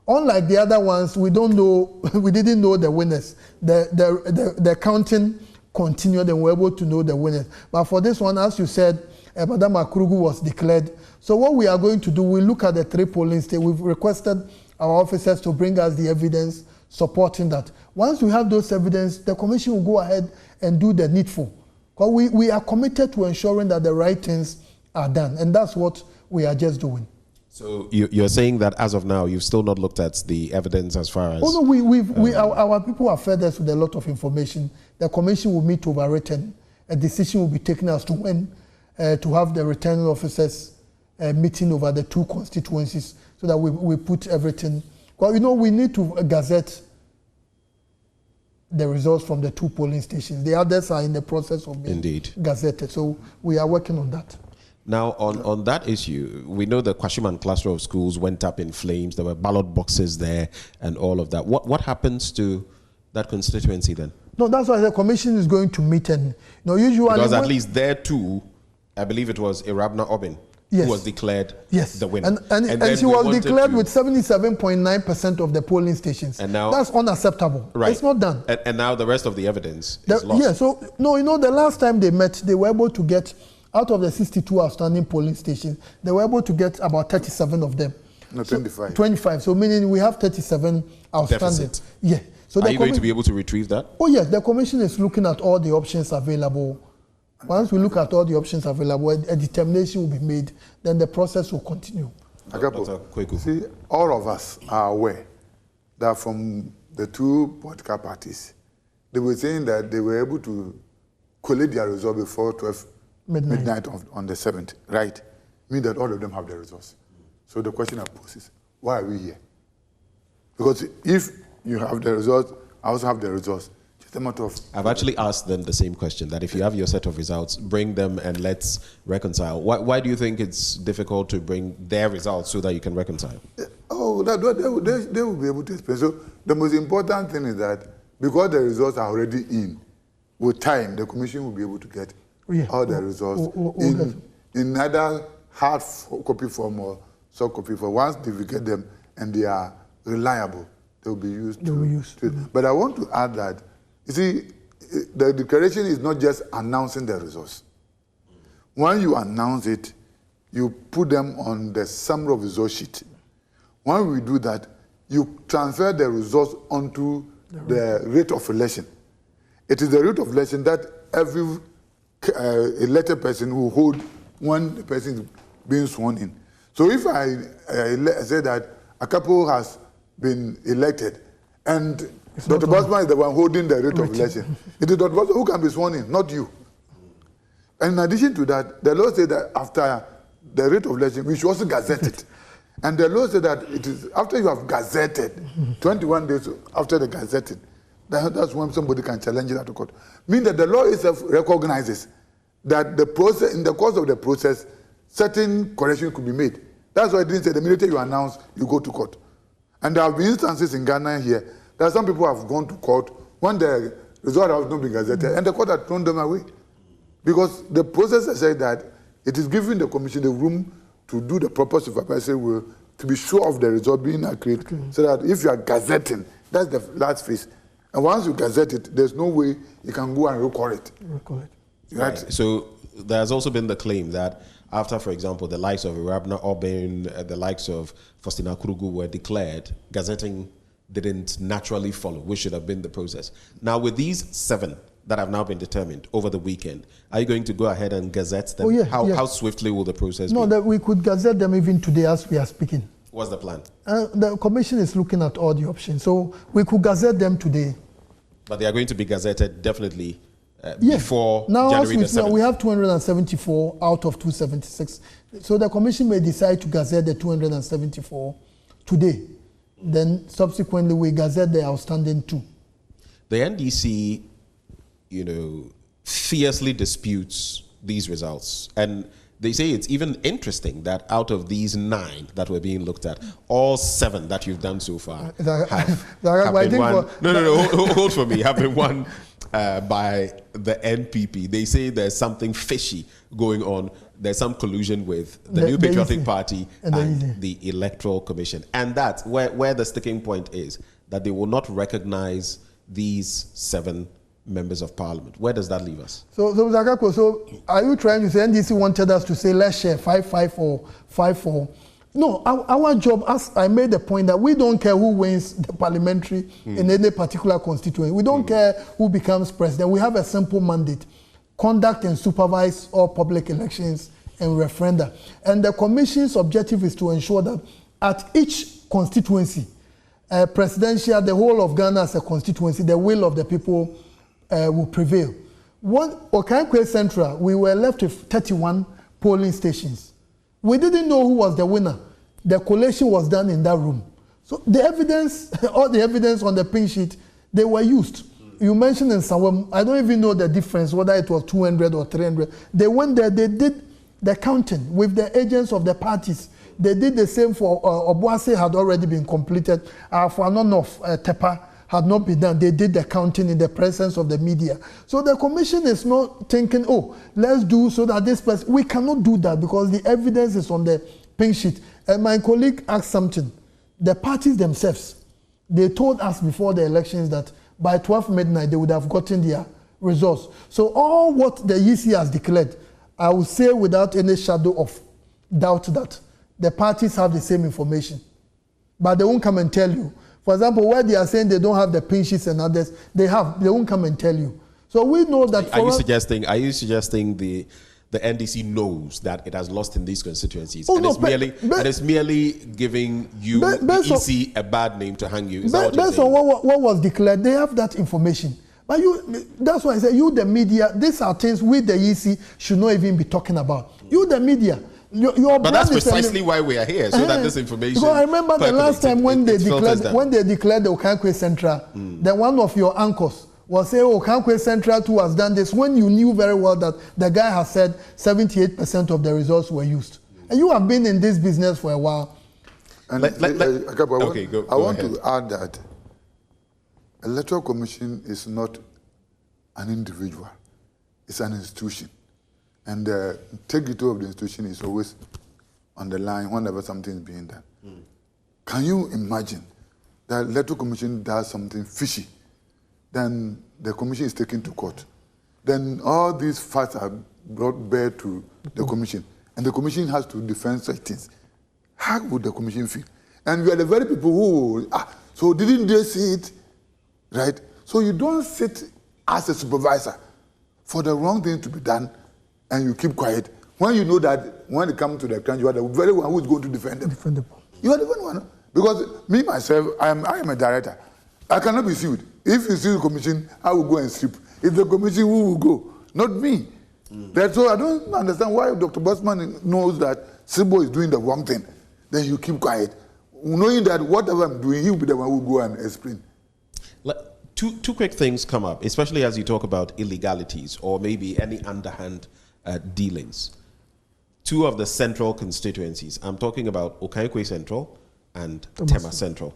Unlike the other ones, we don't know, we didn't know the winners. The counting continued and we were able to know the winners. But for this one, as you said, Madam Akurugu was declared. So what we are going to do, we look at the 3 polling stations. We've requested our officers to bring us the evidence supporting that. Once we have those evidence, the commission will go ahead and do the needful. Because we are committed to ensuring that the right things are done. And that's what we are just doing.
So you're saying that as of now, you've still not looked at the evidence as far as...
Oh no, our people have fed us with a lot of information. The commission will meet over written. A decision will be taken as to when to have the returning officers meeting over the 2 constituencies so that we put everything. Well, you know, we need to gazette the results from the 2 polling stations. The others are in the process of being gazetted. So we are working on that.
Now, on that issue, we know the Kwashiman cluster of schools went up in flames. There were ballot boxes there and all of that. What happens to that constituency then? No,
that's why the commission is going to meet and usually...
Because at least there too, I believe it was Irabna Obin who was declared the winner.
And she was declared with 77.9% of the polling stations.
And now,
that's unacceptable. Right. It's not done.
And now the rest of the evidence is lost.
Yeah, so, the last time they met, they were able to get, out of the 62 outstanding polling stations, they were able to get about 37 of them.
No, 25.
25, so meaning we have 37 outstanding.
Deficit.
Yeah. So
are you going to be able to retrieve that?
Oh yes, the commission is looking at all the options available Once we look at all the options available, a determination will be made, then the process will continue.
See, all of us are aware that from the two political parties, they were saying that they were able to collate their result before 12 midnight on the 7th, right? Mean that all of them have the results. So the question I pose is, why are we here? Because if you have the results, I also have the results.
I've actually asked them the same question, that if you have your set of results, bring them and let's reconcile. Why do you think it's difficult to bring their results so that you can reconcile?
Oh, they will be able to explain. So the most important thing is that because the results are already in, with time, the commission will be able to get all the results in either hard copy form or soft copy form. Once they get them and they are reliable, they will be used. But I want to add that, you see, the declaration is not just announcing the results. When you announce it, you put them on the summary of result sheet. When we do that, you transfer the results onto the rate of election. It is the rate of election that every elected person will hold when the person is being sworn in. So if I say that a couple has been elected and Dr. Bosman is the one holding the rate of election. It is Dr. Bosman who can be sworn in, not you. And in addition to that, the law says that after the rate of election, we should also gazette it. And the law says that it is after you have gazetted, 21 days after the gazetting, that's when somebody can challenge it at the court. Meaning that the law itself recognizes that the process, in the course of the process, certain corrections could be made. That's why it didn't say the minute you announce, you go to court. And there have been instances in Ghana here that some people have gone to court when the result has not been gazetted, and the court had thrown them away. Because the process has said that it is giving the commission the room to do the proper supervisory work, to be sure of the result being accurate, so that if you are gazetting, that's the last phase. And once you gazette it, there's no way you can go and record it.
Right. So there's also been the claim that after, for example, the likes of Irabna Obin, the likes of Faustina Kurugu were declared, gazetting didn't naturally follow, which should have been the process. Now, with these 7 that have now been determined over the weekend, are you going to go ahead and gazette them? How swiftly will the process be?
No, that we could gazette them even today as we are speaking.
What's the plan?
The commission is looking at all the options, so we could gazette them today.
But they are going to be gazetted definitely before
now,
January the 7th.
We have 274 out of 276. So the commission may decide to gazette the 274 today. Then subsequently we gazette the outstanding 2.
The NDC, fiercely disputes these results. And they say it's even interesting that out of these 9 that were being looked at, all 7 that you've done so far have been won. Hold for me. Have been won by the NPP. They say there's something fishy going on. There's some collusion with the New Patriotic Party and the Electoral Commission. And that's where the sticking point is, that they will not recognize these 7 members of parliament. Where does that leave us?
So Zakako, so are you trying to say NDC wanted us to say let's share 5-5 or 5-4? No, our job, as I made the point, that we don't care who wins the parliamentary in any particular constituency. We don't care who becomes president. We have a simple mandate: conduct and supervise all public elections and referenda. And the commission's objective is to ensure that at each constituency, presidential, the whole of Ghana as a constituency, the will of the people will prevail. Okankwe Central, we were left with 31 polling stations. We didn't know who was the winner. The collation was done in that room. So the evidence, all the evidence on the pink sheet, they were used. You mentioned in Sawam, I don't even know the difference, whether it was 200 or 300. They went there, they did the counting with the agents of the parties. They did the same for Obuasi had already been completed. For Anonof, Tepa had not been done. They did the counting in the presence of the media. So the commission is not thinking, oh, let's do so that this person, we cannot do that because the evidence is on the pink sheet. And my colleague asked something. The parties themselves, they told us before the elections that by 12 midnight, they would have gotten their results. So all what the EC has declared, I will say without any shadow of doubt that the parties have the same information. But they won't come and tell you. For example, where they are saying they don't have the pink sheets and others, they have. They won't come and tell you. So we know that.
Are you suggesting the NDC knows that it has lost in these constituencies, and it's merely giving you the EC a bad name to hang you? Is that what you're saying?
On what was declared, they have that information. But that's why I say you, the media, these are things we, the EC, should not even be talking about. You, the media. But
that's precisely why we are here, so that this information.
Because I remember the last time when they declared the Okankwe Central, then one of your anchors was saying, "Oh, Okankwe Central too has done this," when you knew very well that the guy has said 78% of the results were used. And you have been in this business for a while.
And I want to add that Electoral Commission is not an individual; it's an institution. And the integrity of the institution is always on the line whenever something is being done. Can you imagine that the Electoral Commission does something fishy, then the commission is taken to court? Then all these facts are brought bare to the commission, and the commission has to defend such things. How would the commission feel? And we are the very people who, so didn't they see it? Right? So you don't sit as a supervisor for the wrong thing to be done, and you keep quiet when you know that when it comes to the crime, you are the very one who is going to defend them. You are the very one. Because me, myself, I am a director. I cannot be sued. If you sue the commission, I will go and sleep. It's the commission who will go, not me. So I don't understand why Dr. Bosman knows that Sibo is doing the wrong thing. Then you keep quiet, knowing that whatever I'm doing, he will be the one who will go and explain.
Two quick things come up, especially as you talk about illegalities or maybe any underhand dealings. Two of the central constituencies, I'm talking about Okankwe Central and Tema Central.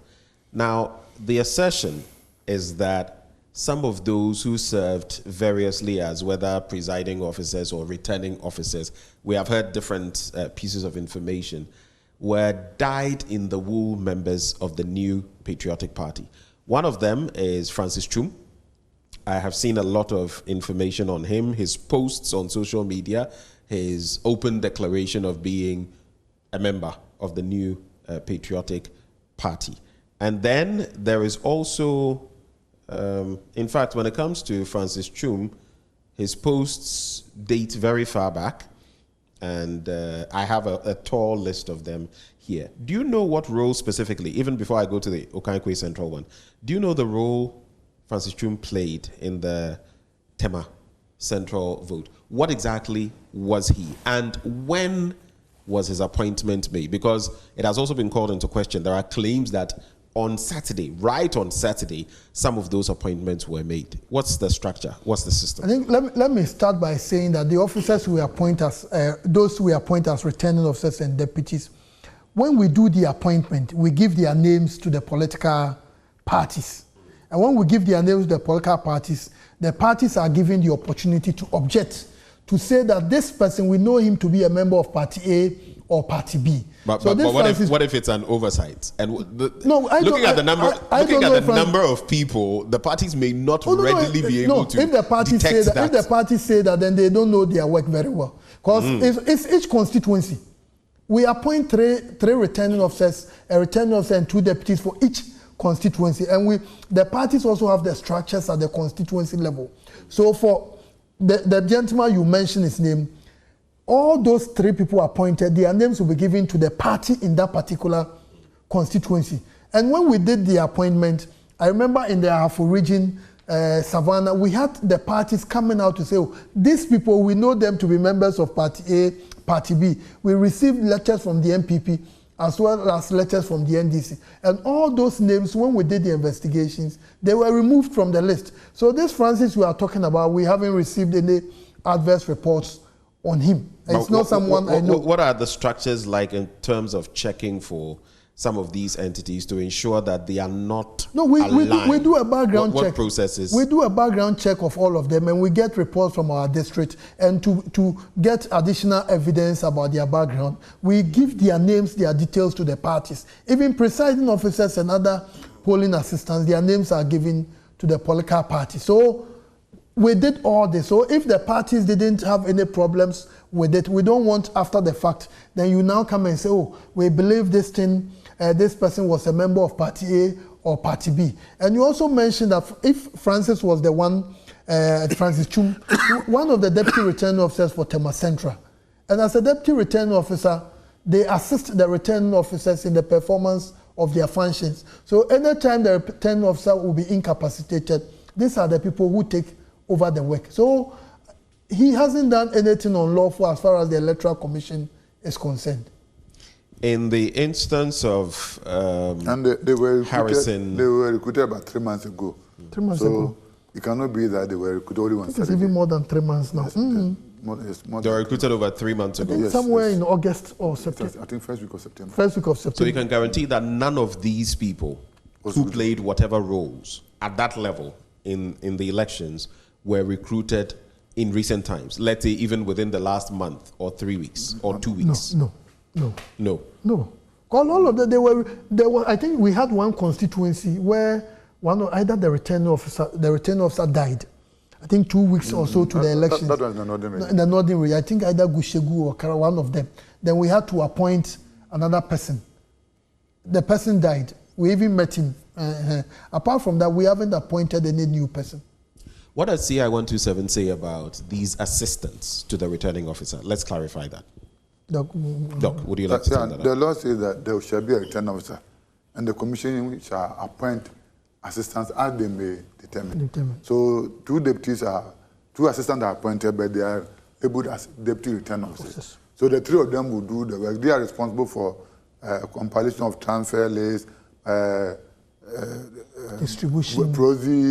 Now, the assertion is that some of those who served variously as whether presiding officers or returning officers, we have heard different pieces of information, were dyed-in-the-wool members of the new Patriotic Party. One of them is Francis Chum. I have seen a lot of information on him, his posts on social media, his open declaration of being a member of the new Patriotic Party. And then there is also, in fact, when it comes to Francis Chum, his posts date very far back, and I have a tall list of them here. Do you know what role specifically, even before I go to the Okankwe Central one, do you know the role Francis Chum played in the Tema Central vote? What exactly was he? And when was his appointment made? Because it has also been called into question. There are claims that on Saturday, right on Saturday, some of those appointments were made. What's the structure? What's the system?
I think let me start by saying that the officers we appoint as, those we appoint as returning officers and deputies, when we do the appointment, we give their names to the political parties. And when we give their names to the political parties, the parties are given the opportunity to object, to say that this person, we know him to be a member of Party A or Party B.
But what if it's an oversight? And looking at the number of people, the parties may not readily be able to
if the parties
detect
say that. If the parties say that, then they don't know their work very well. Because it's each constituency. We appoint three returning officers, a returning officer and two deputies for each constituency. And the parties also have the structures at the constituency level. So for the gentleman you mentioned his name, all those three people appointed, their names will be given to the party in that particular constituency. And when we did the appointment, I remember in the Afro region, Savannah, we had the parties coming out to say, oh, these people, we know them to be members of Party A, Party B. We received letters from the MPP as well as letters from the NDC. And all those names, when we did the investigations, they were removed from the list. So this Francis we are talking about, we haven't received any adverse reports on him. It's not someone I know.
What are the structures like in terms of checking for some of these entities to ensure that they are not aligned?
We do a background check.
What processes?
We do a background check of all of them, and we get reports from our district. And to get additional evidence about their background, we give their names, their details to the parties. Even presiding officers and other polling assistants, their names are given to the political party. So we did all this. So if the parties didn't have any problems with it, we don't want after the fact, then you now come and say, oh, we believe this thing, this person was a member of Party A or Party B. And you also mentioned that if Francis was the one Francis Chum, one of the deputy returning officers for Tema Central. And as a deputy returning officer, they assist the returning officers in the performance of their functions. So anytime the returning officer will be incapacitated, these are the people who take over the work. So he hasn't done anything unlawful as far as the Electoral Commission is concerned.
In the instance of
and they were
Harrison,
they were recruited about 3 months ago.
3 months
so
ago.
It cannot be that they were recruited only once.
It's even more than 3 months now.
They were recruited over 3 months ago.
Somewhere in August or September.
I think first week of September.
First week of September.
So you can guarantee that none of these people who played whatever roles at that level in the elections were recruited in recent times. Let's say even within the last month or 3 weeks or 2 weeks.
No. All of them, they were. I think we had one constituency where either the returning officer died. I think 2 weeks or so to the elections.
That was in the northern region.
In the northern region, I think either Gushegu or Kara, one of them. Then we had to appoint another person. The person died. We even met him. Apart from that, we haven't appointed any new person.
What does CI 127 say about these assistants to the returning officer? Let's clarify that.
Doc,
would you like to tell that?
The law says that there shall be a returning officer, and the commission shall appoint assistants as they may determine. So two assistants are appointed, but they are labeled as deputy returning officers. So the three of them will do the work. They are responsible for compilation of transfer lists,
distribution,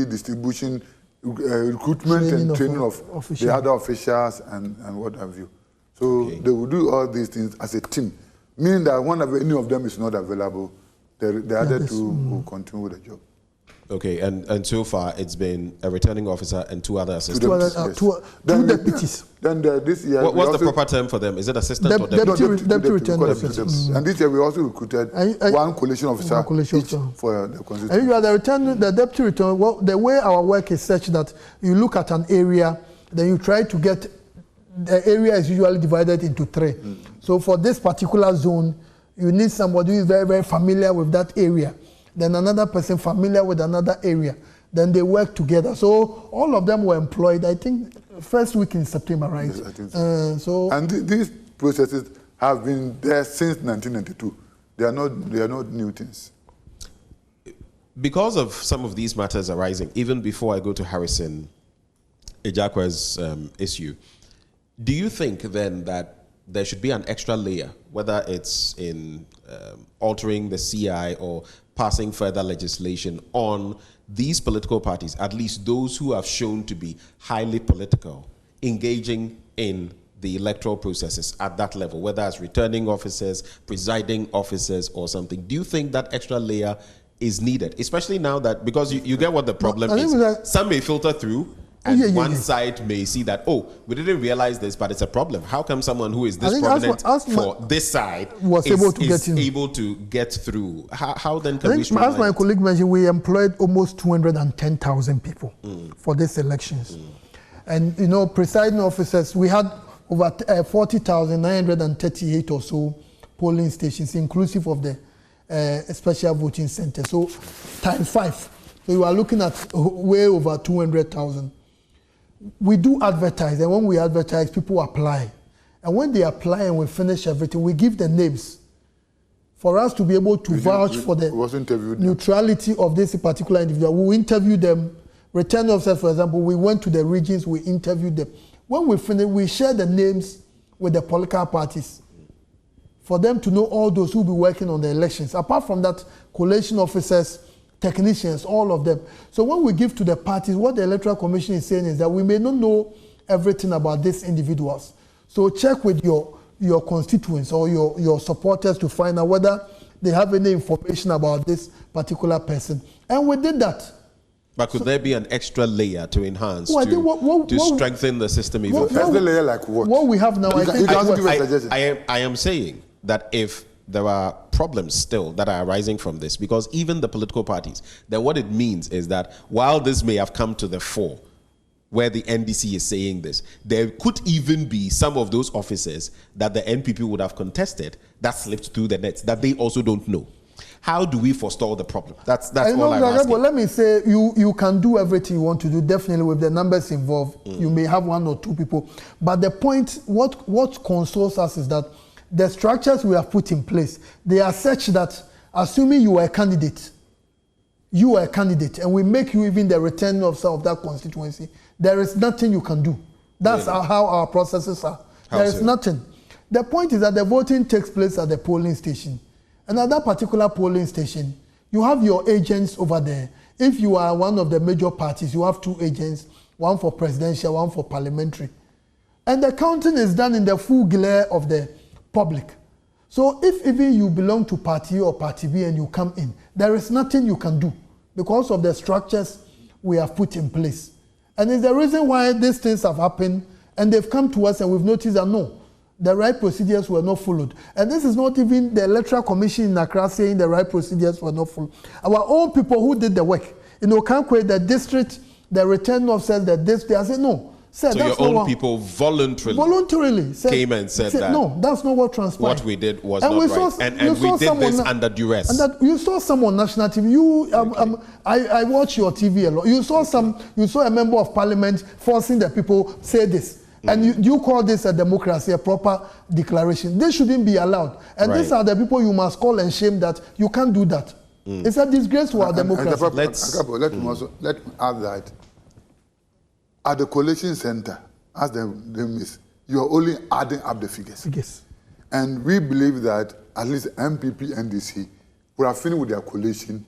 distribution, recruitment and training of the other officials and what have you. So they will do all these things as a team, meaning that any of them is not available, the other two will continue with the job.
Okay, and so far it's been a returning officer and two other assistants.
Two deputies.
Then this year,
what's the proper term for them? Is it assistant or deputy?
Deputy returning officers.
And this year we also recruited one collation officer each for the constituency.
And you are the deputy return. Well, the way our work is such that you look at an area, then you try to get. The area is usually divided into 3. So for this particular zone, you need somebody who is very, very familiar with that area. Then another person familiar with another area. Then they work together. So all of them were employed, I think, first week in September, right?
Yes, I think so. And these processes have been there since 1992. They are not new things.
Because of some of these matters arising, even before I go to Harrison Ejakwa's issue, do you think then that there should be an extra layer, whether it's in altering the CI or passing further legislation on these political parties, at least those who have shown to be highly political, engaging in the electoral processes at that level, whether as returning officers, presiding officers or something? Do you think that extra layer is needed, especially now that, because you get what the problem is, some may filter through, and one side may see that, we didn't realize this, but it's a problem. How come someone who is this prominent for this side is able to get through? How then can we streamline?
As my colleague mentioned, we employed almost 210,000 people for these elections. And, presiding officers, we had over 40,938 or so polling stations, inclusive of the special voting center. So times 5. So you are looking at way over 200,000. We do advertise, and when we advertise, people apply. And when they apply and we finish everything, we give the names for us to be able to vouch for the neutrality of this particular individual. We interview them. Returning officers, for example, we went to the regions, we interviewed them. When we finish, we share the names with the political parties for them to know all those who will be working on the elections. Apart from that, collation officers, technicians, all of them. So when we give to the parties, what the Electoral Commission is saying is that we may not know everything about these individuals. So check with your constituents or your supporters to find out whether they have any information about this particular person. And we did that.
But could there be an extra layer to enhance, to strengthen the system even further?
Extra layer like what?
What we have now,
I am saying that if there are problems still that are arising from this, because even the political parties, then what it means is that while this may have come to the fore, where the NDC is saying this, there could even be some of those officers that the NPP would have contested that slipped through the nets that they also don't know. How do we forestall the problem? That's all I'm asking.
But let me say, you can do everything you want to do, definitely with the numbers involved. You may have 1 or 2 people. But the point, what consoles us is that the structures we have put in place, they are such that, assuming you are a candidate, and we make you even the returning officer of that constituency, there is nothing you can do. That's how our processes are. There is nothing. The point is that the voting takes place at the polling station. And at that particular polling station, you have your agents over there. If you are one of the major parties, you have 2 agents, one for presidential, one for parliamentary. And the counting is done in the full glare of the public. So if even you belong to party A or party B and you come in, there is nothing you can do because of the structures we have put in place. And it's the reason why these things have happened, and they've come to us and we've noticed that no, the right procedures were not followed. And this is not even the Electoral Commission in Accra saying the right procedures were not followed. Our own people who did the work, Okankwe, the district, the return officers, the district, I said no.
So your own people voluntarily came and said that
no, that's not what transpired.
What we did was not right. And we did this under duress.
And that you saw some on national TV. I watch your TV a lot. You saw a member of parliament forcing the people say this. And you call this a democracy, a proper declaration. This shouldn't be allowed. And these are the people you must call and shame that you can't do that. It's a disgrace to our democracy.
Let me add that at the Collation Center, as the name is, you are only adding up the figures. And we believe that at least MPP and NDC will have finished with their collation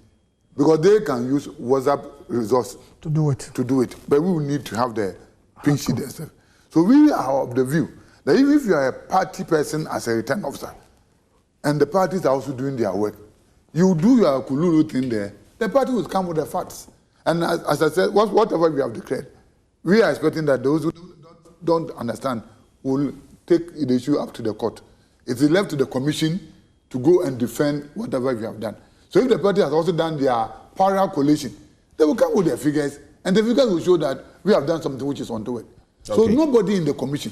because they can use WhatsApp resource
to do it.
But we will need to have the pink sheet and stuff. So we are of the view that even if you are a party person as a return officer, and the parties are also doing their work, you do your kululu thing there, the party will come with the facts. And as I said, whatever we have declared, we are expecting that those who don't understand will take the issue up to the court. It is left to the commission to go and defend whatever we have done. So if the party has also done their parallel collation, they will come with their figures, and the figures will show that we have done something which is untoward. So nobody in the commission,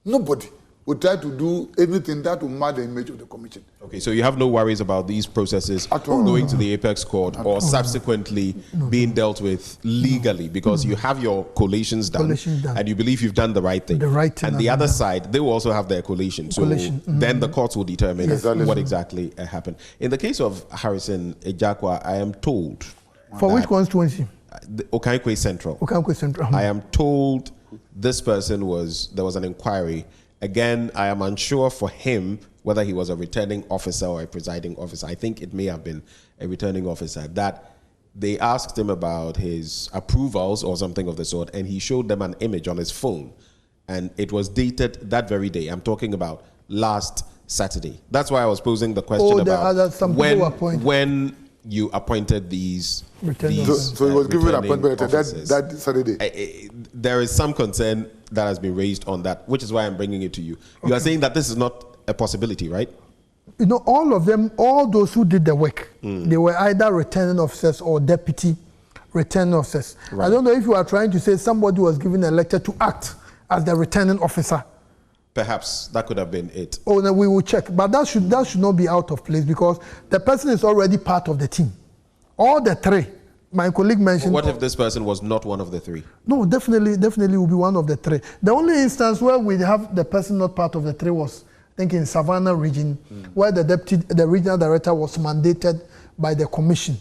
nobody will try to do anything that will mar the image of the commission.
Okay, so you have no worries about these processes going to the apex court or subsequently being dealt with legally because you have your collations done and you believe you've done the right thing. And the other side, they will also have their collation. So then the courts will determine what exactly happened. In the case of Harrison Ejakwa, I am told...
For which constituency?
Okankwe Central.
Okankwe Central.
I am told this person there was an inquiry. Again, I am unsure for him whether he was a returning officer or a presiding officer. I think it may have been a returning officer. That they asked him about his approvals or something of the sort, and he showed them an image on his phone. And it was dated that very day. I'm talking about last Saturday. That's why I was posing the question about when you appointed these
so he was given an appointment that Saturday.
There is some concern that has been raised on that, which is why I'm bringing it to you. You are saying that this is not a possibility, right?
All of them, all those who did the work, they were either returning officers or deputy returning officers. Right. I don't know if you are trying to say somebody was given elected to act as the returning officer.
Perhaps that could have been it.
Oh, no, we will check. But that should not be out of place because the person is already part of the team. All the 3. My colleague mentioned...
What if this person was not one of the 3?
No, definitely will be one of the 3. The only instance where we have the person not part of the 3 was, I think, in Savannah region, where the regional director was mandated by the commission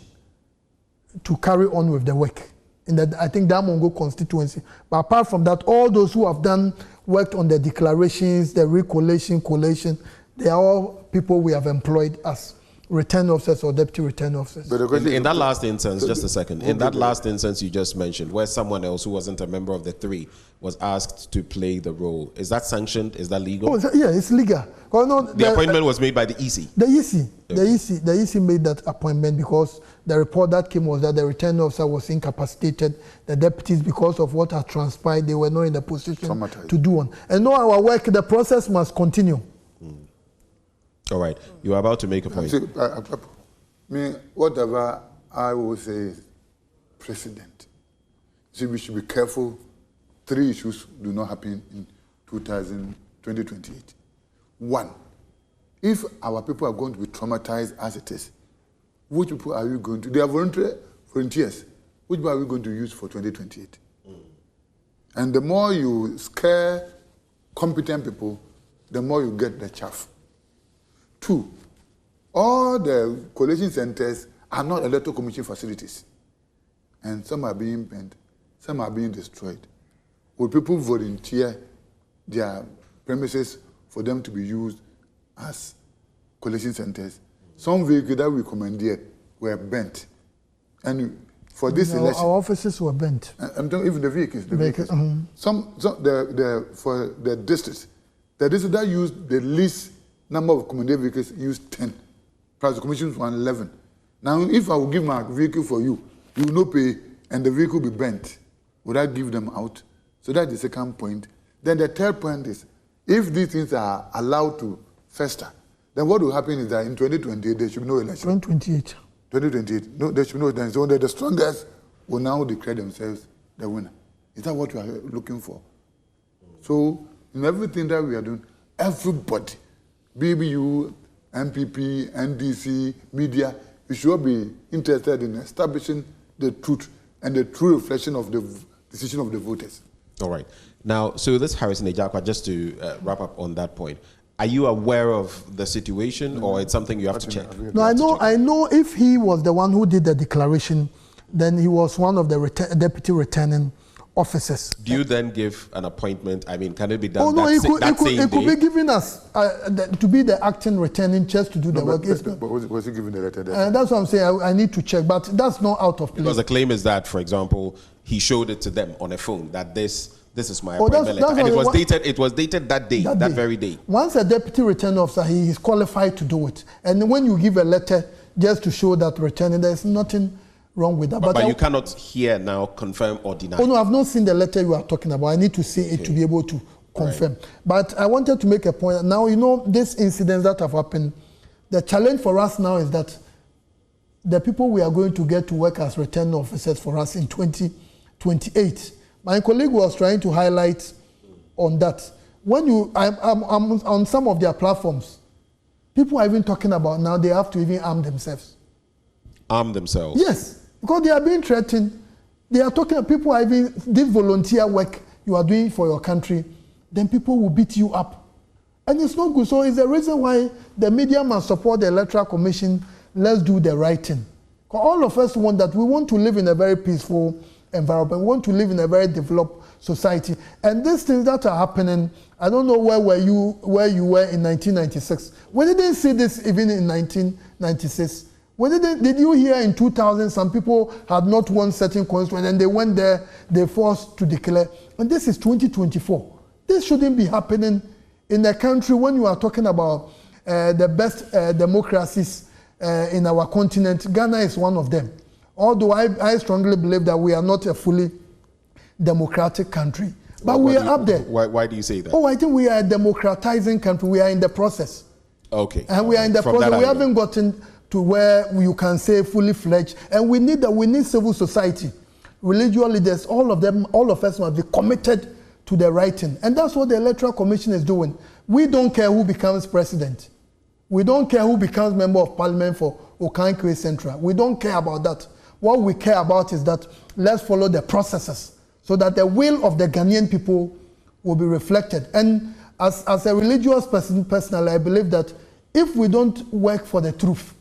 to carry on with the work in the, I think, Damongo constituency. But apart from that, all those who have worked on the declarations, the Recolletion, Collation, they are all people we have employed as return officers or deputy return officers.
In that last instance, just a second, in that last instance you just mentioned, where someone else who wasn't a member of the 3 was asked to play the role, is that sanctioned? Is that legal?
Yeah, it's legal.
The appointment was made by the EC?
The EC made that appointment because the report that came was that the return officer was incapacitated. The deputies, because of what had transpired, they were not in the position to do one. And no, our work, the process must continue.
All right, you are about to make a point.
Whatever I will say is precedent. See, we should be careful. 3 issues do not happen in 2028. 1, if our people are going to be traumatized as it is, which people are we going to? They are volunteers. Which people are we going to use for 2028? And the more you scare competent people, the more you get the chaff. 2, all the collation centers are not electoral commission facilities. And some are being bent, some are being destroyed. Will people volunteer their premises for them to be used as collation centers? Some vehicles that we commandeered were bent. And for this election,
our offices were bent.
I'm talking even the vehicles. For the districts that used the least number of commandeered vehicles used 10. Plus the commission's 111. Now, if I will give my vehicle for you, you will not pay, and the vehicle will be bent. Would I give them out? So that's the second point. Then the third point is, if these things are allowed to fester, then what will happen is that in 2028 there should be no election.
2028.
2028, no, there should be no election. So the strongest will now declare themselves the winner. Is that what we are looking for? So in everything that we are doing, everybody, BBU, MPP, NDC, media, we should be interested in establishing the truth and the true reflection of the decision of the voters.
All right. Now, so this Harrison Ejakwa, just to wrap up on that point, are you aware of the situation, or it's something you have to check?
No, I know if he was the one who did the declaration, then he was one of the deputy returning officers.
Do you then give an appointment? I mean, can it be done?
Oh no,
it
could be given us to be the acting returning just to do the work.
But was he given the letter there?
That's what I'm saying. I need to check, but that's not out of place.
Because the claim is that, for example, he showed it to them on a phone that this is my appointment letter, and it was dated that day, that very day.
Once a deputy returning officer, he is qualified to do it, and when you give a letter just to show that returning, there's nothing wrong with that.
But you cannot here now confirm or deny.
Oh no, I've not seen the letter you are talking about. I need to see it to be able to confirm. Right. But I wanted to make a point. Now, you know, these incidents that have happened, the challenge for us now is that the people we are going to get to work as returning officers for us in 2028. My colleague was trying to highlight on that. When I'm on some of their platforms, people are even talking about now they have to even arm themselves.
Arm themselves?
Yes, because they are being threatened. They are talking, people are even, this volunteer work you are doing for your country, then people will beat you up. And it's not good. So it's the reason why the media must support the Electoral Commission. Let's do the right thing. All of us want that. We want to live in a very peaceful environment. We want to live in a very developed society. And these things that are happening, I don't know where you were in 1996. We didn't see this even in 1996. Did you hear in 2000 some people had not won certain constituencies and they went there, they forced to declare. And this is 2024. This shouldn't be happening in a country when you are talking about the best democracies in our continent. Ghana is one of them. Although I strongly believe that we are not a fully democratic country. But we are up there.
Why do you say that?
Oh, I think we are a democratizing country. We are in the process.
Okay.
And we are in the process. We haven't gotten to where you can say fully fledged. And we need civil society, religious leaders, all of us must be committed to the right thing. And that's what the Electoral Commission is doing. We don't care who becomes president. We don't care who becomes member of parliament for Okankwe Central. We don't care about that. What we care about is that let's follow the processes so that the will of the Ghanaian people will be reflected. And as a religious person, personally, I believe that if we don't work for the truth,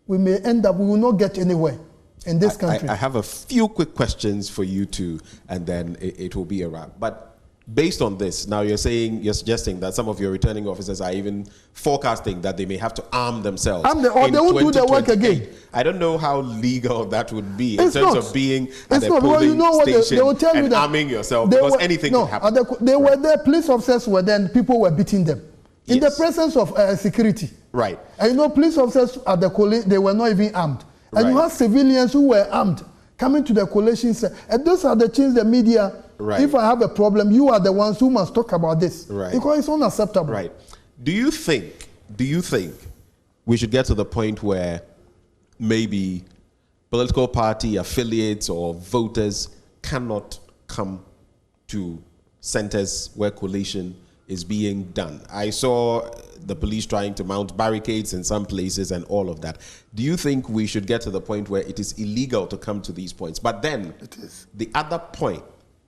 we may end up, we will not get anywhere in this country.
I have a few quick questions for you two, and then it will be a wrap. But based on this, now you're suggesting that some of your returning officers are even forecasting that they may have to arm themselves.
Or they won't do the work again.
I don't know how legal that would be in terms of being at a polling
station
they will tell you that arming yourself, because anything could happen.
They were there, police officers were there, and people were beating them. In the presence of security.
Right.
And you know, police officers at the collation, they were not even armed. And you have civilians who were armed coming to the collation center. And those are the things the media, if I have a problem, you are the ones who must talk about this.
Right.
Because it's unacceptable.
Right. Do you think we should get to the point where maybe political party affiliates or voters cannot come to centers where collation is being done? I saw the police trying to mount barricades in some places and all of that. Do you think we should get to the point where it is illegal to come to these points? But then
it is.
The other point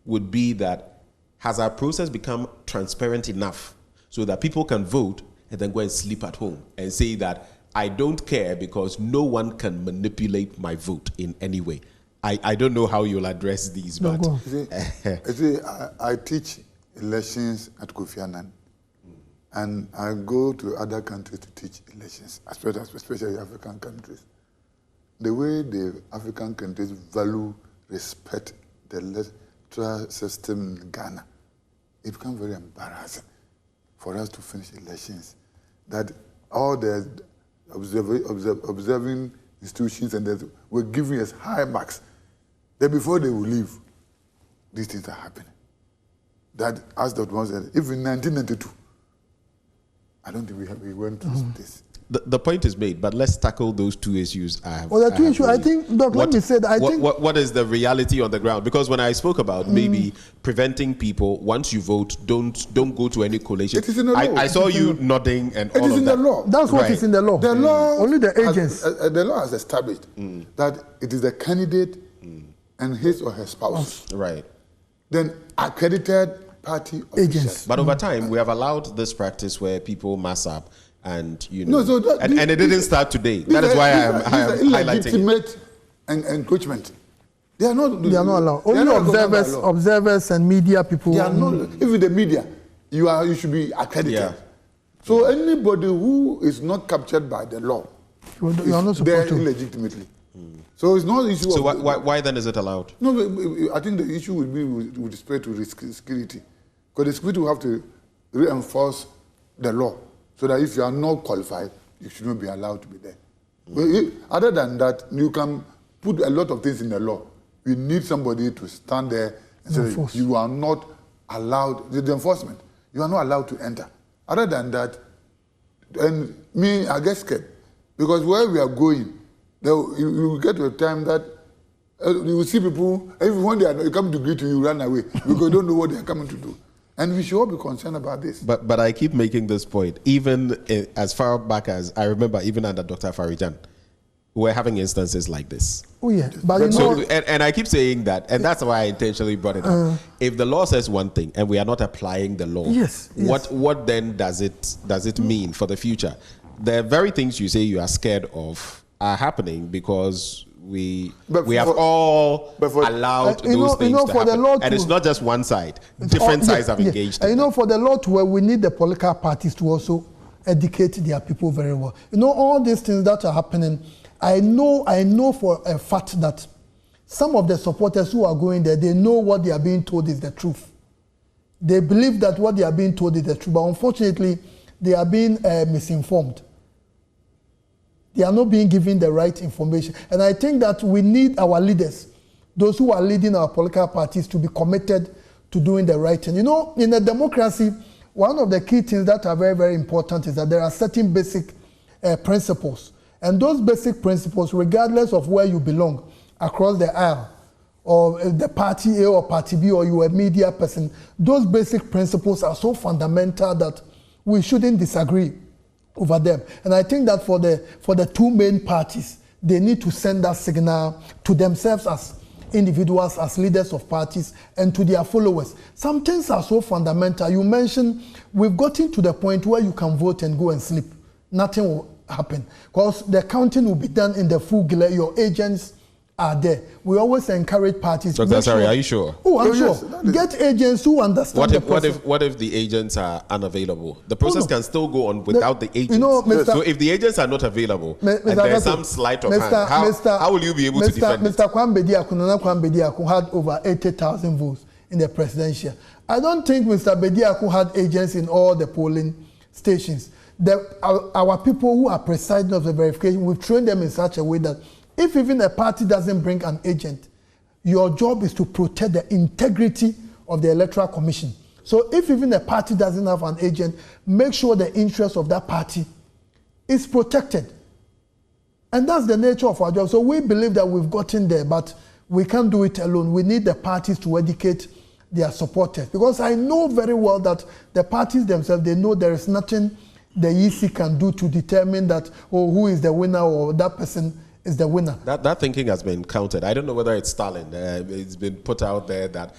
would be that has our process become transparent enough so that people can vote and then go and sleep at home and say that I don't care because no one can manipulate my vote in any way? I don't know how you'll address these, but...
I teach elections at Kofi Annan, and I go to other countries to teach elections, especially African countries. The way the African countries value, respect the electoral system in Ghana, it becomes very embarrassing for us to finish elections. That all the observing institutions and were giving us high marks. Then before they will leave, these things are happening. That, as Dr. Moore said, if in 1992, I don't think we went through this.
The point is made, but let's tackle those two issues.
The two issues, I think, Doc, let me say that
what is the reality on the ground? Because when I spoke about maybe preventing people, once you vote, don't go to any collation.
It is in the law.
I saw you nodding and all of that.
It is in the law.
That's what is in the law.
The law
only the agents.
The law has established that it is the candidate and his or her spouse.
Right.
Then accredited party
agents.
But over time, we have allowed this practice where people mass up. And you know, and it didn't start today. That is why I am highlighting
illegitimate encroachment. They are not
allowed. Only observers and media people.
They are not. Even the media, you should be accredited. Yeah. So anybody who is not captured by the law,
you are not
supposed to illegitimately. So it's not an issue.
So why then is it allowed?
No, I think the issue would be with respect to security, because the security will have to reinforce the law. So that if you are not qualified, you should not be allowed to be there. But other than that, you can put a lot of things in the law. We need somebody to stand there and say, you are not allowed, the enforcement, you are not allowed to enter. Other than that, and me, I get scared. Because where we are going, you will get to a time that you will see people, even when they come to greet you, you run away because you don't know what they are coming to do. And we should all be concerned about this.
But I keep making this point. Even as far back as I remember, even under Dr. Farijan, we're having instances like this.
Oh yeah, but
and I keep saying that, and that's why I intentionally brought it up. If the law says one thing and we are not applying the law, what then does it mean for the future? The very things you say you are scared of are happening because we have all allowed those things to happen. And it's not just one side. Different sides have engaged.
And for the law to work, we need the political parties to also educate their people very well. All these things that are happening, I know for a fact that some of the supporters who are going there, they know what they are being told is the truth. They believe that what they are being told is the truth, but unfortunately, they are being misinformed. They are not being given the right information. And I think that we need our leaders, those who are leading our political parties, to be committed to doing the right thing. In a democracy, one of the key things that are very, very important is that there are certain basic principles. And those basic principles, regardless of where you belong, across the aisle, or the party A or party B, or you are a media person, those basic principles are so fundamental that we shouldn't disagree over them. And I think that for the two main parties, they need to send that signal to themselves as individuals, as leaders of parties, and to their followers. Some things are so fundamental. You mentioned we've gotten to the point where you can vote and go and sleep. Nothing will happen because the counting will be done in the full glare. Your agents are there. We always encourage parties.
Dr. Asari, are you sure?
Oh, I'm sure. Get agents who understand the process.
What if the agents are unavailable? The process can still go on without the agents. So if the agents are not available and there's some sleight of hand, how will you be able to defend it?
Mr. Nana Kwambediaku had over 80,000 votes in the presidential. I don't think Mr. Bediaku had agents in all the polling stations. Our people who are presiding of the verification, we've trained them in such a way that if even a party doesn't bring an agent, your job is to protect the integrity of the Electoral Commission. So if even a party doesn't have an agent, make sure the interest of that party is protected. And that's the nature of our job. So we believe that we've gotten there, but we can't do it alone. We need the parties to educate their supporters. Because I know very well that the parties themselves, they know there is nothing the EC can do to determine that, oh, who is the winner or that person is the winner.
That thinking has been countered. I don't know whether it's Stalin. It's been put out there that,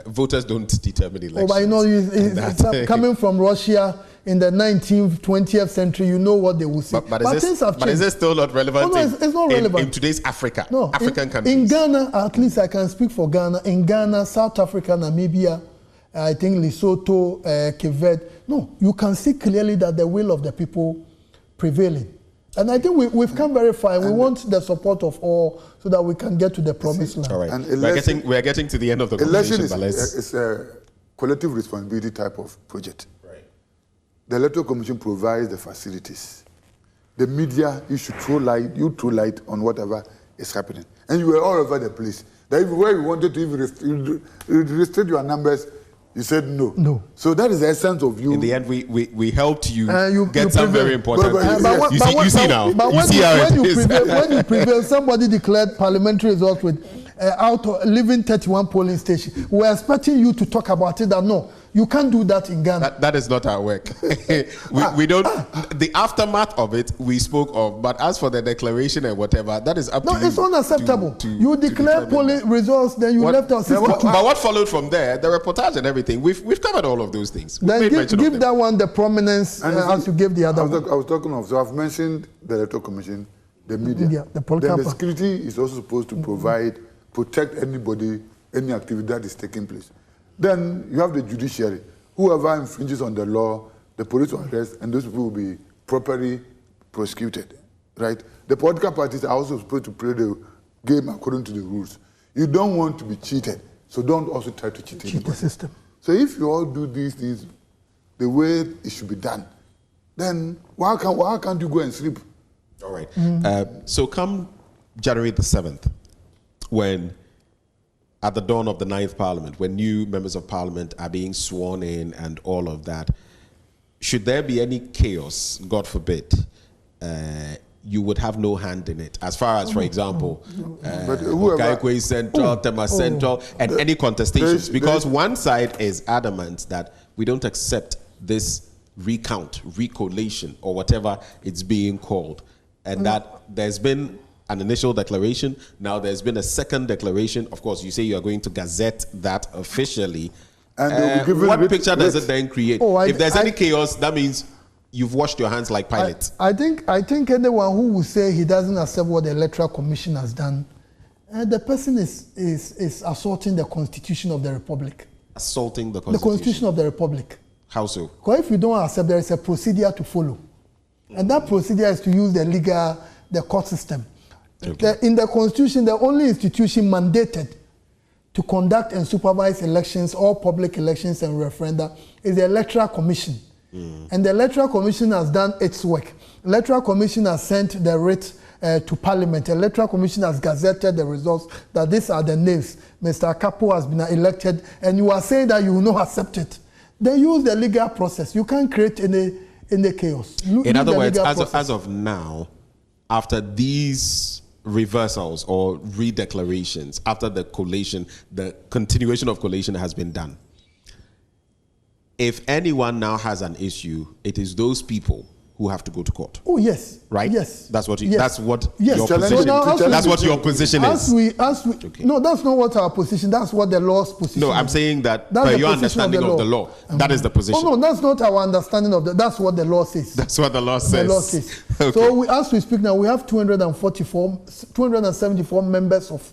voters don't determine elections.
Oh, but you know, it's coming from Russia in the 19th, 20th century, you know what they will say.
But things have changed. But is it still not relevant?
No, it's not relevant.
In today's Africa,
no,
African countries.
In Ghana, at least I can speak for Ghana. In Ghana, South Africa, Namibia, I think Lesotho, Cape Verde. No, you can see clearly that the will of the people prevailing. And I think we've come very far. And we want the support of all so that we can get to the promised land.
All right. And we're getting to the end of the conversation.
Election is a collective responsibility type of project.
Right.
The Electoral Commission provides the facilities. The media, you throw light on whatever is happening. And you were all over the place. That everywhere you wanted to even restrict your numbers, you said no.
No.
So that is the essence of you.
In the end, we helped you get some very important things.
You
see now.
But when you prevail, somebody declared parliamentary results with out of leaving 31 polling stations. We're expecting you to talk about it. That no, you can't do that in Ghana.
That is not our work. we don't. The aftermath of it we spoke of, but as for the declaration and whatever, that is up to you.
No, it's unacceptable. You declare polling results, then you left us.
But what followed from there, the reportage and everything, we've covered all of those things.
Then give that one the prominence as you gave the other one.
I was talking of. So I've mentioned the Electoral Commission, the media.
The
security is also supposed to protect anybody, any activity that is taking place. Then you have the judiciary. Whoever infringes on the law, the police will arrest, and those people will be properly prosecuted, right? The political parties are also supposed to play the game according to the rules. You don't want to be cheated, so don't also try to cheat
the system.
So if you all do these things the way it should be done, then why can't you go and sleep?
All right. So come January the 7th, when at the dawn of the 9th Parliament, when new members of Parliament are being sworn in and all of that, should there be any chaos, God forbid, you would have no hand in it. As far as, for example, Gaikwe Central, Tema Central, and any contestations. Because one side is adamant that we don't accept this recount, recollation, or whatever it's being called. And that there's been an initial declaration. Now there's been a second declaration. Of course, you say you are going to gazette that officially. And what picture does it then create? If there's any chaos, that means you've washed your hands like Pilate.
I think anyone who will say he doesn't accept what the Electoral Commission has done, the person is assaulting the Constitution of the Republic.
Assaulting the Constitution?
The Constitution of the Republic.
How so?
Because if you don't accept, there is a procedure to follow. And that procedure is to use the court system. Okay. In the Constitution, the only institution mandated to conduct and supervise elections, all public elections and referenda, is the Electoral Commission. And the Electoral Commission has done its work. The Electoral Commission has sent the writ to Parliament. The Electoral Commission has gazetted the results that these are the names. Mr. Akapo has been elected, and you are saying that you will not accept it. They use the legal process. You can't create any chaos.
In other words, as of now, after these reversals or redeclarations, after the collation, the continuation of collation has been done, if anyone now has an issue, it is those people who have to go to court.
Oh yes,
right.
Yes,
that's what
your
position. That's what your position is.
Okay. No, that's not what our position. That's what the law's position.
No, I'm saying that by your understanding of the law, that is the position.
Oh no, that's not our understanding of that's what the law says.
That's what the law says.
The law says.
Okay.
So as we speak now, we have 274 members of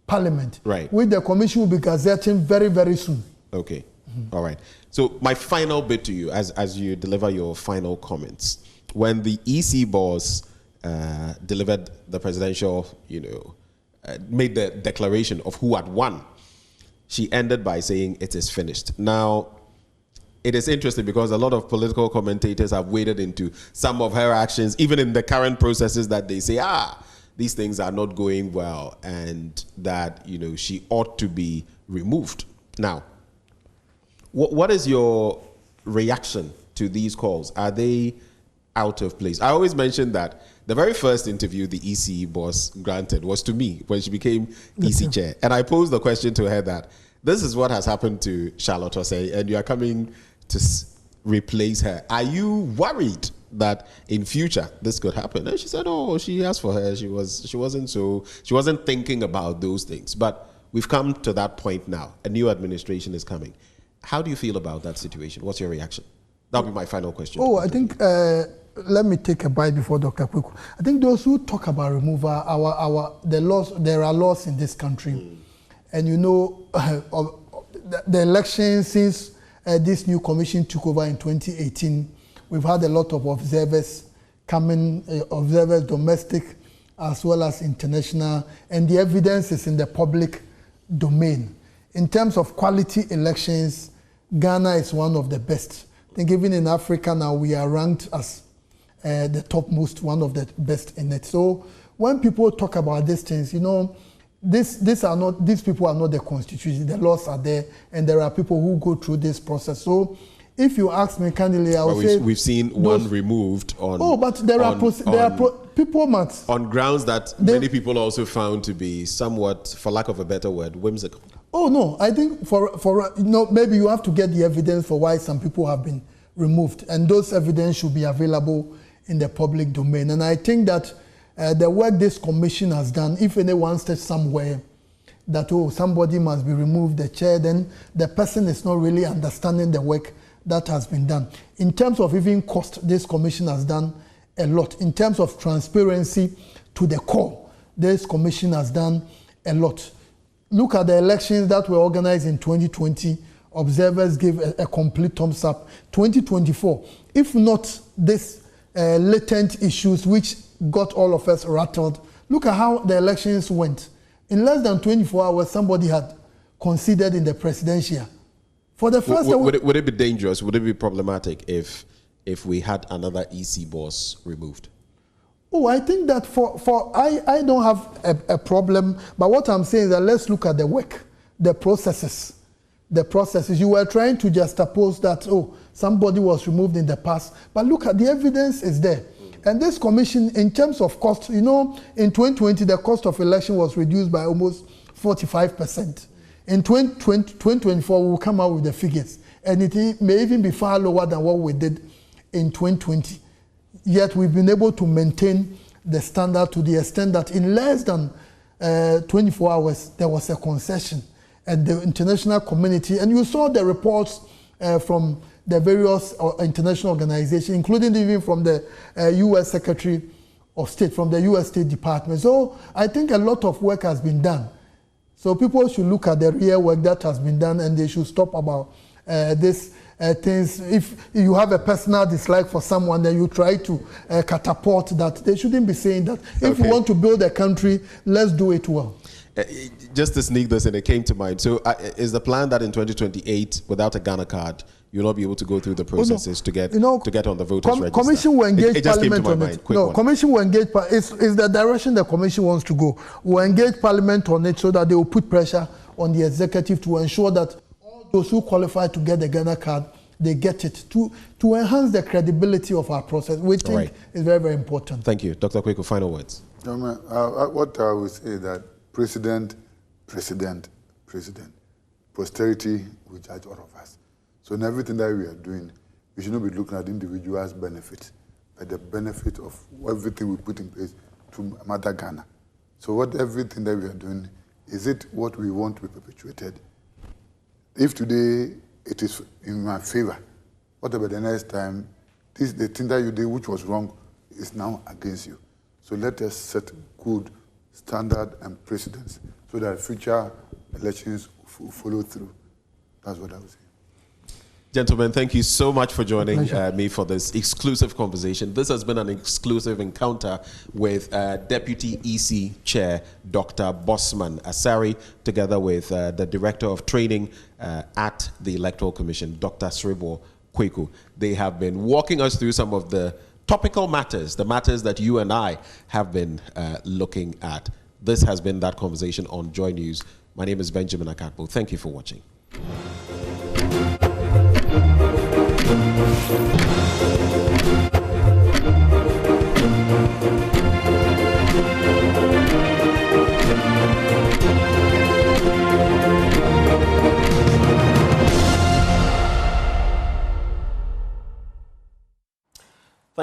Parliament.
Right.
Which the Commission will be gazetting very, very soon.
Okay. All right. So my final bit to you, as you deliver your final comments, when the EC boss delivered the presidential, made the declaration of who had won, she ended by saying it is finished. Now, it is interesting because a lot of political commentators have waded into some of her actions, even in the current processes, that they say, these things are not going well, and that, she ought to be removed. Now, what is your reaction to these calls? Are they out of place? I always mention that the very first interview the EC boss granted was to me when she became EC chair. And I posed the question to her that this is what has happened to Charlotte Osei, and you are coming to replace her. Are you worried that in future this could happen? And she said, "Oh, she asked for her. She wasn't thinking about those things." But we've come to that point now. A new administration is coming. How do you feel about that situation? What's your reaction? That'll be my final question.
Oh, I think. Let me take a bite before Dr. Kweku. I think those who talk about removal, the laws. There are laws in this country, and you know, the elections since this new commission took over in 2018, we've had a lot of observers coming, observers domestic as well as international, and the evidence is in the public domain. In terms of quality elections, Ghana is one of the best. I think even in Africa now we are ranked as the topmost, one of the best in it. So when people talk about these things, you know, these people are not the constitution. The laws are there, and there are people who go through this process. So if you ask me candidly, I would say
we've seen one removed on.
Oh, but there are people must
on grounds that many people also found to be somewhat, for lack of a better word, whimsical.
Oh no, I think for you know, maybe you have to get the evidence for why some people have been removed, and those evidence should be available in the public domain. And I think that the work this commission has done, if anyone says somewhere that, oh, somebody must be removed, the chair, then the person is not really understanding the work that has been done. In terms of even cost, this commission has done a lot. In terms of transparency to the core, this commission has done a lot. Look at the elections that were organized in 2020. Observers gave a complete thumbs up. 2024, if not this latent issues which got all of us rattled, look at how the elections went. In less than 24 hours, somebody had conceded in the presidential. For the first
would it be dangerous? Would it be problematic if we had another EC boss removed?
Oh, I think that I don't have a problem, but what I'm saying is that let's look at the work, the processes. The processes. You were trying to juxtapose that, oh, somebody was removed in the past, but look at the evidence is there. And this commission, in terms of cost, you know, in 2020, the cost of election was reduced by almost 45%. In 2024, we will come out with the figures, and it may even be far lower than what we did in 2020. Yet we've been able to maintain the standard to the extent that in less than 24 hours, there was a concession at the international community. And you saw the reports from the various international organizations, including even from the U.S. Secretary of State, from the U.S. State Department. So I think a lot of work has been done. So people should look at the real work that has been done, and they should stop about these things. If you have a personal dislike for someone, then you try to catapult that. They shouldn't be saying that. If we want to build a country, let's do it well.
Just to sneak this in, it came to mind. So is the plan that in 2028, without a Ghana card, you'll not be able to go through the processes to get on the voters register?
Commission will engage Parliament on it. No, Commission will engage. It's the direction the Commission wants to go. We'll engage Parliament on it so that they will put pressure on the executive to ensure that all those who qualify to get the Ghana card, they get it to enhance the credibility of our process. We think is very, very important.
Thank you. Dr. Kweku, final words.
What I would say that President, posterity will judge all of us. So in everything that we are doing, we should not be looking at individuals' benefit, but the benefit of everything we put in place to Mother Ghana. So everything that we are doing, is it what we want to be perpetuated? If today it is in my favor, what about the next time, the thing that you did which was wrong is now against you. So let us set good standard and precedents so that future elections follow through. That's what I would say.
Gentlemen, thank you so much for joining me for this exclusive conversation. This has been an exclusive encounter with Deputy EC Chair Dr. Bosman Asari, together with the Director of Training at the Electoral Commission, Dr. Sribo Kweku. They have been walking us through some of the topical matters, the matters that you and I have been looking at. This has been that conversation on Joy News. My name is Benjamin Akakpo. Thank you for watching.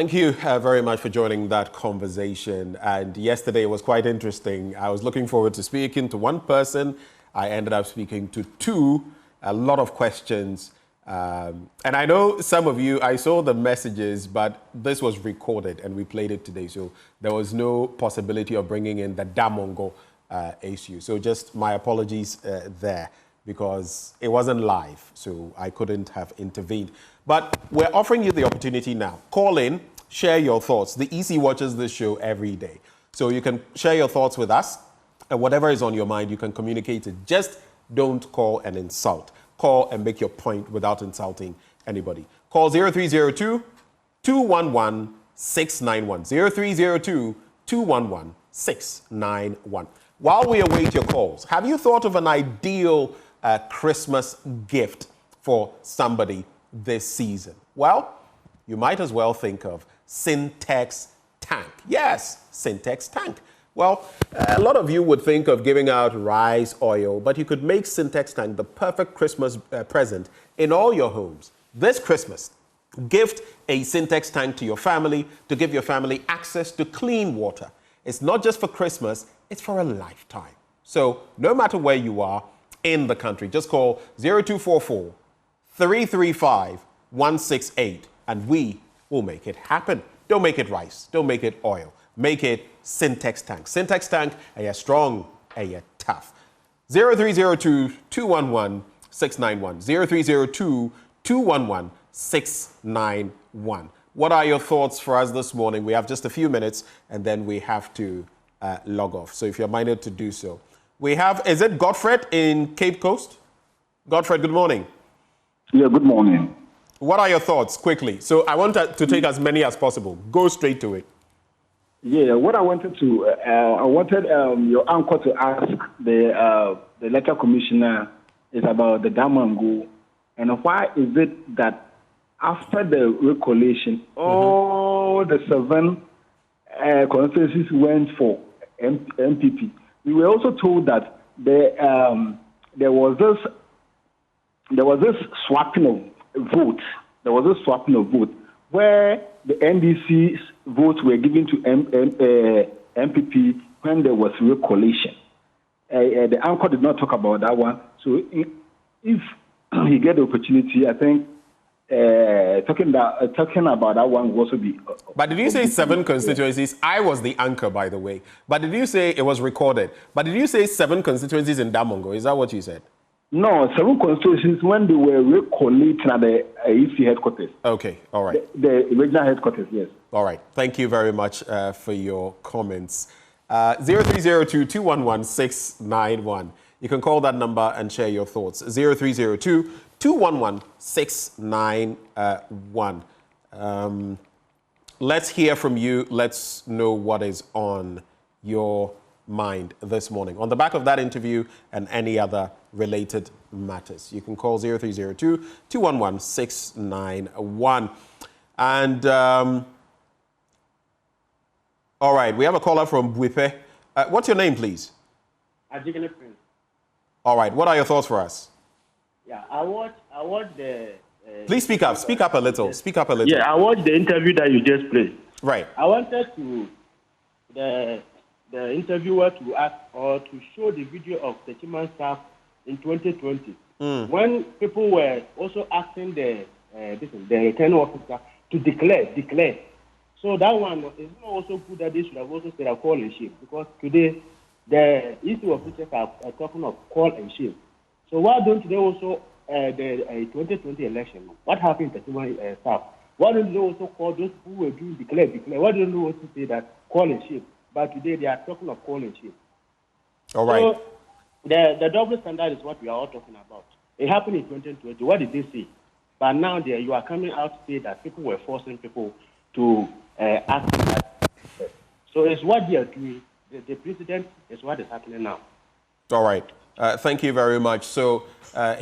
Thank you very much for joining that conversation. And yesterday was quite interesting. I was looking forward to speaking to one person. I ended up speaking to two, a lot of questions. And I know some of you, I saw the messages, but this was recorded and we played it today. So there was no possibility of bringing in the Damongo issue. So just my apologies there, because it wasn't live, so I couldn't have intervened. But we're offering you the opportunity now. Call in, share your thoughts. The EC watches this show every day. So you can share your thoughts with us, and whatever is on your mind, you can communicate it. Just don't call and insult. Call and make your point without insulting anybody. Call 0302 211 691. 0302 211 691. While we await your calls, have you thought of an ideal Christmas gift for somebody this season? Well, you might as well think of Syntex Tank. Yes, Syntex Tank. Well, a lot of you would think of giving out rice oil, but you could make Syntex Tank the perfect Christmas present in all your homes. This Christmas, gift a Syntex Tank to your family to give your family access to clean water. It's not just for Christmas, it's for a lifetime. So no matter where you are in the country, just call 0244 335 168 and we will make it happen. Don't make it rice, don't make it oil, make it Syntex Tank. Syntex Tank, are you strong, are you tough? 0302 211 691. 0302 211 691. What are your thoughts for us this morning? We have just a few minutes and then we have to log off. So if you're minded to do so. We have, is it Godfred in Cape Coast? Godfred, good morning.
Yeah, good morning.
What are your thoughts, quickly? So I want to take as many as possible. Go straight to it.
Yeah, what I wanted your uncle to ask the letter commissioner is about the Damongo, and why is it that after the Recolletion, all the 7 constituencies went for MPP. We were also told that there was this swapping of votes. There was a swapping of votes where the NDC's votes were given to MPP when there was Recolletion. The anchor did not talk about that one. So if he get the opportunity, I think talking about that one will also be.
But did you say 7 constituencies? I was the anchor, by the way. But did you say it was recorded? But did you say 7 constituencies in Damongo? Is that what you said?
No, 7 constituencies when they were recollating at the EC headquarters.
Okay, all right.
The regional headquarters, yes.
All right. Thank you very much for your comments. 0302 211 691. You can call that number and share your thoughts. 0302 211 691. Let's hear from you. Let's know what is on your mind this morning. On the back of that interview and any other related matters, you can call 0302 211 691. And all right, we have a caller from Buipe. What's your name, please?
Ajigene Prince.
All right, what are your thoughts for us?
Yeah, I watched the.
Please speak up. Speak up a little. Speak up a little.
Yeah, I watched the interview that you just played.
Right.
I wanted to the interviewer to ask or to show the video of the Chiman staff in 2020 when people were also asking the returning officer to declare. So that one is not also good that they should have also said a call and shield, because today the issue officials are talking of call and shield. So why don't they also the 2020 election? What happened to the staff? Why don't they also call those who were doing declare? Why don't they also say that call and shield? But today they are talking of call and shield.
All right.
So the double standard is what we are all talking about. It happened in 2020. What did they say? But now you are coming out to say that people were forcing people to ask that. So it's what they are doing. The president is what is happening now.
All right. Thank you very much. So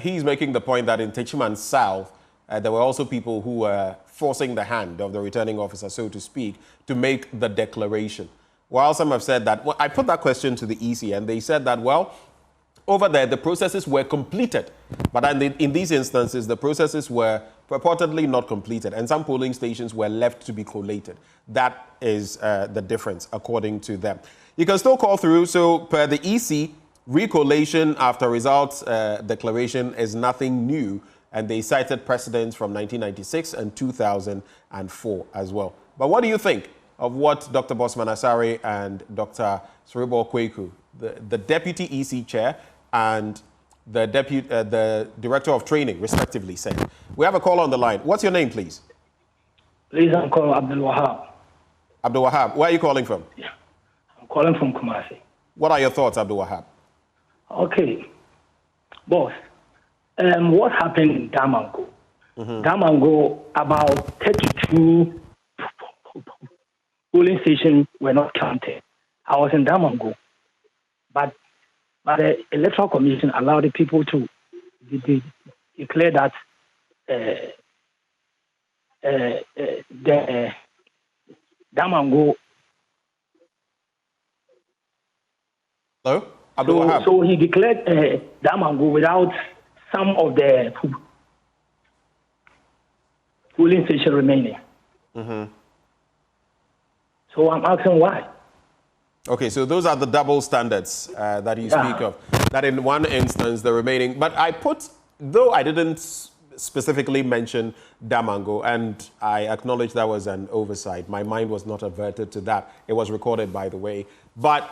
he's making the point that in Techiman South, there were also people who were forcing the hand of the returning officer, so to speak, to make the declaration. While some have said that, well, I put that question to the EC and they said that, well, over there, the processes were completed. But in these instances, the processes were purportedly not completed, and some polling stations were left to be collated. That is the difference, according to them. You can still call through. So per the EC, recollation after results declaration is nothing new, and they cited precedents from 1996 and 2004 as well. But what do you think of what Dr. Bosman Asare and Dr. Sribo Kweku, the Deputy EC Chair and the Director of Training, respectively, said? We have a call on the line. What's your name, please?
Please, I'm calling Abdul Wahab.
Abdul Wahab, where are you calling from?
Yeah, I'm calling from Kumasi.
What are your thoughts, Abdul Wahab?
Okay, boss. What happened in Damango? Damango, about 32 polling stations were not counted. I was in Damango, but the Electoral Commission allowed the people to declare that the Damango.
Hello? Abdul Wahab.
So he declared Damango without some of the polling station remaining. So I'm asking why.
Okay, so those are the double standards that you speak of. That in one instance, the remaining... But I put, though I didn't specifically mention Damango, and I acknowledge that was an oversight. My mind was not averted to that. It was recorded, by the way. But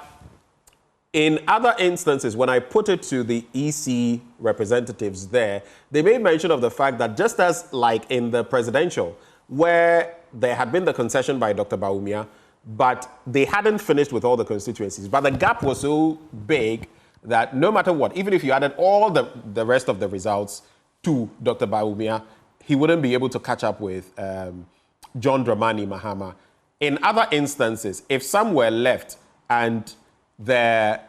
in other instances, when I put it to the EC representatives there, they made mention of the fact that just as like in the presidential, where there had been the concession by Dr. Bawumia, but they hadn't finished with all the constituencies. But the gap was so big that no matter what, even if you added all the rest of the results to Dr. Bawumia, he wouldn't be able to catch up with John Dramani Mahama. In other instances, if some were left and the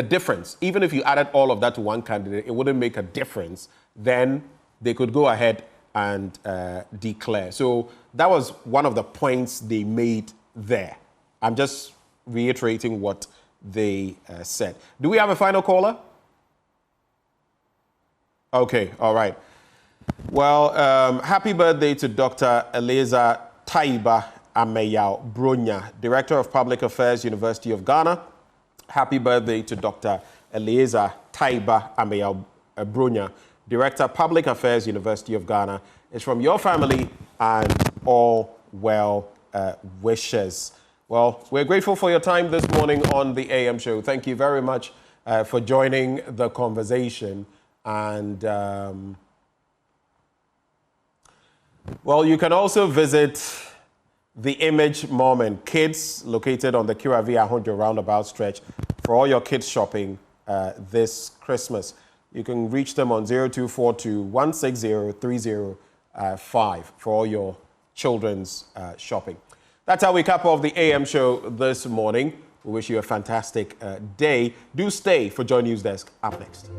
difference, even if you added all of that to one candidate, it wouldn't make a difference, then they could go ahead and declare. So that was one of the points they made there. I'm just reiterating what they said. Do we have a final caller? Okay, all right. Well, happy birthday to Dr. Eliza Taiba Ameyao Bronya, Director of Public Affairs, University of Ghana. Happy birthday to Dr. Eliza Taiba Ameyao Bronya, Director, Public Affairs, University of Ghana. It's from your family and all well wishes. Well, we're grateful for your time this morning on the AM show. Thank you very much for joining the conversation. And, well, you can also visit the Image Moment Kids, located on the Kiravia Honjo roundabout stretch, for all your kids shopping this Christmas. You can reach them on 0242 160 305 for all your children's shopping. That's how we cap off the AM show this morning. We wish you a fantastic day. Do stay for Joy News Desk up next.